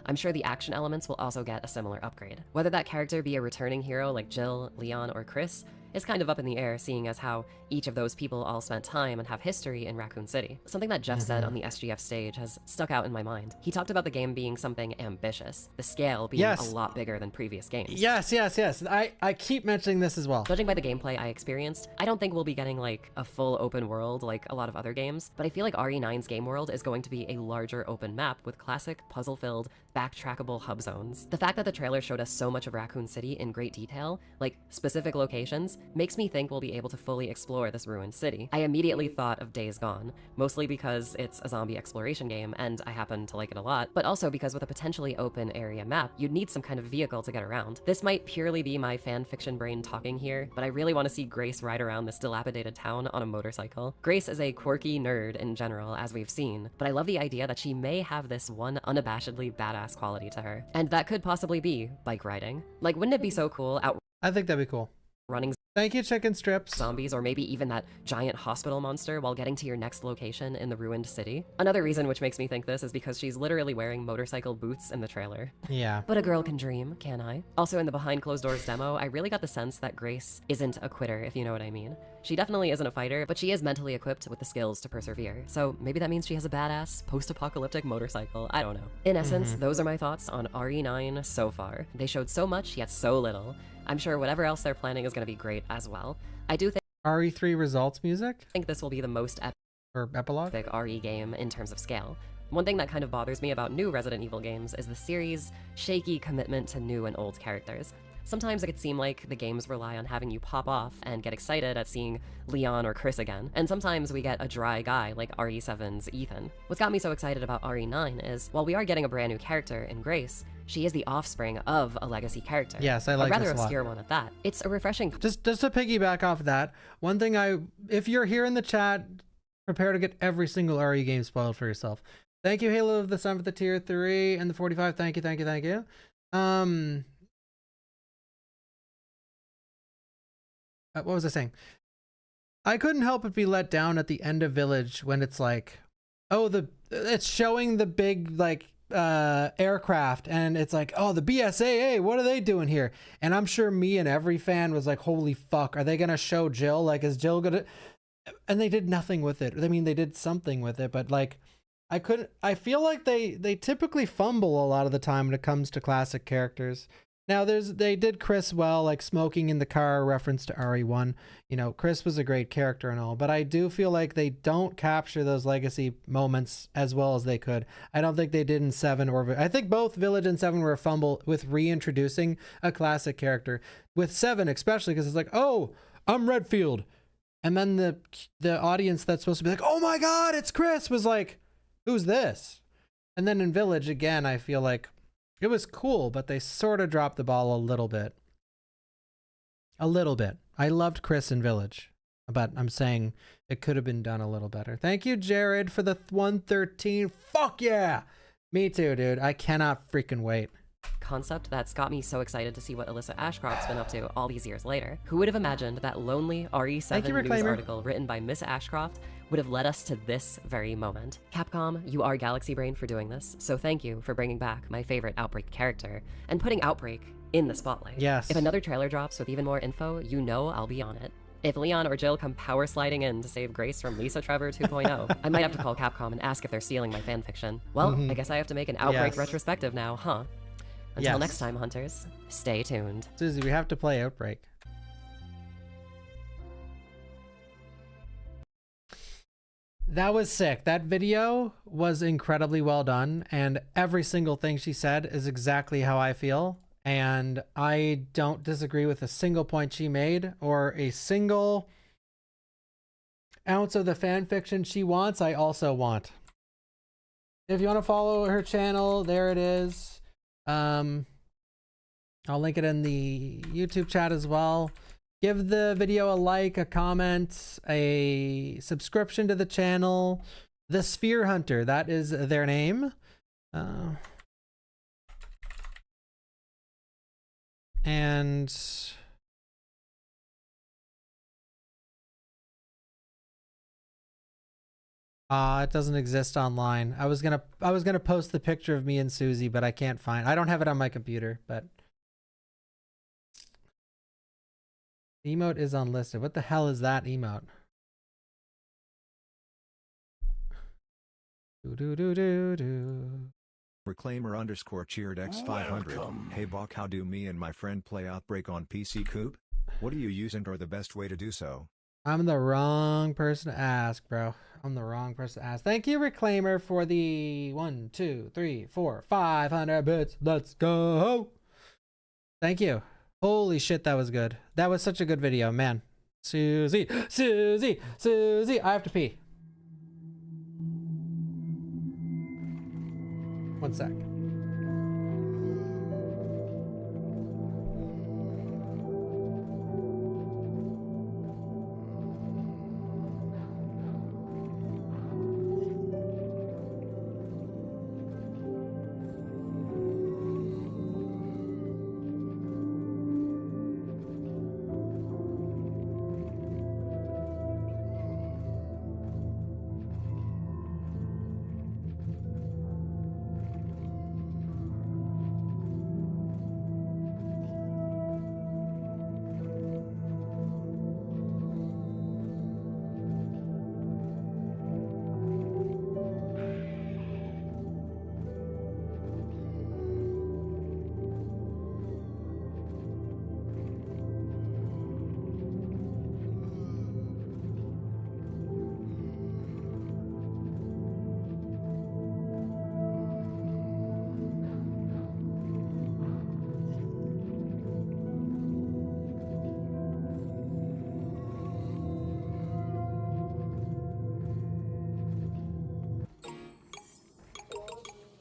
I'm sure the action elements will also get a similar upgrade. Whether that character be a returning hero like Jill, Leon, or Chris is kind of up in the air, seeing as how each of those people all spent time and have history in Raccoon City. Something that Jeff said on the SGF stage has stuck out in my mind. He talked about the game being something ambitious, the scale being a lot bigger than previous games. Yes. I keep mentioning this as well. Judging by the gameplay I experienced, I don't think we'll be getting like a full open world like a lot of other games, but I feel like RE9's game world is going to be a larger open map with classic, puzzle-filled, backtrackable hub zones. The fact that the trailer showed us so much of Raccoon City in great detail, like specific locations, makes me think we'll be able to fully explore this ruined city. I immediately thought of Days Gone, mostly because it's a zombie exploration game and I happen to like it a lot, but also because with a potentially open area map, you'd need some kind of vehicle to get around. This might purely be my fan fiction brain talking here, but I really want to see Grace ride around this dilapidated town on a motorcycle. Grace is a quirky nerd in general, as we've seen, but I love the idea that she may have this one unabashedly badass quality to her. And that could possibly be bike riding. Like, wouldn't it be so cool I think that'd be cool. Running Thank you, chicken strips. Zombies, or maybe even that giant hospital monster while getting to your next location in the ruined city? Another reason which makes me think this is because she's literally wearing motorcycle boots in the trailer. Yeah. But a girl can dream, can I? Also, in the behind closed doors demo, I really got the sense that Grace isn't a quitter, if you know what I mean. She definitely isn't a fighter, but she is mentally equipped with the skills to persevere. So maybe that means she has a badass, post-apocalyptic motorcycle. I don't know. In essence, those are my thoughts on RE9 so far. They showed so much, yet so little. I'm sure whatever else they're planning is going to be great as well. I do think RE3 results music? I think this will be the most epic RE game in terms of scale. One thing that kind of bothers me about new Resident Evil games is the series' shaky commitment to new and old characters. Sometimes it could seem like the games rely on having you pop off and get excited at seeing Leon or Chris again, and sometimes we get a dry guy like RE7's Ethan. What's got me so excited about RE9 is, while we are getting a brand new character in Grace, she is the offspring of a legacy character. Yes, I like a rather this a lot. obscure one at that. It's a refreshing. Just to piggyback off that, one thing if you're here in the chat, prepare to get every single RE game spoiled for yourself. Thank you, Halo of the Sun, for the tier 3 and the 45. Thank you. What was I saying? I couldn't help but be let down at the end of Village when it's like, oh, it's showing the big like aircraft, and it's like, oh, the BSAA, what are they doing here? And I'm sure me and every fan was like, holy fuck, are they gonna show Jill? Like, is Jill gonna? And they did nothing with it. I mean, they did something with it, but like, I feel like they typically fumble a lot of the time when it comes to classic characters. Now they did Chris well, like smoking in the car, reference to RE1. You know, Chris was a great character and all, but I do feel like they don't capture those legacy moments as well as they could. I don't think they did in 7 I think both Village and 7 were a fumble with reintroducing a classic character. With 7 especially, because it's like, oh, I'm Redfield. And then the audience that's supposed to be like, oh my God, it's Chris, was like, who's this? And then in Village, again, I feel like it was cool, but they sort of dropped the ball a little bit. A little bit. I loved Chris in Village, but I'm saying it could have been done a little better. Thank you, Jared, for the 113. Fuck yeah! Me too, dude. I cannot freaking wait. Concept that's got me so excited to see what Alyssa Ashcroft's been up to all these years later. Who would have imagined that lonely RE7 news article written by Miss Ashcroft would have led us to this very moment? Capcom, you are Galaxy Brain for doing this, so thank you for bringing back my favorite Outbreak character and putting Outbreak in the spotlight. Yes. If another trailer drops with even more info, you know I'll be on it. If Leon or Jill come power sliding in to save Grace from Lisa Trevor 2.0, I might have to call Capcom and ask if they're stealing my fanfiction. Well, I guess I have to make an Outbreak retrospective now, huh? Until next time, hunters, stay tuned. Susie, we have to play Outbreak. That was sick. That video was incredibly well done, and every single thing she said is exactly how I feel. And I don't disagree with a single point she made or a single ounce of the fan fiction she wants, I also want. If you want to follow her channel, there it is. I'll link it in the YouTube chat as well. Give the video a like, a comment, a subscription to the channel. The Sphere Hunter, that is their name. And it doesn't exist online. I was gonna post the picture of me and Susie, but I can't find. I don't have it on my computer, but the emote is unlisted. What the hell is that emote? Reclaimer _cheered X500. Hey Bawk, how do me and my friend play Outbreak on PC Coop? What do you use and or the best way to do so? I'm the wrong person to ask, bro. I'm the wrong person to ask. Thank you, Reclaimer, for the 1, 2, 3, 4, 500 bits. Let's go. Thank you. Holy shit, that was good. That was such a good video, man. Susie, Susie, Susie. I have to pee. 1 sec.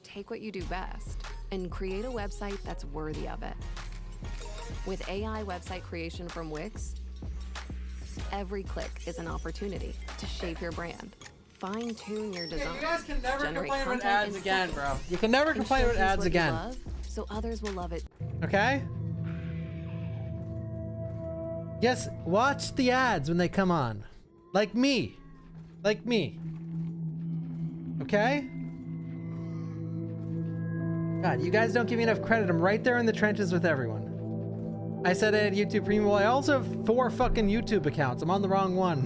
Take what you do best and create a website that's worthy of it. With AI website creation from Wix, every click is an opportunity to shape your brand, fine-tune your design. You guys can never generate complain about content ads in again, seconds, bro. You can never and complain about showcase ads what you again. love, so others will love it. Okay? Yes, watch the ads when they come on. Like me. Like me. Okay? God, you guys don't give me enough credit. I'm right there in the trenches with everyone. I said I had YouTube Premium. Well, I also have 4 fucking YouTube accounts. I'm on the wrong one.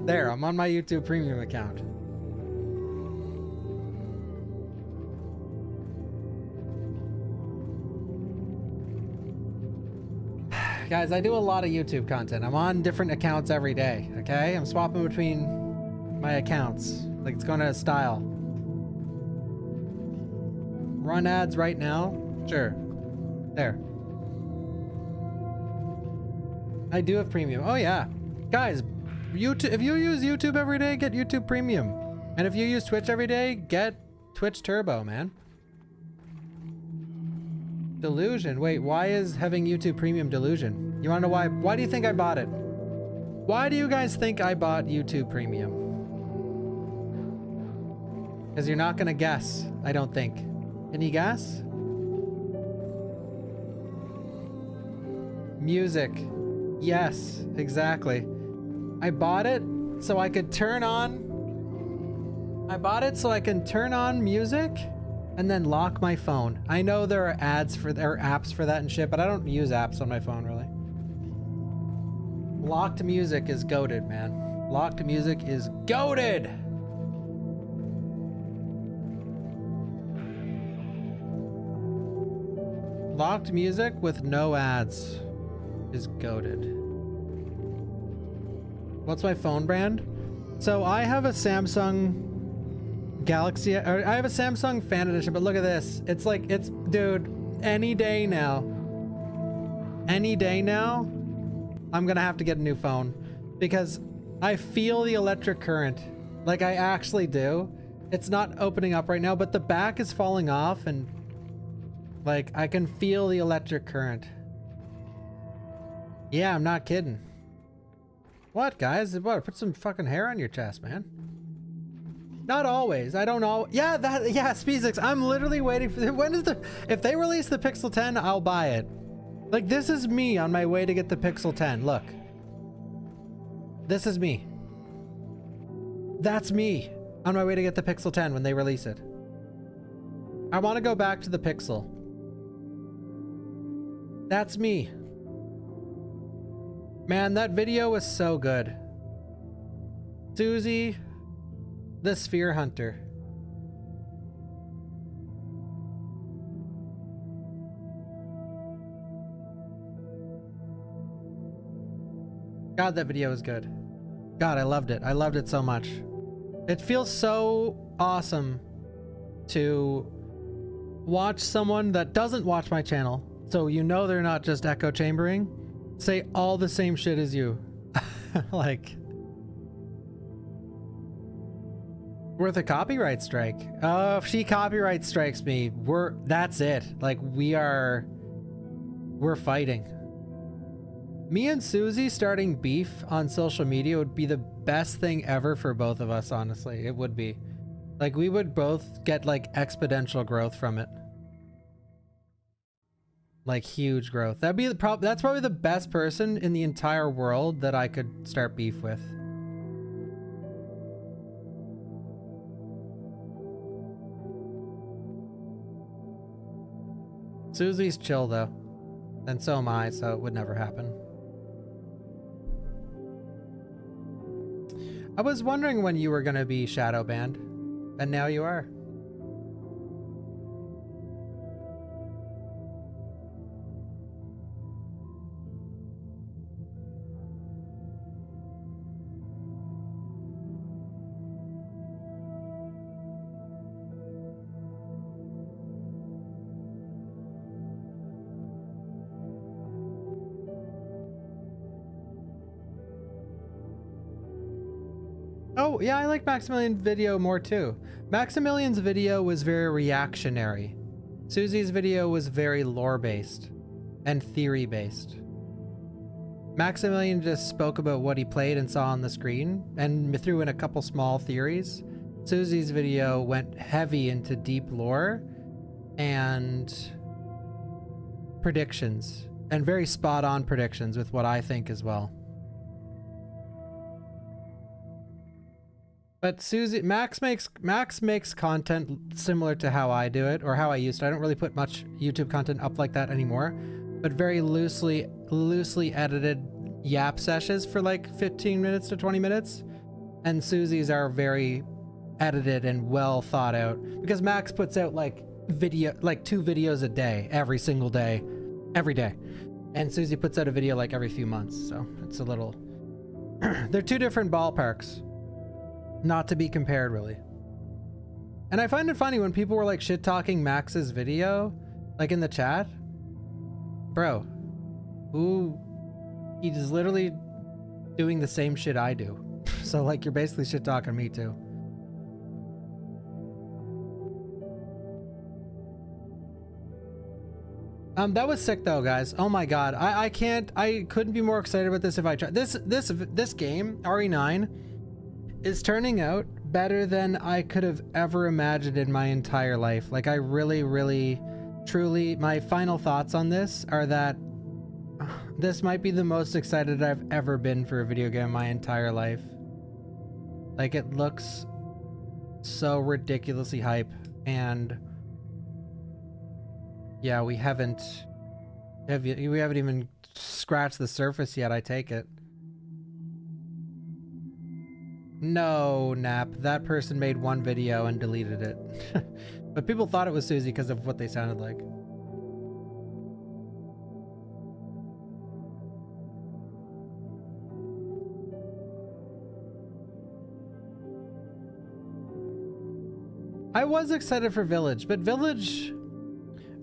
There, I'm on my YouTube Premium account. Guys, I do a lot of YouTube content. I'm on different accounts every day, okay? I'm swapping between my accounts. Like it's going out of style. Run ads right now? Sure. There. I do have premium. Oh yeah. Guys, YouTube, if you use YouTube every day, get YouTube Premium. And if you use Twitch every day, get Twitch Turbo, man. Delusion. Wait, why is having YouTube Premium delusion? You wanna know why? Why do you think I bought it? Why do you guys think I bought YouTube Premium? Because you're not gonna guess, I don't think. Can you guess? Music. Yes, exactly. I bought it so I could turn on... I bought it so I can turn on music and then lock my phone. I know there are ads for... There are apps for that and shit, but I don't use apps on my phone, really. Locked music is goated, man. Locked music is goated! Locked music with no ads is goated. What's my phone brand? So I have a Samsung Galaxy, or I have a Samsung Fan Edition, but look at this. It's like, it's, dude, any day now, I'm gonna have to get a new phone because I feel the electric current. Like I actually do. It's not opening up right now, but the back is falling off and like I can feel the electric current. Yeah, I'm not kidding. What, guys? What? Put some fucking hair on your chest, man. Not always. I don't know. Yeah, yeah, SpeedX. I'm literally waiting for when is the, if they release the Pixel 10, I'll buy it. Like, this is me on my way to get the Pixel 10. Look. This is me. That's me on my way to get the Pixel 10 when they release it. I want to go back to the Pixel. That's me. Man, that video was so good. Susie, the Sphere Hunter. God, that video was good. God, I loved it. I loved it so much. It feels so awesome to watch someone that doesn't watch my channel, so you know they're not just echo chambering, say all the same shit as you. Like, worth a copyright strike. Oh, if she copyright strikes me, that's it. Like, we're fighting. Me and Susie starting beef on social media would be the best thing ever for both of us, honestly. It would be. Like, we would both get, like, exponential growth from it. Like, huge growth. That'd be that's probably the best person in the entire world that I could start beef with. Susie's chill, though. And so am I, so it would never happen. I was wondering when you were gonna be shadow banned, and now you are. Oh, yeah, I like Maximilian's video more too. Maximilian's video was very reactionary. Susie's video was very lore-based and theory-based. Maximilian just spoke about what he played and saw on the screen and threw in a couple small theories. Susie's video went heavy into deep lore and predictions, and very spot-on predictions with what I think as well. But Max makes content similar to how I do it, or how I used to. I don't really put much YouTube content up like that anymore, but very loosely edited yap sessions for like 15 minutes to 20 minutes. And Susie's are very edited and well thought out, because Max puts out like 2 videos a day, every single day, every day. And Susie puts out a video like every few months. So it's a little, they're two different ballparks. Not to be compared, really. And I find it funny when people were like shit-talking Max's video, like in the chat. Bro, he's literally doing the same shit I do. So like, you're basically shit-talking me too. That was sick though, guys. Oh my god, I couldn't be more excited about this if I tried. This game, RE9, is turning out better than I could have ever imagined in my entire life. Like, I really, truly, my final thoughts on this are that this might be the most excited I've ever been for a video game in my entire life. Like, it looks so ridiculously hype, and yeah, we haven't even scratched the surface yet, I take it. No, Nap. That person made one video and deleted it. But people thought it was Susie because of what they sounded like. I was excited for Village, but Village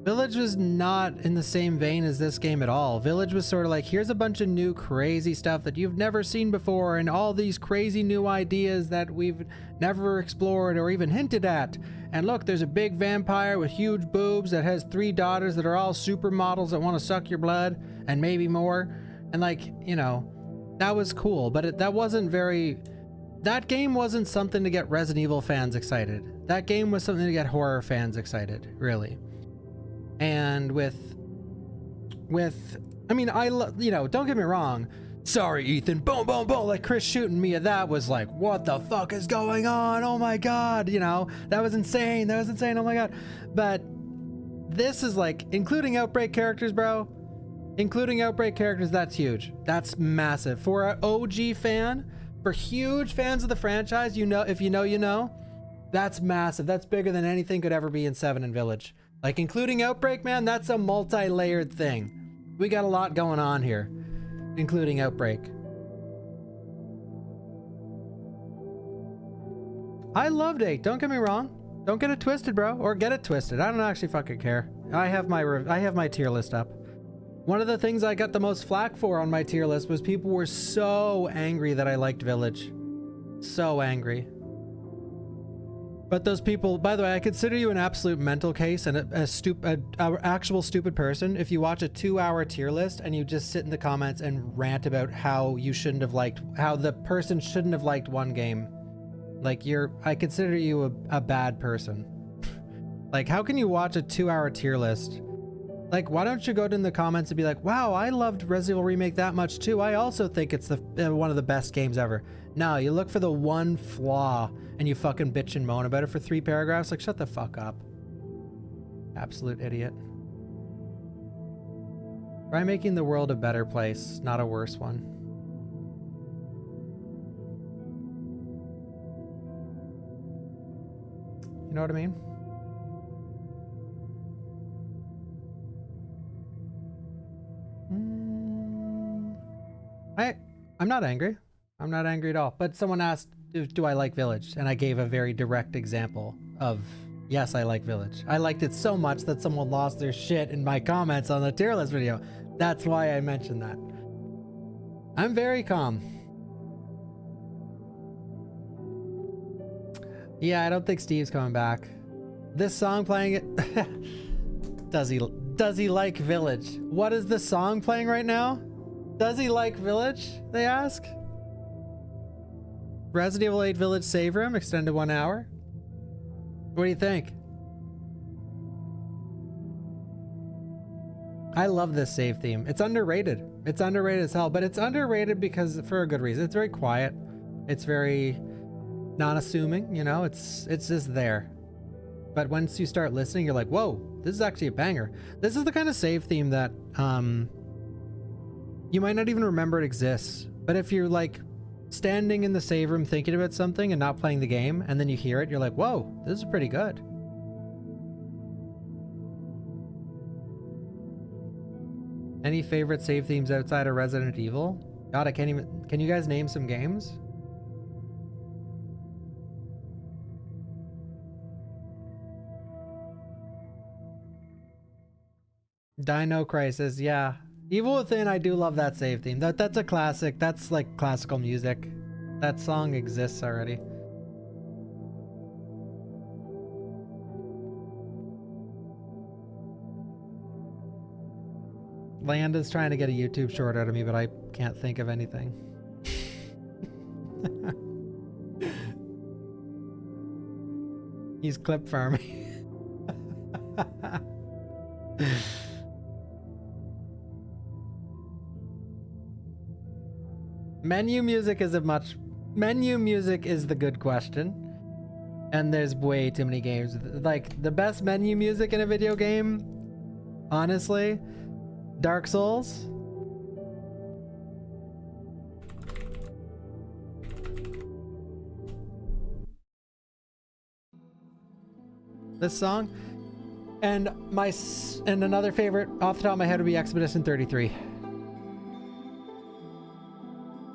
was not in the same vein as this game at all. Village was sort of like, here's a bunch of new crazy stuff that you've never seen before, and all these crazy new ideas that we've never explored or even hinted at. And look, there's a big vampire with huge boobs that has 3 daughters that are all supermodels that want to suck your blood, and maybe more. And like, you know, that was cool, but that wasn't very... That game wasn't something to get Resident Evil fans excited. That game was something to get horror fans excited, really. And with I mean, you know, don't get me wrong. Sorry, Ethan, boom, boom, boom. Like Chris shooting me at that was like, what the fuck is going on? Oh my God, you know, that was insane. That was insane. Oh my God. But this is like, including Outbreak characters, bro. Including Outbreak characters, that's huge. That's massive. For an OG fan, for huge fans of the franchise, you know, if you know, you know, that's massive. That's bigger than anything could ever be in 7 and Village. Like, including Outbreak, man, that's a multi-layered thing. We got a lot going on here, including Outbreak. I loved 8, don't get me wrong. Don't get it twisted, bro, or get it twisted. I don't actually fucking care. I have my tier list up. One of the things I got the most flack for on my tier list was people were so angry that I liked Village. So angry. But those people, by the way, I consider you an absolute mental case and an actual stupid person if you watch a 2-hour tier list and you just sit in the comments and rant about how you shouldn't have liked, how the person shouldn't have liked one game. Like, I consider you a bad person. Like, how can you watch a 2-hour tier list? Like, why don't you go in the comments and be like, wow, I loved Resident Evil Remake that much too. I also think it's one of the best games ever. No, you look for the one flaw and you fucking bitch and moan about it for 3 paragraphs. Like, shut the fuck up. Absolute idiot. Try making the world a better place, not a worse one. You know what I mean? I'm not angry. I'm not angry at all. But someone asked, do I like Village? And I gave a very direct example of, yes, I like Village. I liked it so much that someone lost their shit in my comments on the tier list video. That's why I mentioned that. I'm very calm. Yeah, I don't think Steve's coming back. This song playing it... Does he like Village? What is the song playing right now? Does he like Village? They ask. Resident Evil 8 Village save room extended 1 hour. What do you think? I love this save theme. It's underrated. It's underrated as hell, but it's underrated because for a good reason. It's very quiet. It's very non-assuming, you know, it's just there. But once you start listening, you're like, whoa, this is actually a banger. This is the kind of save theme that you might not even remember it exists. But if you're like standing in the save room thinking about something and not playing the game, and then you hear it, you're like, whoa, this is pretty good. Any favorite save themes outside of Resident Evil? God, I can't even... Can you guys name some games? Dino Crisis, yeah. Evil Within, I do love that save theme. That's a classic. That's like classical music. That song exists already. Landa's trying to get a YouTube short out of me, but I can't think of anything. He's clip farming. Menu music is the good question. And there's way too many games. Like, the best menu music in a video game, honestly, Dark Souls. This song. And another favorite off the top of my head would be Expedition 33.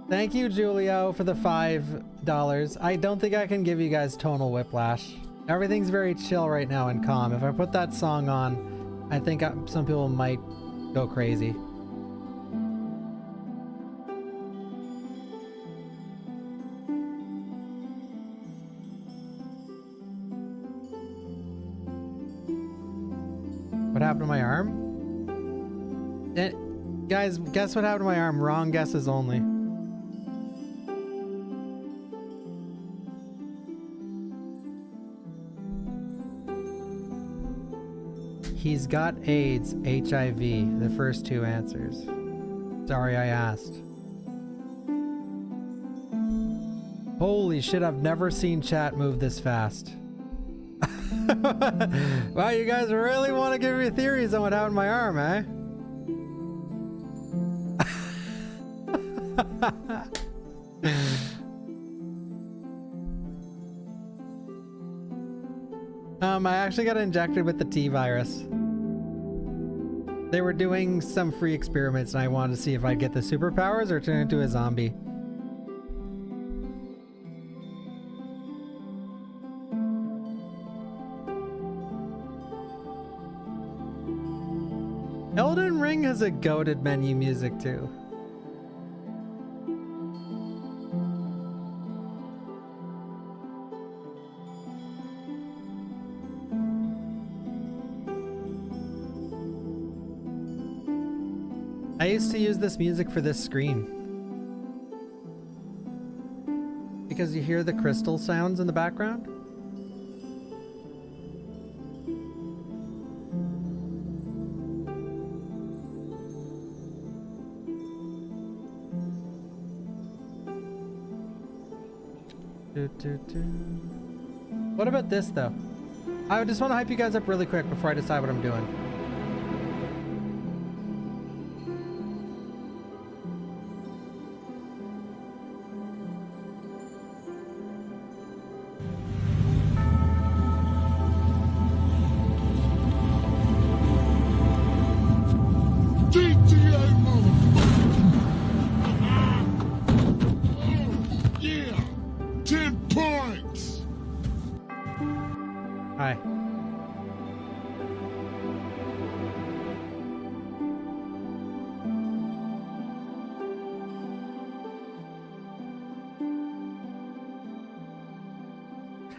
Thank you, Julio, for the $5. I don't think I can give you guys tonal whiplash. Everything's very chill right now and calm. If I put that song on, I think some people might go crazy. What happened to my arm? Guys, guess what happened to my arm? Wrong guesses only. He's got AIDS, HIV, the first two answers. Sorry I asked. Holy shit, I've never seen chat move this fast. Wow, you guys really want to give me theories on what happened to my arm, eh? I actually got injected with the T virus. They were doing some free experiments and I wanted to see if I'd get the superpowers or turn into a zombie. Elden Ring has a goated menu music too. I used to use this music for this screen because you hear the crystal sounds in the background. What about this though? I just want to hype you guys up really quick before I decide what I'm doing. Hi.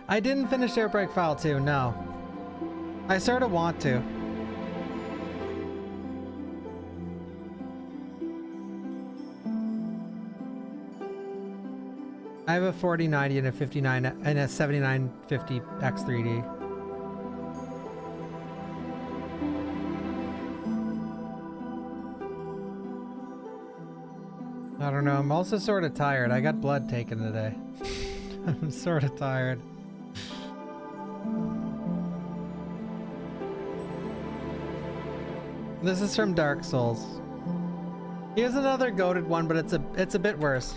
I didn't finish Outbreak File 2, no. I sort of want to. I have a 4090 and a 59 and a 7950 X3D. I don't know, I'm also sort of tired. I got blood taken today. I'm sort of tired. This is from Dark Souls. Here's another goated one, but it's a bit worse.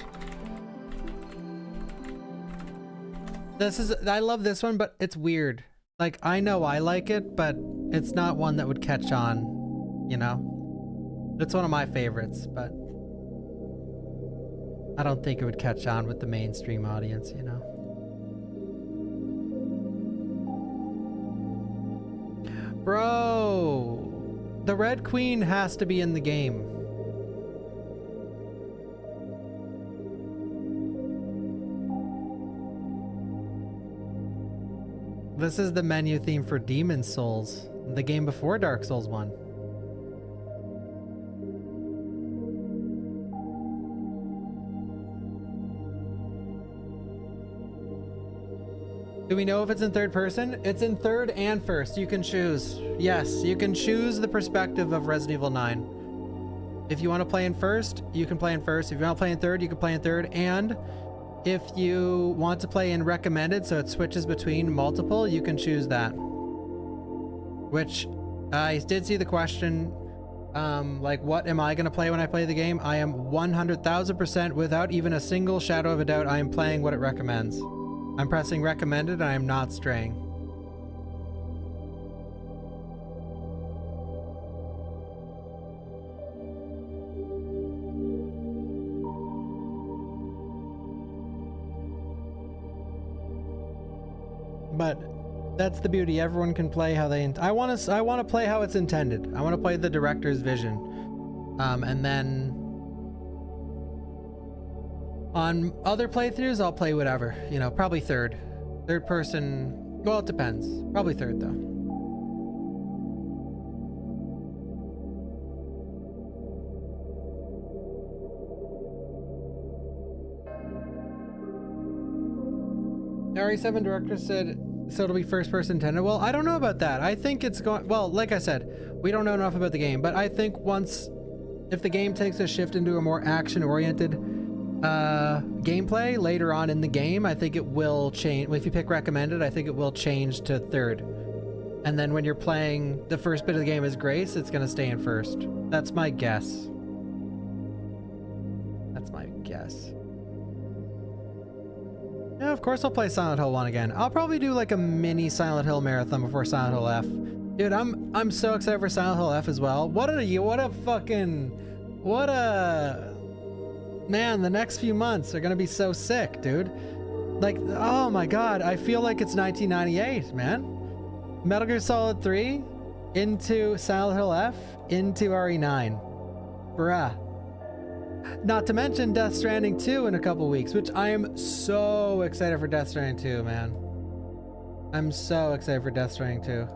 I love this one, but it's weird. Like, I know I like it, but it's not one that would catch on, you know? It's one of my favorites, but I don't think it would catch on with the mainstream audience, you know? Bro! The Red Queen has to be in the game. This is the menu theme for Demon Souls, the game before Dark Souls 1. Do we know if it's in third person? It's in third and first. You can choose. Yes, you can choose the perspective of Resident Evil 9. If you want to play in first, you can play in first. If you want to play in third, you can play in third. And if you want to play in recommended, so it switches between multiple, you can choose that. Which, I did see the question, like, what am I going to play when I play the game? I am 100,000% without even a single shadow of a doubt, I am playing what it recommends. I'm pressing recommended and I am not straying. But That's the beauty. Everyone can play how they. I want to play how it's intended. I want to play the director's vision, and then on other playthroughs, I'll play whatever. You know, probably third person. Well, it depends. Probably third though. RE7 director said. So it'll be first person intended. Well, I don't know about that. I think it's going, well, like I said, we don't know enough about the game, but I think if the game takes a shift into a more action oriented gameplay later on in the game, I think it will change. If you pick recommended, I think it will change to third. And then when you're playing the first bit of the game as Grace, it's going to stay in first. That's my guess. That's my guess. Yeah, of course I'll play Silent Hill 1 again. I'll probably do like a mini Silent Hill marathon before Silent Hill F. Dude, I'm so excited for Silent Hill F as well. Man, the next few months are gonna be so sick, dude. Like, oh my god, I feel like it's 1998, man. Metal Gear Solid 3 into Silent Hill F into RE9. Bruh. Not to mention Death Stranding 2 in a couple weeks, which I am so excited for Death Stranding 2, man. I'm so excited for Death Stranding 2.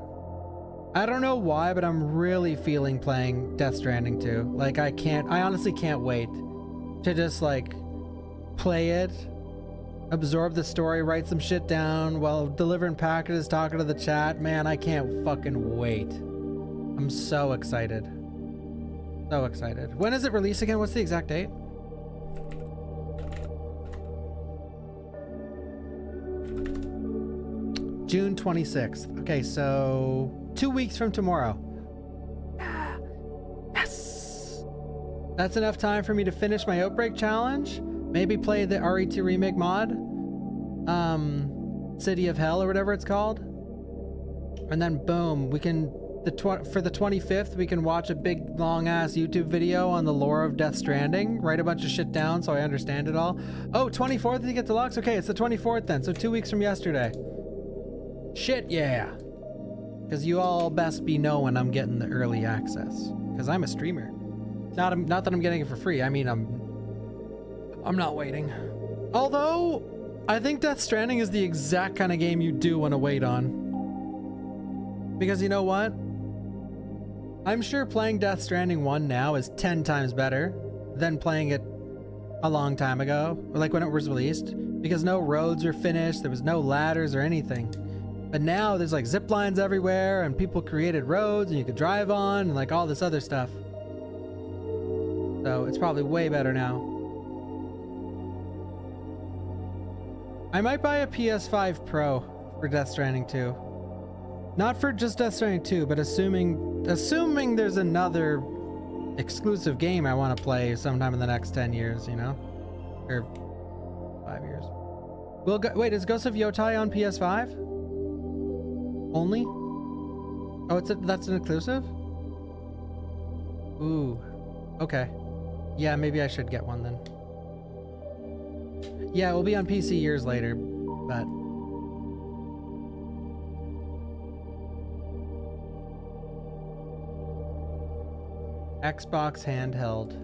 I don't know why, but I'm really feeling playing Death Stranding 2. Like, I honestly can't wait to just, like, play it, absorb the story, write some shit down while delivering packages, talking to the chat. Man, I can't fucking wait. I'm so excited. So excited. When is it released again? What's the exact date? June 26th. Okay, so 2 weeks from tomorrow. Yes! That's enough time for me to finish my Outbreak challenge. Maybe play the RE2 remake mod. City of Hell or whatever it's called. And then boom, we can... for the 25th, we can watch a big long-ass YouTube video on the lore of Death Stranding. Write a bunch of shit down so I understand it all. Oh, 24th you get deluxe? Okay, it's the 24th then, so 2 weeks from yesterday. Shit, yeah. Because you all best be knowing I'm getting the early access. Because I'm a streamer. Not that I'm getting it for free. I mean, I'm not waiting. Although, I think Death Stranding is the exact kind of game you do want to wait on. Because you know what? I'm sure playing Death Stranding 1 now is 10 times better than playing it a long time ago, or like when it was released, because no roads were finished, there was no ladders or anything. But now there's like zip lines everywhere and people created roads and you could drive on and like all this other stuff. So it's probably way better now. I might buy a PS5 Pro for Death Stranding 2. Not for just Death Stranding 2, but assuming there's another exclusive game I want to play sometime in the next 10 years, you know? Or 5 years. Wait, is Ghost of Yotai on PS5? Only? Oh, that's an exclusive? Ooh. Okay. Yeah, maybe I should get one then. Yeah, it will be on PC years later, but... Xbox handheld.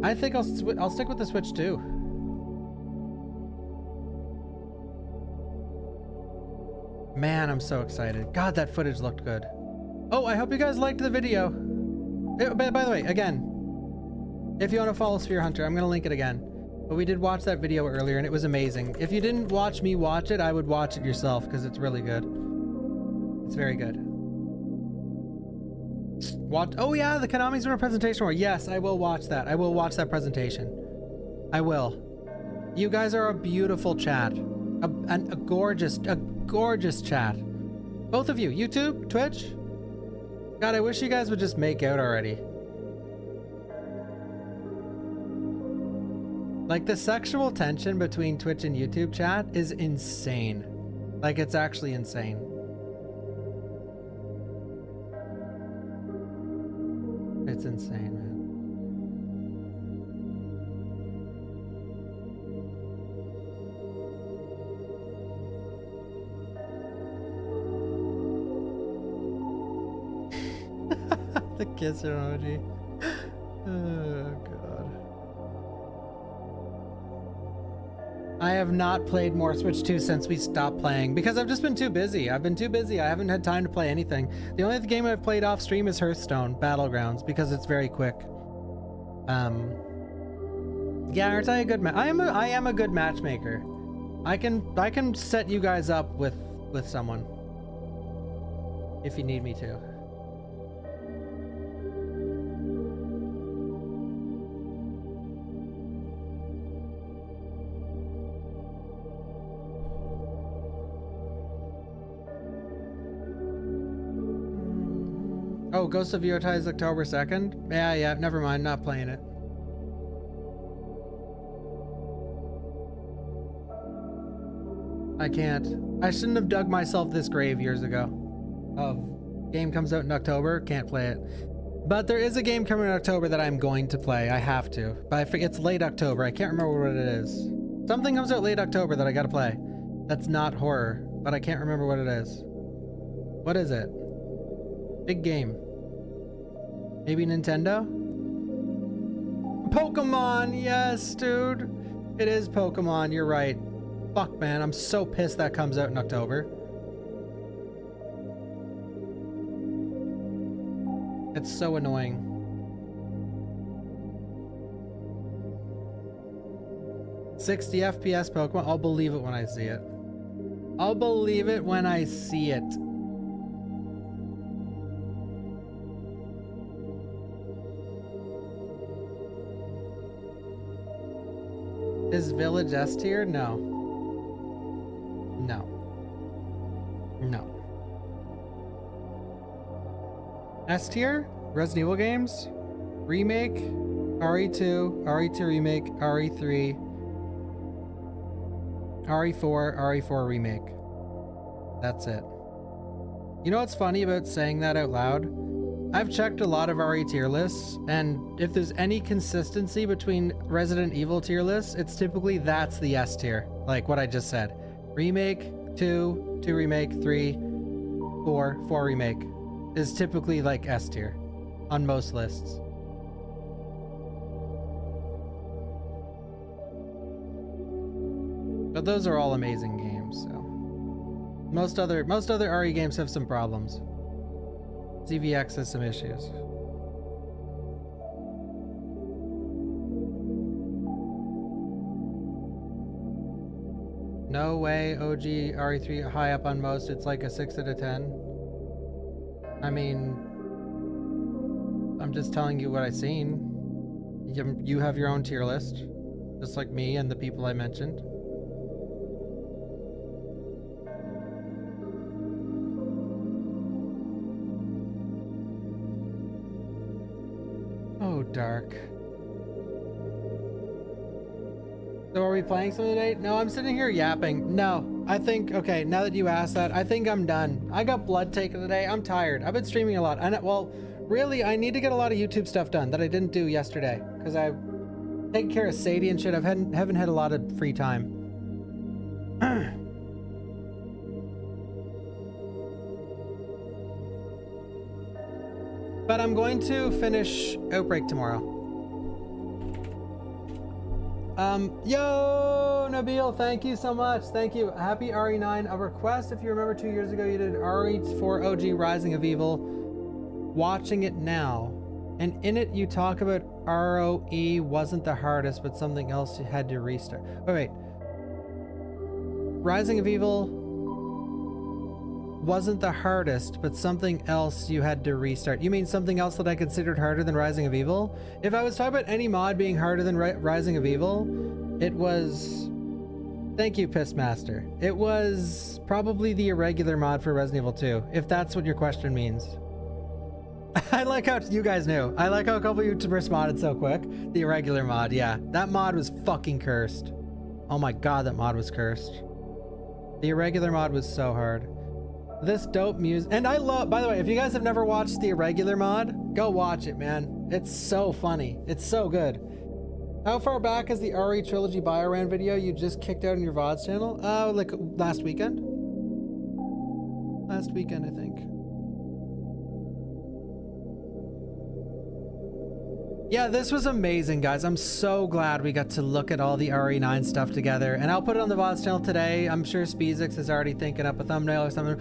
I think I'll stick with the Switch too. Man, I'm so excited. God, that footage looked good. Oh, I hope you guys liked the video. By the way, again, if you want to follow Sphere Hunter, I'm going to link it again. But we did watch that video earlier and it was amazing. If you didn't watch me watch it, I would watch it yourself because it's really good. It's very good. Oh yeah, the Konami's doing a presentation war. Yes, I will watch that. I will watch that presentation. I will. You guys are a beautiful chat. A gorgeous chat. Both of you. YouTube, Twitch. God, I wish you guys would just make out already. Like, the sexual tension between Twitch and YouTube chat is insane. Like, it's actually insane. It's insane, man. Kiss your emoji. Oh god. I have not played more Switch 2 since we stopped playing because I've just been too busy. I've been too busy. I haven't had time to play anything. The only game I've played off stream is Hearthstone Battlegrounds because it's very quick. Yeah, aren't I a good I am a good matchmaker. I can set you guys up with someone if you need me to. Oh, Ghost of Yota is October 2nd? Yeah, never mind, not playing it. I can't. I shouldn't have dug myself this grave years ago. Game comes out in October, can't play it. But there is a game coming in October that I'm going to play. I have to. But I forget, it's late October. I can't remember what it is. Something comes out late October that I gotta play. That's not horror, but I can't remember what it is. What is it? Big game. Maybe Nintendo? Pokemon! Yes, dude! It is Pokemon, you're right. Fuck, man, I'm so pissed that comes out in October. It's so annoying. $60 FPS Pokemon? I'll believe it when I see it. I'll believe it when I see it. Is Village S tier? No. No. No. S tier? Resident Evil games? Remake? RE2, RE2 Remake, RE3, RE4, RE4 Remake. That's it. You know what's funny about saying that out loud? I've checked a lot of RE tier lists, and if there's any consistency between Resident Evil tier lists, it's typically that's the S tier, like what I just said. Remake, 2, 2 Remake, 3, 4, 4 Remake is typically like S tier on most lists. But those are all amazing games, so. Most other RE games have some problems. ZVX has some issues. No way OG RE3 high up on most. It's like a 6 out of 10. I mean, I'm just telling you what I've seen. You have your own tier list, just like me and the people I mentioned. Oh, dark. So are we playing something today? No, I'm sitting here yapping. No, I think, okay, now that you asked that, I think I'm done. I got blood taken today. I'm tired. I've been streaming a lot. Well, really, I need to get a lot of YouTube stuff done that I didn't do yesterday because I've taken care of Sadie and shit. I haven't had a lot of free time. But I'm going to finish Outbreak tomorrow. Yo, Nabil, thank you so much. Thank you. Happy RE9. A request, if you remember 2 years ago, you did RE4 OG Rising of Evil. Watching it now. And in it, you talk about ROE wasn't the hardest, but something else you had to restart. Wait. Rising of Evil wasn't the hardest, but something else you had to restart. You mean something else that I considered harder than Rising of Evil? If I was talking about any mod being harder than Rising of Evil, it was... Thank you, Pissmaster. It was probably the irregular mod for Resident Evil 2, if that's what your question means. I like how you guys knew. I like how a couple YouTubers modded so quick. The irregular mod, yeah. That mod was fucking cursed. Oh my god, that mod was cursed. The irregular mod was so hard. This dope music, and I love, by the way, if you guys have never watched the irregular mod, go watch it, man. It's so funny. It's so good. How far back is the RE Trilogy Bioran video you just kicked out on your VODs channel? Like last weekend? Last weekend, I think. Yeah, this was amazing, guys. I'm so glad we got to look at all the RE9 stuff together, and I'll put it on the VODs channel today. I'm sure Speezix is already thinking up a thumbnail or something.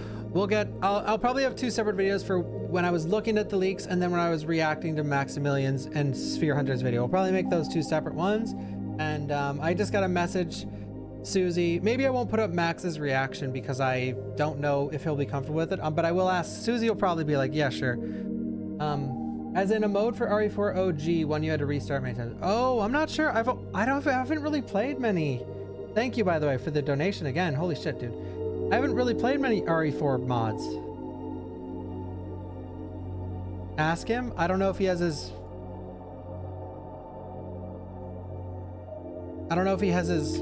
I'll probably have 2 separate videos for when I was looking at the leaks and then when I was reacting to Maximilian's and Sphere Hunter's video. We'll probably make those 2 separate ones. And I just got a message, Susie. Maybe I won't put up Max's reaction because I don't know if he'll be comfortable with it. But I will ask. Susie will probably be like, yeah, sure. As in a mode for RE4 OG, one you had to restart many times. Oh, I'm not sure. I haven't really played many. Thank you, by the way, for the donation again. Holy shit, dude. I haven't really played many RE4 mods. Ask him. I don't know if he has his... I don't know if he has his...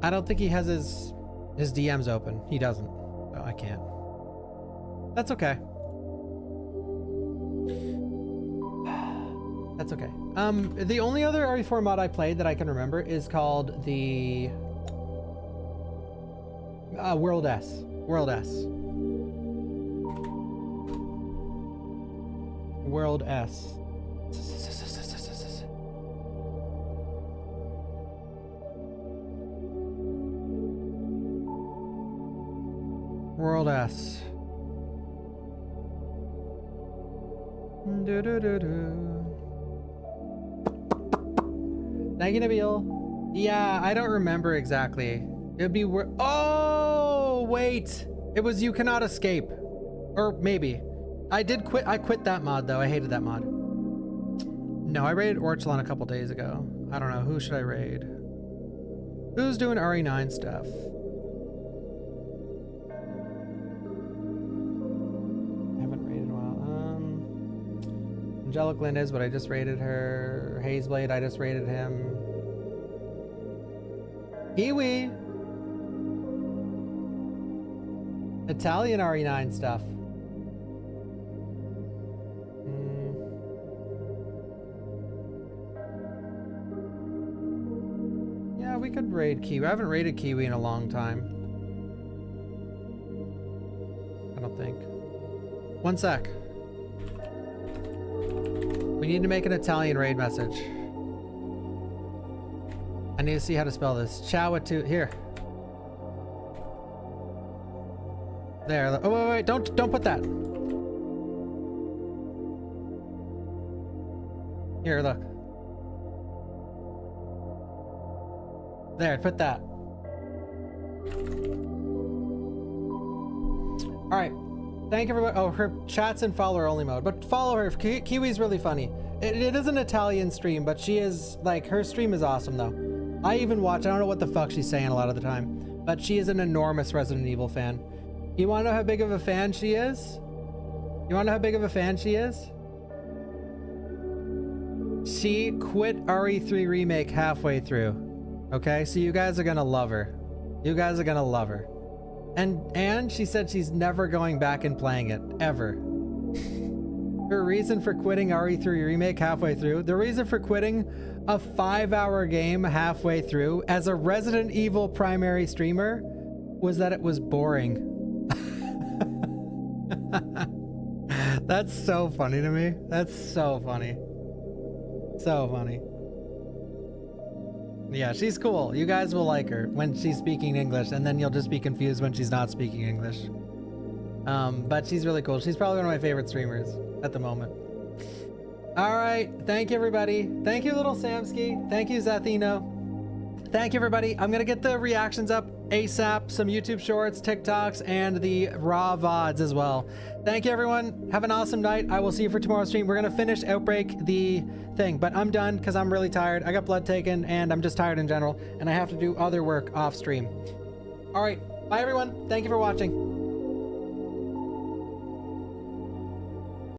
I don't think he has his DMs open. He doesn't. No, I can't. That's okay. That's okay. The only other RE4 mod I played that I can remember is called the World S. World S. World S. World S. Thank you, Nabil. Yeah, I don't remember exactly. It'd be oh, wait. It was You Cannot Escape. Or maybe. I quit that mod though. I hated that mod. No, I raided Orchelon a couple days ago. I don't know. Who should I raid? Who's doing RE9 stuff? Angelic Lynn is, but I just raided her. Hazeblade, I just raided him. Kiwi! Italian RE9 stuff. Yeah, we could raid Kiwi. I haven't raided Kiwi in a long time. I don't think. One sec. We need to make an Italian raid message. I need to see how to spell this. Ciao-a-tu. Here. There. Oh, wait. Don't put that. Here, look. There, put that. All right. Thank everybody. Oh, her chat's in follower only mode, but follow her. Kiwi's really funny. It is an Italian stream, but she is like, her stream is awesome though. I even watch, I don't know what the fuck she's saying a lot of the time, but she is an enormous Resident Evil fan. You want to know how big of a fan she is? You want to know how big of a fan she is? She quit RE3 Remake halfway through. Okay, so you guys are gonna love her. You guys are gonna love her. And she said she's never going back and playing it, ever. Her reason for quitting RE3 Remake halfway through, the reason for quitting a 5-hour game halfway through as a Resident Evil primary streamer was that it was boring. That's so funny to me. That's so funny. So funny. Yeah, she's cool. You guys will like her when she's speaking English, and then you'll just be confused when she's not speaking English. But she's really cool. She's probably one of my favorite streamers at the moment. All right. Thank you, everybody. Thank you, Little Samsky. Thank you, Zathino. Thank you, everybody. I'm going to get the reactions up ASAP, some YouTube shorts, TikToks, and the raw VODs as well. Thank you, everyone. Have an awesome night. I will see you for tomorrow's stream. We're going to finish Outbreak, the thing, but I'm done because I'm really tired. I got blood taken and I'm just tired in general, and I have to do other work off stream. All right. Bye, everyone. Thank you for watching.